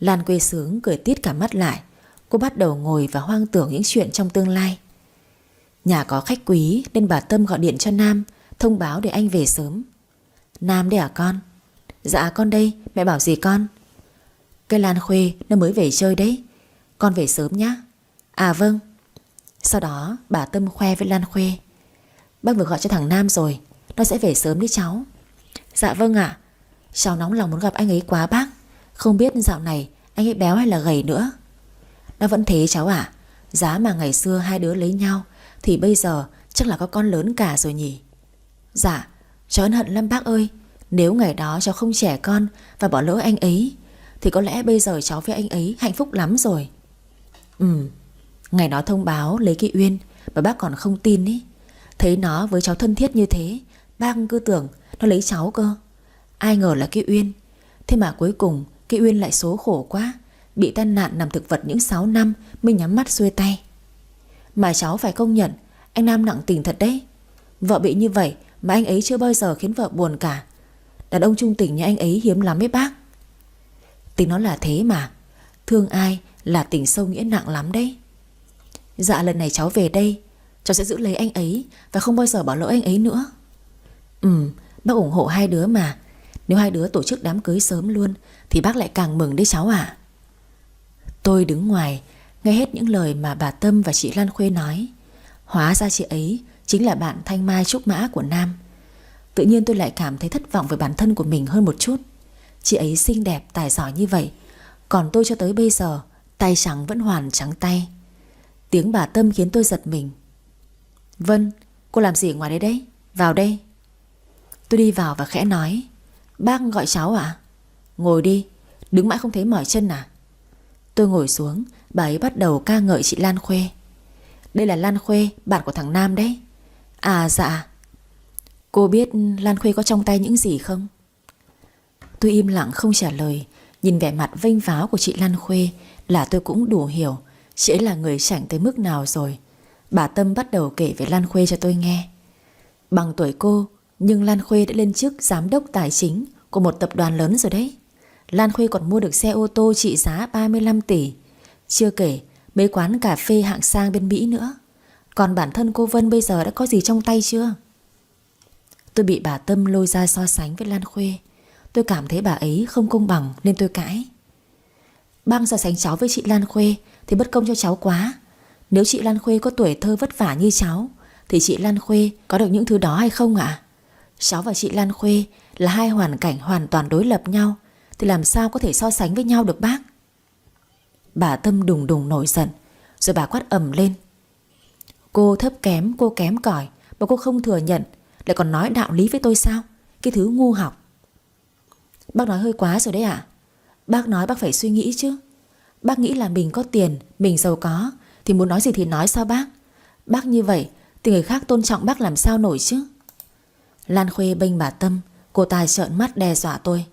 Lan Khuê sướng cười tít cả mắt lại. Cô bắt đầu ngồi và hoang tưởng những chuyện trong tương lai. Nhà có khách quý nên bà Tâm gọi điện cho Nam, thông báo để anh về sớm. Nam đây à con? Dạ con đây, mẹ bảo gì con? Cái Lan Khuê nó mới về chơi đấy, con về sớm nhá. À vâng. Sau đó bà Tâm khoe với Lan Khuê: Bác vừa gọi cho thằng Nam rồi, nó sẽ về sớm đấy cháu. Dạ vâng ạ. Cháu nóng lòng muốn gặp anh ấy quá bác. Không biết dạo này anh ấy béo hay là gầy nữa. Nó vẫn thế cháu ạ. Giá mà ngày xưa hai đứa lấy nhau thì bây giờ chắc là có con lớn cả rồi nhỉ. Dạ, cháu ân hận lắm bác ơi. Nếu ngày đó cháu không trẻ con và bỏ lỡ anh ấy thì có lẽ bây giờ cháu với anh ấy hạnh phúc lắm rồi. Ngày đó thông báo lấy cái Uyên mà bác còn không tin ý. Thấy nó với cháu thân thiết như thế, bác cứ tưởng nó lấy cháu cơ. Ai ngờ là cái Uyên. Thế mà cuối cùng cái Uyên lại số khổ quá, bị tai nạn nằm thực vật những 6 năm mới nhắm mắt xuôi tay. Mà cháu phải công nhận anh Nam nặng tình thật đấy. Vợ bị như vậy mà anh ấy chưa bao giờ khiến vợ buồn cả. Đàn ông trung tình như anh ấy hiếm lắm ấy bác. Tình nó là thế mà. Thương ai là tình sâu nghĩa nặng lắm đấy. Dạ lần này cháu về đây, cháu sẽ giữ lấy anh ấy và không bao giờ bỏ lỡ anh ấy nữa. Bác ủng hộ hai đứa mà. Nếu hai đứa tổ chức đám cưới sớm luôn thì bác lại càng mừng đấy cháu ạ. Tôi đứng ngoài nghe hết những lời mà bà Tâm và chị Lan Khuê nói. Hóa ra chị ấy chính là bạn thanh mai trúc mã của Nam. Tự nhiên tôi lại cảm thấy thất vọng về bản thân của mình hơn một chút. Chị ấy xinh đẹp, tài giỏi như vậy, còn tôi cho tới bây giờ tay trắng vẫn hoàn trắng tay. Tiếng bà Tâm khiến tôi giật mình. Vân, cô làm gì ở ngoài đây đấy? Vào đây. Tôi đi vào và khẽ nói: Bác gọi cháu à? Ngồi đi, đứng mãi không thấy mỏi chân à? Tôi ngồi xuống, bà ấy bắt đầu ca ngợi chị Lan Khuê. Đây là Lan Khuê, bạn của thằng Nam đấy. À dạ. Cô biết Lan Khuê có trong tay những gì không? Tôi im lặng không trả lời. Nhìn vẻ mặt vênh váo của chị Lan Khuê là tôi cũng đủ hiểu chị ấy là người chảnh tới mức nào rồi. Bà Tâm bắt đầu kể về Lan Khuê cho tôi nghe. Bằng tuổi cô, nhưng Lan Khuê đã lên chức giám đốc tài chính của một tập đoàn lớn rồi đấy. Lan Khuê còn mua được xe ô tô trị giá 35 tỷ. Chưa kể mấy quán cà phê hạng sang bên Mỹ nữa. Còn bản thân cô Vân bây giờ đã có gì trong tay chưa? Tôi bị bà Tâm lôi ra so sánh với Lan Khuê. Tôi cảm thấy bà ấy không công bằng nên tôi cãi. Bác so sánh cháu với chị Lan Khuê thì bất công cho cháu quá. Nếu chị Lan Khuê có tuổi thơ vất vả như cháu thì chị Lan Khuê có được những thứ đó hay không ạ? Cháu và chị Lan Khuê là hai hoàn cảnh hoàn toàn đối lập nhau, thì làm sao có thể so sánh với nhau được bác? Bà Tâm đùng đùng nổi giận, rồi bà quát ầm lên. Cô thấp kém, cô kém cỏi mà cô không thừa nhận, lại còn nói đạo lý với tôi sao? Cái thứ ngu học. Bác nói hơi quá rồi đấy ạ. Bác nói bác phải suy nghĩ chứ. Bác nghĩ là mình có tiền, mình giàu có thì muốn nói gì thì nói sao bác? Bác như vậy thì người khác tôn trọng bác làm sao nổi chứ? Lan Khuê bênh bà Tâm. Cô ta trợn mắt đe dọa tôi.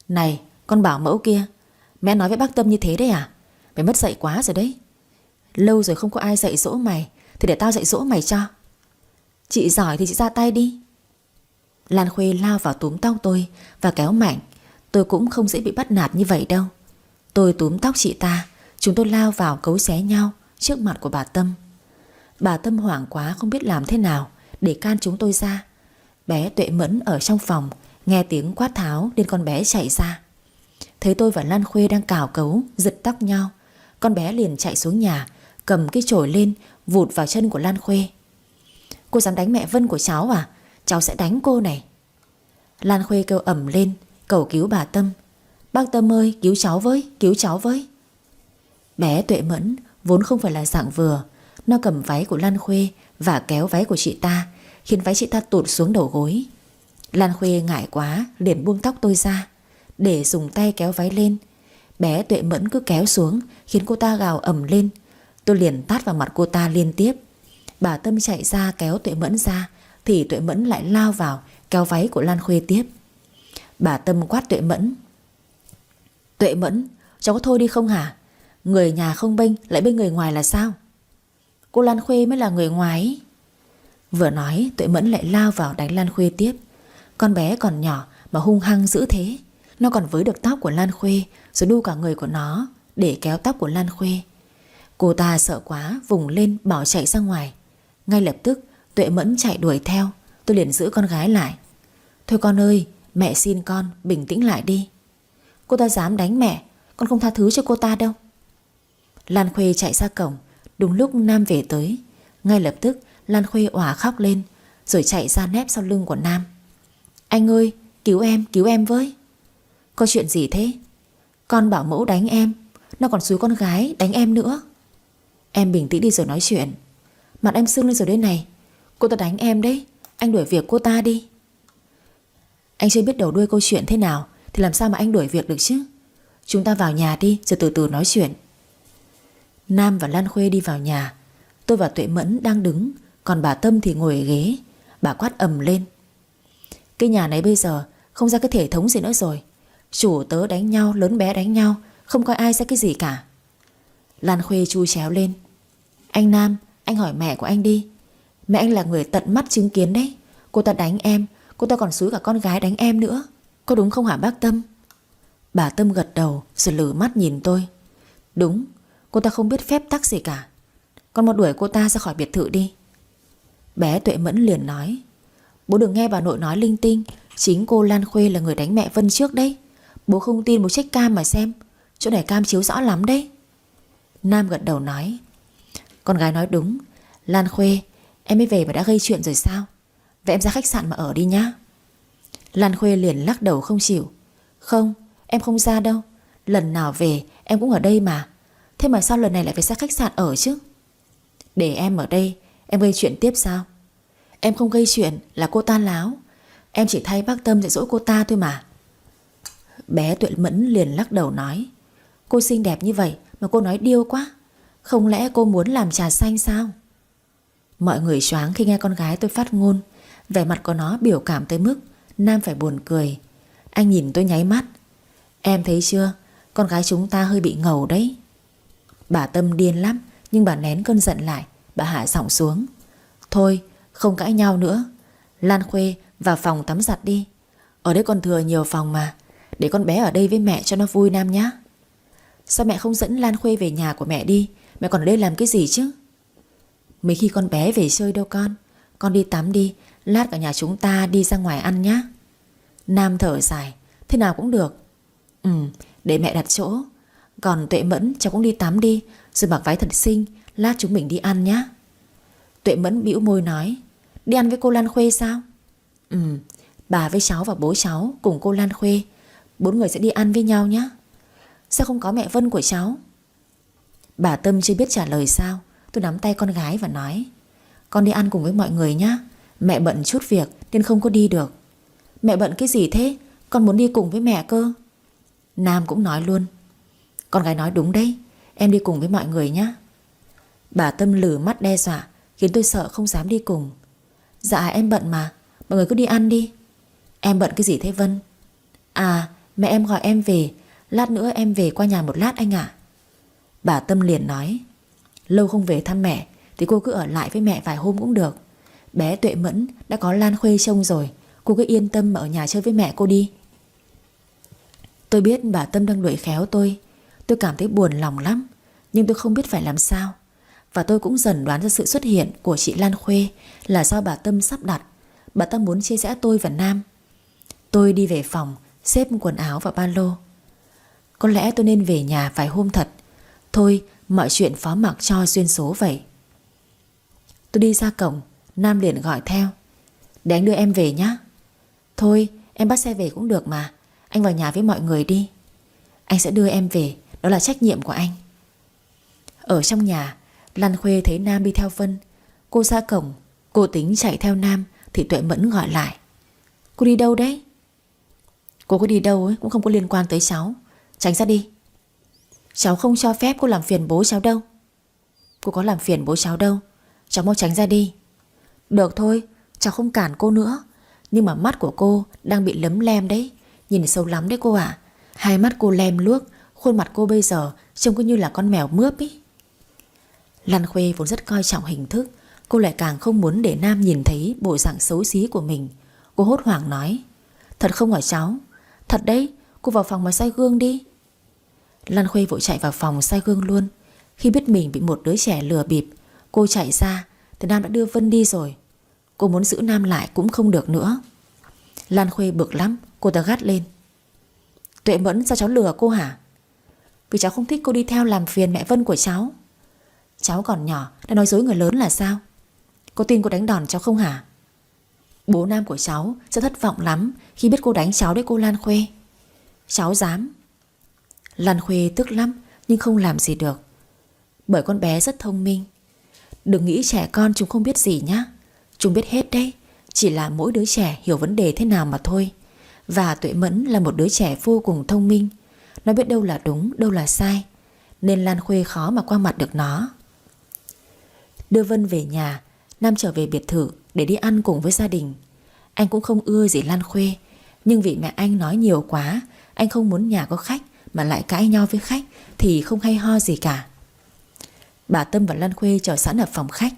Này con bảo mẫu kia, mẹ nói với bác Tâm như thế đấy à? Mày mất dạy quá rồi đấy. Lâu rồi không có ai dạy dỗ mày, thì để tao dạy dỗ mày cho. Chị giỏi thì chị ra tay đi. Lan Khuê lao vào túm tóc tôi và kéo mạnh. Tôi cũng không dễ bị bắt nạt như vậy đâu. Tôi túm tóc chị ta. Chúng tôi lao vào cấu xé nhau trước mặt của bà Tâm. Bà Tâm hoảng quá không biết làm thế nào để can chúng tôi ra. Bé Tuệ Mẫn ở trong phòng nghe tiếng quát tháo nên con bé chạy ra. Thấy tôi và Lan Khuê đang cào cấu giật tóc nhau, con bé liền chạy xuống nhà, cầm cái chổi lên vụt vào chân của Lan Khuê. Cô dám đánh mẹ Vân của cháu à? Cháu sẽ đánh cô này. Lan Khuê kêu ầm lên cầu cứu bà Tâm. Bác Tâm ơi, cứu cháu với, cứu cháu với. Bé Tuệ Mẫn vốn không phải là dạng vừa. Nó cầm váy của Lan Khuê và kéo váy của chị ta, khiến váy chị ta tụt xuống đầu gối. Lan Khuê ngại quá liền buông tóc tôi ra để dùng tay kéo váy lên. Bé Tuệ Mẫn cứ kéo xuống khiến cô ta gào ầm lên. Tôi liền tát vào mặt cô ta liên tiếp. Bà Tâm chạy ra kéo Tuệ Mẫn ra thì Tuệ Mẫn lại lao vào kéo váy của Lan Khuê tiếp. Bà Tâm quát Tuệ Mẫn. Tuệ Mẫn, cháu có thôi đi không hả? Người nhà không bênh lại bên người ngoài là sao? Cô Lan Khuê mới là người ngoài ý. Vừa nói Tuệ Mẫn lại lao vào đánh Lan Khuê tiếp. Con bé còn nhỏ mà hung hăng dữ thế. Nó còn với được tóc của Lan Khuê rồi đu cả người của nó để kéo tóc của Lan Khuê. Cô ta sợ quá vùng lên bỏ chạy ra ngoài. Ngay lập tức Tuệ Mẫn chạy đuổi theo. Tôi liền giữ con gái lại. Thôi con ơi, mẹ xin con bình tĩnh lại đi. Cô ta dám đánh mẹ, con không tha thứ cho cô ta đâu. Lan Khuê chạy ra cổng. Đúng lúc Nam về tới. Ngay lập tức Lan Khuê òa khóc lên rồi chạy ra nép sau lưng của Nam. Anh ơi, cứu em với. Có chuyện gì thế? Con bảo mẫu đánh em, nó còn xúi con gái đánh em nữa. Em bình tĩnh đi rồi nói chuyện. Mặt em sưng lên rồi đấy này. Cô ta đánh em đấy, anh đuổi việc cô ta đi. Anh chưa biết đầu đuôi câu chuyện thế nào thì làm sao mà anh đuổi việc được chứ. Chúng ta vào nhà đi rồi từ từ nói chuyện. Nam và Lan Khuê đi vào nhà. Tôi và Tuệ Mẫn đang đứng, còn bà Tâm thì ngồi ở ghế. Bà quát ầm lên. Cái nhà này bây giờ không ra cái thể thống gì nữa rồi. Chủ tớ đánh nhau, lớn bé đánh nhau, không coi ai ra cái gì cả. Lan Khuê chui chéo lên. Anh Nam, anh hỏi mẹ của anh đi. Mẹ anh là người tận mắt chứng kiến đấy. Cô ta đánh em, cô ta còn xúi cả con gái đánh em nữa. Có đúng không hả bác Tâm? Bà Tâm gật đầu rồi lử mắt nhìn tôi. Đúng, cô ta không biết phép tắc gì cả. Con mau đuổi cô ta ra khỏi biệt thự đi. Bé Tuệ Mẫn liền nói. Bố đừng nghe bà nội nói linh tinh. Chính cô Lan Khuê là người đánh mẹ Vân trước đấy. Bố không tin bố check cam mà xem. Chỗ này cam chiếu rõ lắm đấy. Nam gật đầu nói. Con gái nói đúng. Lan Khuê, em mới về mà đã gây chuyện rồi sao? Vậy em ra khách sạn mà ở đi nhá. Lan Khuê liền lắc đầu không chịu. Không, em không ra đâu. Lần nào về em cũng ở đây mà. Thế mà sao lần này lại phải ra khách sạn ở chứ? Để em ở đây, em gây chuyện tiếp sao? Em không gây chuyện là cô ta láo. Em chỉ thay bác Tâm dạy dỗ cô ta thôi mà. Bé Tuệ Mẫn liền lắc đầu nói. Cô xinh đẹp như vậy mà cô nói điêu quá. Không lẽ cô muốn làm trà xanh sao? Mọi người choáng khi nghe con gái tôi phát ngôn. Vẻ mặt của nó biểu cảm tới mức Nam phải buồn cười. Anh nhìn tôi nháy mắt. Em thấy chưa, con gái chúng ta hơi bị ngầu đấy. Bà Tâm điên lắm, nhưng bà nén cơn giận lại. Bà hạ giọng xuống. Thôi, không cãi nhau nữa. Lan Khuê vào phòng tắm giặt đi. Ở đây còn thừa nhiều phòng mà. Để con bé ở đây với mẹ cho nó vui Nam nhá. Sao mẹ không dẫn Lan Khuê về nhà của mẹ đi? Mẹ còn ở đây làm cái gì chứ? Mấy khi con bé về chơi đâu con. Con đi tắm đi, lát cả nhà chúng ta đi ra ngoài ăn nhá. Nam thở dài. Thế nào cũng được. Để mẹ đặt chỗ. Còn Tuệ Mẫn, cháu cũng đi tắm đi, rồi mặc váy thật xinh, lát chúng mình đi ăn nhá. Tuệ Mẫn bĩu môi nói, đi ăn với cô Lan Khuê sao? Bà với cháu và bố cháu cùng cô Lan Khuê, 4 người sẽ đi ăn với nhau nhá. Sao không có mẹ Vân của cháu? Bà Tâm chưa biết trả lời sao. Tôi nắm tay con gái và nói, con đi ăn cùng với mọi người nhá. Mẹ bận chút việc nên không có đi được. Mẹ bận cái gì thế? Con muốn đi cùng với mẹ cơ. Nam cũng nói luôn, con gái nói đúng đấy, em đi cùng với mọi người nhá. Bà Tâm lử mắt đe dọa, khiến tôi sợ không dám đi cùng. Dạ em bận mà, mọi người cứ đi ăn đi. Em bận cái gì thế Vân? À, mẹ em gọi em về, lát nữa em về qua nhà một lát anh ạ. Bà Tâm liền nói, lâu không về thăm mẹ thì cô cứ ở lại với mẹ vài hôm cũng được. Bé Tuệ Mẫn đã có Lan Khuê trông rồi, cô cứ yên tâm mà ở nhà chơi với mẹ cô đi. Tôi biết bà Tâm đang đuổi khéo tôi cảm thấy buồn lòng lắm, nhưng tôi không biết phải làm sao. Và tôi cũng dần đoán ra sự xuất hiện của chị Lan Khuê là do bà Tâm sắp đặt. Bà Tâm muốn chia rẽ tôi và Nam. Tôi đi về phòng, xếp quần áo và ba lô. Có lẽ tôi nên về nhà vài hôm thật. Thôi, mọi chuyện phó mặc cho duyên số vậy. Tôi đi ra cổng, Nam liền gọi theo, để anh đưa em về nhé. Thôi, em bắt xe về cũng được mà. Anh vào nhà với mọi người đi. Anh sẽ đưa em về, đó là trách nhiệm của anh. Ở trong nhà, Lan Khuê thấy Nam đi theo Vân. Cô ra cổng, cô tính chạy theo Nam thì Tuệ Mẫn gọi lại, cô đi đâu đấy? Cô có đi đâu ấy cũng không có liên quan tới cháu. Tránh ra đi. Cháu không cho phép cô làm phiền bố cháu đâu. Cô có làm phiền bố cháu đâu. Cháu mau tránh ra đi. Được thôi, cháu không cản cô nữa. Nhưng mà mắt của cô đang bị lấm lem đấy. Nhìn xấu lắm đấy cô ạ. Hai mắt cô lem luốc, khuôn mặt cô bây giờ trông cứ như là con mèo mướp ý. Lan Khuê vốn rất coi trọng hình thức, cô lại càng không muốn để Nam nhìn thấy bộ dạng xấu xí của mình. Cô hốt hoảng nói, thật không hả cháu? Thật đấy, cô vào phòng mà soi gương đi. Lan Khuê vội chạy vào phòng soi gương luôn. Khi biết mình bị một đứa trẻ lừa bịp, cô chạy ra thì Nam đã đưa Vân đi rồi. Cô muốn giữ Nam lại cũng không được nữa. Lan Khuê bực lắm, cô ta gắt lên, Tuệ Mẫn, sao cháu lừa cô hả? Vì cháu không thích cô đi theo làm phiền mẹ Vân của cháu. Cháu còn nhỏ đã nói dối người lớn là sao? Cô tin cô đánh đòn cháu không hả? Bố Nam của cháu sẽ thất vọng lắm khi biết cô đánh cháu đấy cô Lan Khuê. Cháu dám. Lan Khuê tức lắm nhưng không làm gì được, bởi con bé rất thông minh. Đừng nghĩ trẻ con chúng không biết gì nhá. Chúng biết hết đấy, chỉ là mỗi đứa trẻ hiểu vấn đề thế nào mà thôi. Và Tuệ Mẫn là một đứa trẻ vô cùng thông minh. Nó biết đâu là đúng, đâu là sai, nên Lan Khuê khó mà qua mặt được nó. Đưa Vân về nhà, Nam trở về biệt thự để đi ăn cùng với gia đình. Anh cũng không ưa gì Lan Khuê, nhưng vì mẹ anh nói nhiều quá, anh không muốn nhà có khách mà lại cãi nhau với khách thì không hay ho gì cả. Bà Tâm và Lan Khuê chờ sẵn ở phòng khách.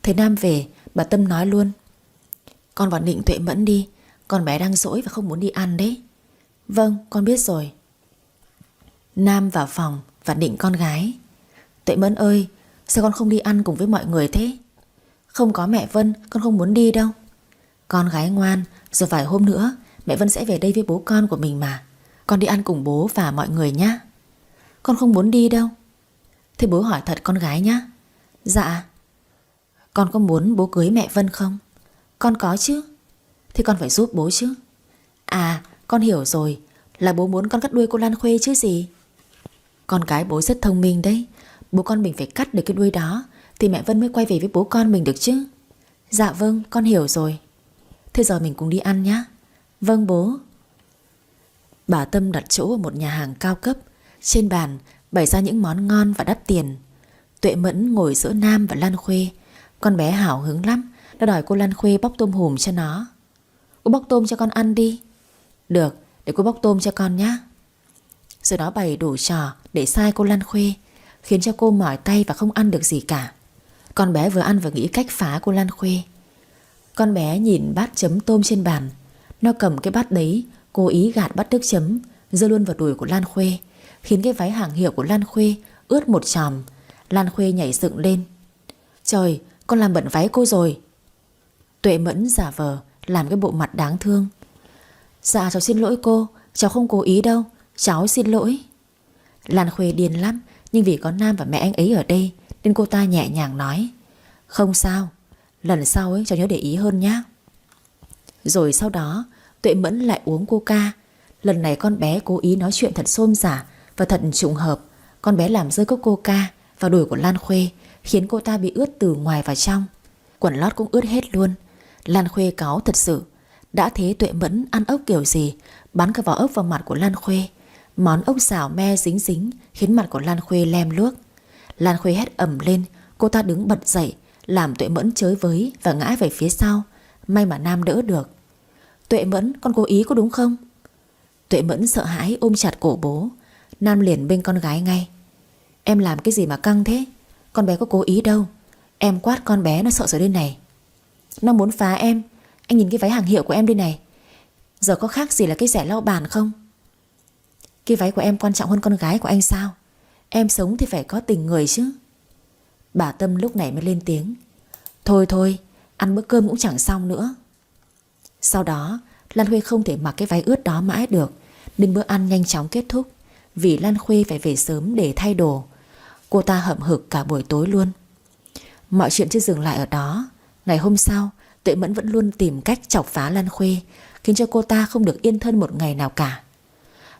Thấy Nam về, bà Tâm nói luôn, con vào nịnh Tuệ Mẫn đi, con bé đang dỗi và không muốn đi ăn đấy. Vâng, con biết rồi. Nam vào phòng và nịnh con gái, Tuệ Mẫn ơi, sao con không đi ăn cùng với mọi người thế? Không có mẹ Vân, con không muốn đi đâu. Con gái ngoan, rồi vài hôm nữa mẹ Vân sẽ về đây với bố con của mình mà. Con đi ăn cùng bố và mọi người nhá. Con không muốn đi đâu. Thế bố hỏi thật con gái nhá. Dạ. Con có muốn bố cưới mẹ Vân không? Con có chứ. Thế con phải giúp bố chứ. À, con hiểu rồi, là bố muốn con cắt đuôi cô Lan Khuê chứ gì. Con cái bố rất thông minh đấy. Bố con mình phải cắt được cái đuôi đó thì mẹ Vân mới quay về với bố con mình được chứ. Dạ vâng, con hiểu rồi. Thế giờ mình cùng đi ăn nhá. Vâng bố. Bà Tâm đặt chỗ ở một nhà hàng cao cấp. Trên bàn bày ra những món ngon và đắt tiền. Tuệ Mẫn ngồi giữa Nam và Lan Khuê. Con bé hào hứng lắm, nó đòi cô Lan Khuê bóc tôm hùm cho nó. Cô bóc tôm cho con ăn đi. Được, để cô bóc tôm cho con nhá. Rồi đó bày đủ trò để sai cô Lan Khuê, khiến cho cô mỏi tay và không ăn được gì cả. Con bé vừa ăn vừa nghĩ cách phá cô Lan Khuê. Con bé nhìn bát chấm tôm trên bàn. Nó cầm cái bát đấy, cố ý gạt bát nước chấm, giơ luôn vào đùi của Lan Khuê, khiến cái váy hàng hiệu của Lan Khuê ướt một chòm. Lan Khuê nhảy dựng lên. Trời, con làm bẩn váy cô rồi. Tuệ Mẫn giả vờ làm cái bộ mặt đáng thương. Dạ cháu xin lỗi cô, Cháu không cố ý đâu, cháu xin lỗi. Lan Khuê điên lắm, nhưng vì có Nam và mẹ anh ấy ở đây nên cô ta nhẹ nhàng nói: Không sao, lần sau ấy cháu nhớ để ý hơn nhé. Rồi sau đó Tuệ Mẫn lại uống coca. Lần này con bé cố ý nói chuyện thật xôm xả, và thật trùng hợp, con bé làm rơi cốc coca vào đùi của Lan Khuê, khiến cô ta bị ướt từ ngoài vào trong. Quần lót cũng ướt hết luôn. Lan Khuê cáu thật sự. Đã thế Tuệ Mẫn ăn ốc kiểu gì bắn cả vỏ ốc vào mặt của Lan Khuê. Món ốc xào me dính dính khiến mặt của Lan Khuê lem luốc. Lan Khuê hét ầm lên. Cô ta đứng bật dậy, làm Tuệ Mẫn chới với và ngã về phía sau. May mà Nam đỡ được. Tuệ Mẫn, con cố ý có đúng không? Tuệ Mẫn sợ hãi ôm chặt cổ bố. Nam liền bênh con gái ngay: Em làm cái gì mà căng thế? Con bé có cố ý đâu. Em quát con bé nó sợ rồi đây này. Nó muốn phá em. Anh nhìn cái váy hàng hiệu của em đây này, giờ có khác gì là cái rẻ lau bàn không? Cái váy của em quan trọng hơn con gái của anh sao? Em sống thì phải có tình người chứ. Bà Tâm lúc này mới lên tiếng: Thôi thôi, ăn bữa cơm cũng chẳng xong nữa. Sau đó Lan Khuê không thể mặc cái váy ướt đó mãi được, nên bữa ăn nhanh chóng kết thúc. Vì Lan Khuê phải về sớm để thay đồ, cô ta hậm hực cả buổi tối luôn. Mọi chuyện chưa dừng lại ở đó. Ngày hôm sau, Tuệ Mẫn vẫn luôn tìm cách chọc phá Lan Khuê, khiến cho cô ta không được yên thân một ngày nào cả.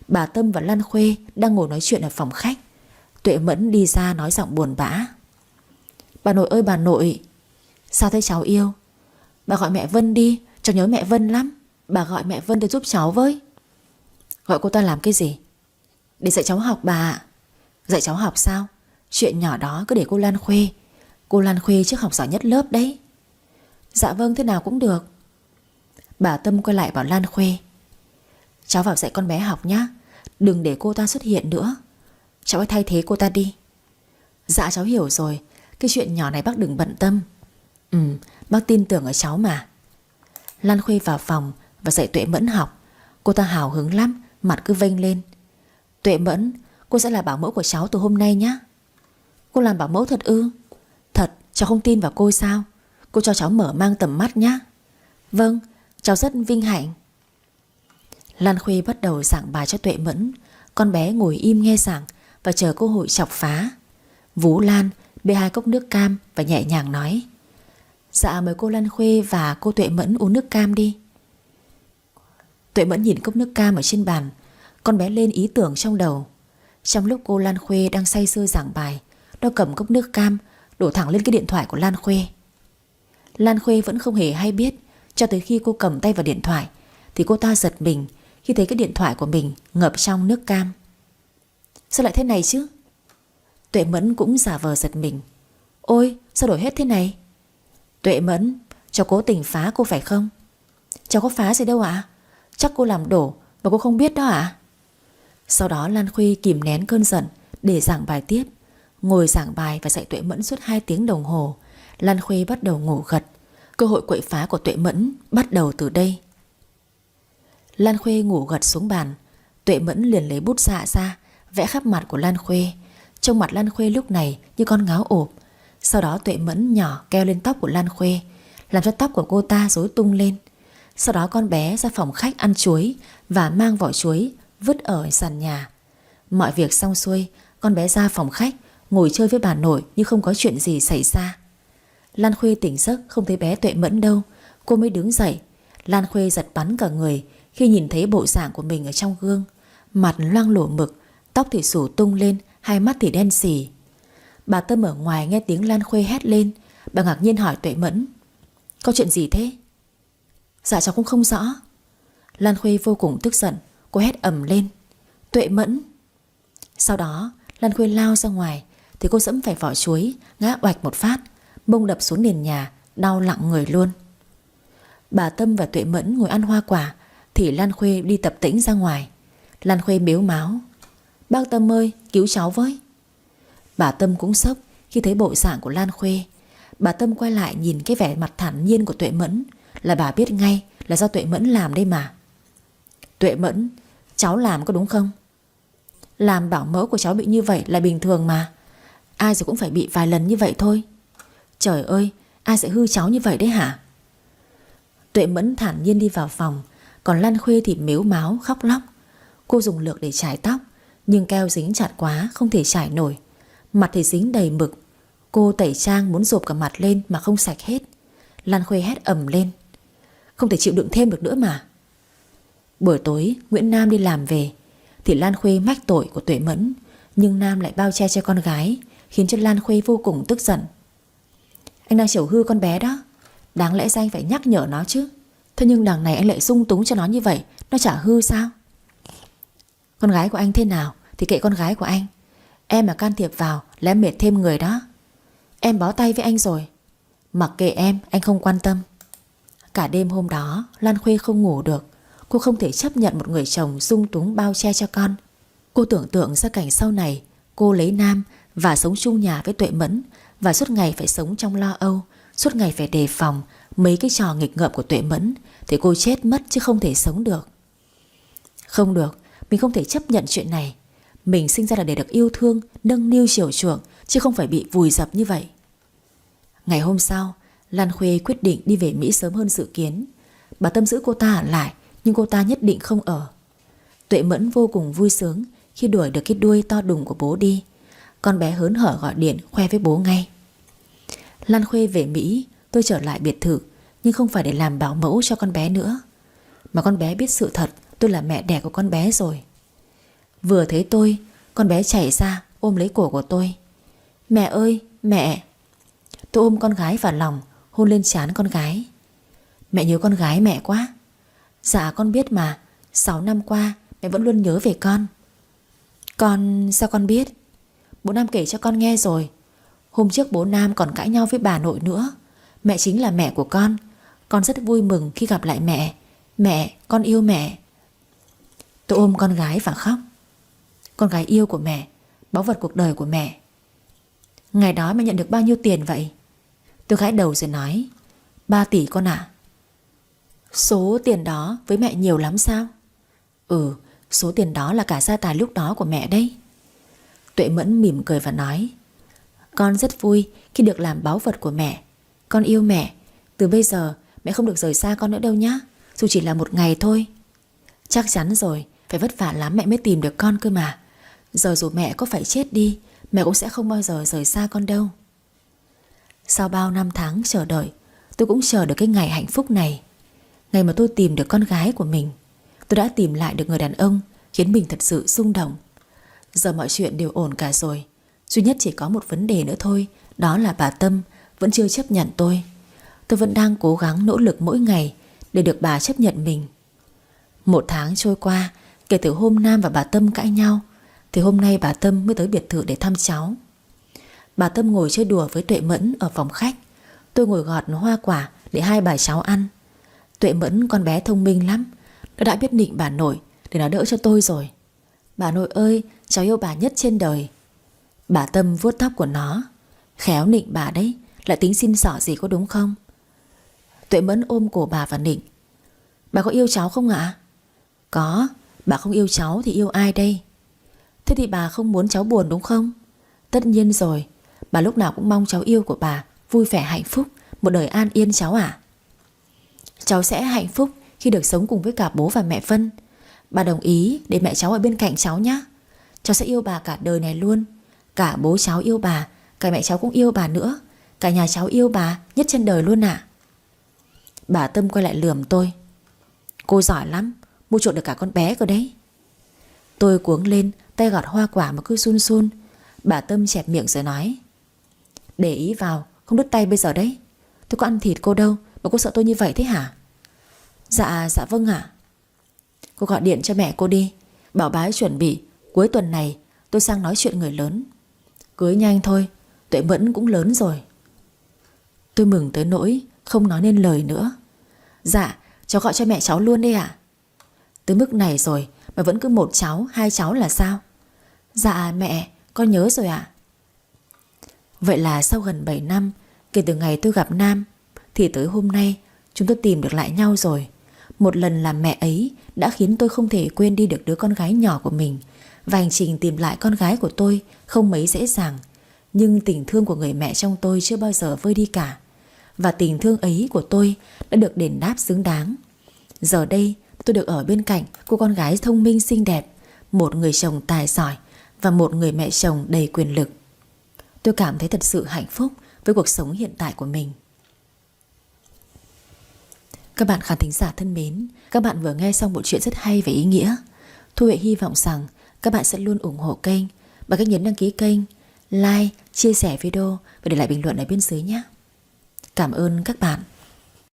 Bà Tâm và Lan Khuê đang ngồi nói chuyện ở phòng khách. Tuệ Mẫn đi ra nói giọng buồn bã: Bà nội ơi bà nội. Sao thế cháu yêu? Bà gọi mẹ Vân đi, cháu nhớ mẹ Vân lắm. Bà gọi mẹ Vân để giúp cháu với. Gọi cô ta làm cái gì? Để dạy cháu học bà ạ. Dạy cháu học sao? Chuyện nhỏ đó cứ để cô Lan Khuê. Cô Lan Khuê trước học giỏi nhất lớp đấy. Dạ vâng, thế nào cũng được. Bà Tâm quay lại bảo Lan Khuê: Cháu vào dạy con bé học nhá, đừng để cô ta xuất hiện nữa. Cháu hãy thay thế cô ta đi. Dạ cháu hiểu rồi, cái chuyện nhỏ này bác đừng bận tâm. Bác tin tưởng ở cháu mà. Lan Khuê vào phòng và dạy Tuệ Mẫn học. Cô ta hào hứng lắm, mặt cứ vênh lên: Tuệ Mẫn, cô sẽ là bảo mẫu của cháu từ hôm nay nhé. Cô làm bảo mẫu thật ư? Thật, cháu không tin vào cô sao? Cô cho cháu mở mang tầm mắt nhé. Vâng, cháu rất vinh hạnh. Lan Khuê bắt đầu giảng bài cho Tuệ Mẫn. Con bé ngồi im nghe giảng và chờ cơ hội chọc phá. Vú Lan bê 2 cốc nước cam và nhẹ nhàng nói: Dạ mời cô Lan Khuê và cô Tuệ Mẫn uống nước cam đi. Tuệ Mẫn nhìn cốc nước cam ở trên bàn. Con bé lên ý tưởng trong đầu. Trong lúc cô Lan Khuê đang say sưa giảng bài, nó cầm cốc nước cam đổ thẳng lên cái điện thoại của Lan Khuê. Lan Khuê vẫn không hề hay biết. Cho tới khi cô cầm tay vào điện thoại thì cô ta giật mình khi thấy cái điện thoại của mình ngập trong nước cam. Sao lại thế này chứ? Tuệ Mẫn cũng giả vờ giật mình. Ôi, sao đổi hết thế này? Tuệ Mẫn, cháu cố tình phá cô phải không? Cháu có phá gì đâu ạ. Chắc cô làm đổ mà cô không biết đó ạ. Sau đó Lan Khuê kìm nén cơn giận để giảng bài tiếp. Ngồi giảng bài và dạy Tuệ Mẫn suốt 2 tiếng đồng hồ. Lan Khuê bắt đầu ngủ gật. Cơ hội quậy phá của Tuệ Mẫn bắt đầu từ đây. Lan Khuê ngủ gật xuống bàn. Tuệ Mẫn liền lấy bút dạ ra vẽ khắp mặt của Lan Khuê. Trông mặt Lan Khuê lúc này như con ngáo ộp. Sau đó Tuệ Mẫn nhỏ keo lên tóc của Lan Khuê, làm cho tóc của cô ta rối tung lên. Sau đó con bé ra phòng khách ăn chuối và mang vỏ chuối vứt ở sàn nhà. Mọi việc xong xuôi, con bé ra phòng khách ngồi chơi với bà nội như không có chuyện gì xảy ra. Lan Khuê tỉnh giấc không thấy bé Tuệ Mẫn đâu. Cô mới đứng dậy. Lan Khuê giật bắn cả người khi nhìn thấy bộ dạng của mình ở trong gương. Mặt loang lổ mực, tóc thì xù tung lên, hai mắt thì đen xì. Bà Tâm ở ngoài nghe tiếng Lan Khuê hét lên. Bà ngạc nhiên hỏi Tuệ Mẫn: Có chuyện gì thế? Dạ cháu cũng không rõ. Lan Khuê vô cùng tức giận. Cô hét ầm lên: Tuệ Mẫn! Sau đó Lan Khuê lao ra ngoài thì cô dẫm phải vỏ chuối, ngã oạch một phát, mông đập xuống nền nhà, đau lặng người luôn. Bà Tâm và Tuệ Mẫn ngồi ăn hoa quả thì Lan Khuê đi tập tễnh ra ngoài. Lan Khuê mếu máo: Bác Tâm ơi, cứu cháu với. Bà Tâm cũng sốc khi thấy bộ dạng của Lan Khuê. Bà Tâm quay lại nhìn cái vẻ mặt thản nhiên của Tuệ Mẫn là bà biết ngay là do Tuệ Mẫn làm đây mà. Tuệ Mẫn, cháu làm có đúng không? Làm bảo mẫu của cháu bị như vậy là bình thường mà. Ai rồi cũng phải bị vài lần như vậy thôi. Trời ơi, ai sẽ hư cháu như vậy đấy hả? Tuệ Mẫn thản nhiên đi vào phòng. Còn Lan Khuê thì mếu máo khóc lóc. Cô dùng lược để chải tóc, nhưng keo dính chặt quá không thể chải nổi. Mặt thì dính đầy mực. Cô tẩy trang muốn dộp cả mặt lên mà không sạch hết. Lan Khuê hét ầm lên: Không thể chịu đựng thêm được nữa mà. Buổi tối Nguyễn Nam đi làm về thì Lan Khuê mách tội của Tuệ Mẫn, nhưng Nam lại bao che cho con gái, khiến cho Lan Khuê vô cùng tức giận. Anh đang chiều hư con bé đó, đáng lẽ ra anh phải nhắc nhở nó chứ. Thế nhưng đằng này anh lại dung túng cho nó như vậy, nó chả hư sao? Con gái của anh thế nào thì kệ con gái của anh. Em mà can thiệp vào là em mệt thêm người đó. Em bó tay với anh rồi. Mặc kệ em, anh không quan tâm. Cả đêm hôm đó Lan Khuê không ngủ được. Cô không thể chấp nhận một người chồng dung túng bao che cho con. Cô tưởng tượng ra cảnh sau này cô lấy Nam và sống chung nhà với Tuệ Mẫn, và suốt ngày phải sống trong lo âu, suốt ngày phải đề phòng mấy cái trò nghịch ngợm của Tuệ Mẫn, thì cô chết mất chứ không thể sống được. Không được, mình không thể chấp nhận chuyện này. Mình sinh ra là để được yêu thương, nâng niu chiều chuộng, chứ không phải bị vùi dập như vậy. Ngày hôm sau, Lan Khuê quyết định đi về Mỹ sớm hơn dự kiến. Bà Tâm giữ cô ta ở lại, nhưng cô ta nhất định không ở. Tuệ Mẫn vô cùng vui sướng khi đuổi được cái đuôi to đùng của bố đi. Con bé hớn hở gọi điện khoe với bố ngay. Lan Khuê về Mỹ, tôi trở lại biệt thự, nhưng không phải để làm bảo mẫu cho con bé nữa, mà con bé biết sự thật tôi là mẹ đẻ của con bé rồi. Vừa thấy tôi, con bé chạy ra ôm lấy cổ của tôi. Mẹ ơi, mẹ. Tôi ôm con gái vào lòng, hôn lên trán con gái. Mẹ nhớ con gái mẹ quá. Dạ con biết mà, 6 năm qua mẹ vẫn luôn nhớ về con. Con, sao con biết? Bố Nam kể cho con nghe rồi. Hôm trước bố Nam còn cãi nhau với bà nội nữa. Mẹ chính là mẹ của con. Con rất vui mừng khi gặp lại mẹ. Mẹ, con yêu mẹ. Tôi ôm con gái và khóc. Con gái yêu của mẹ, báu vật cuộc đời của mẹ. Ngày đó mẹ nhận được bao nhiêu tiền vậy? Tôi gãi đầu rồi nói: 3 tỷ con ạ. Số tiền đó với mẹ nhiều lắm sao? Ừ, số tiền đó là cả gia tài lúc đó của mẹ đấy. Tuệ Mẫn mỉm cười và nói: Con rất vui khi được làm báu vật của mẹ. Con yêu mẹ. Từ bây giờ mẹ không được rời xa con nữa đâu nhá, dù chỉ là một ngày thôi. Chắc chắn rồi, phải vất vả lắm mẹ mới tìm được con cơ mà. Giờ dù mẹ có phải chết đi, mẹ cũng sẽ không bao giờ rời xa con đâu. Sau bao năm tháng chờ đợi, tôi cũng chờ được cái ngày hạnh phúc này. Ngày mà tôi tìm được con gái của mình. Tôi đã tìm lại được người đàn ông khiến mình thật sự rung động. Giờ mọi chuyện đều ổn cả rồi. Duy nhất chỉ có một vấn đề nữa thôi, đó là bà Tâm vẫn chưa chấp nhận tôi. Tôi vẫn đang cố gắng nỗ lực mỗi ngày để được bà chấp nhận mình. 1 tháng trôi qua, kể từ hôm Nam và bà Tâm cãi nhau, thì hôm nay bà Tâm mới tới biệt thự để thăm cháu. Bà Tâm ngồi chơi đùa với Tuệ Mẫn ở phòng khách. Tôi ngồi gọt hoa quả để hai bà cháu ăn. Tuệ Mẫn con bé thông minh lắm, nó đã biết nịnh bà nội để nó đỡ cho tôi rồi. Bà nội ơi, cháu yêu bà nhất trên đời. Bà Tâm vuốt tóc của nó. Khéo nịnh bà đấy, lại tính xin xỏ gì có đúng không? Tuệ Mẫn ôm cổ bà và nịnh: Bà có yêu cháu không ạ? Có, bà không yêu cháu thì yêu ai đây? Thế thì bà không muốn cháu buồn đúng không? Tất nhiên rồi, bà lúc nào cũng mong cháu yêu của bà vui vẻ hạnh phúc, một đời an yên cháu ạ. Cháu sẽ hạnh phúc khi được sống cùng với cả bố và mẹ Vân. Bà đồng ý để mẹ cháu ở bên cạnh cháu nhé. Cháu sẽ yêu bà cả đời này luôn. Cả bố cháu yêu bà, cả mẹ cháu cũng yêu bà nữa. Cả nhà cháu yêu bà nhất trên đời luôn ạ. Bà Tâm quay lại lườm tôi: Cô giỏi lắm, mua chuộc được cả con bé cơ đấy. Tôi cuống lên, tay gọt hoa quả mà cứ run run. Bà Tâm chẹp miệng rồi nói: Để ý vào, không đứt tay bây giờ đấy. Tôi có ăn thịt cô đâu mà cô sợ tôi như vậy thế hả? Dạ vâng ạ. Cô gọi điện cho mẹ cô đi, bảo bà ấy chuẩn bị, cuối tuần này tôi sang nói chuyện người lớn. Cưới nhanh thôi, Tuệ Mẫn cũng lớn rồi. Tôi mừng tới nỗi không nói nên lời nữa. Dạ, cháu gọi cho mẹ cháu luôn đi ạ. Tới mức này rồi mà vẫn cứ một cháu, hai cháu là sao? Dạ mẹ, con nhớ rồi ạ. Vậy là sau gần 7 năm kể từ ngày tôi gặp Nam, thì tới hôm nay chúng tôi tìm được lại nhau rồi. Một lần làm mẹ ấy đã khiến tôi không thể quên đi được đứa con gái nhỏ của mình. Và hành trình tìm lại con gái của tôi không mấy dễ dàng. Nhưng tình thương của người mẹ trong tôi chưa bao giờ vơi đi cả. Và tình thương ấy của tôi đã được đền đáp xứng đáng. Giờ đây tôi được ở bên cạnh cô con gái thông minh xinh đẹp, một người chồng tài giỏi và một người mẹ chồng đầy quyền lực. Tôi cảm thấy thật sự hạnh phúc với cuộc sống hiện tại của mình. Các bạn khán thính giả thân mến, các bạn vừa nghe xong một chuyện rất hay và ý nghĩa. Thu Huệ hy vọng rằng các bạn sẽ luôn ủng hộ kênh bằng cách nhấn đăng ký kênh, like, chia sẻ video và để lại bình luận ở bên dưới nhé. Cảm ơn các bạn.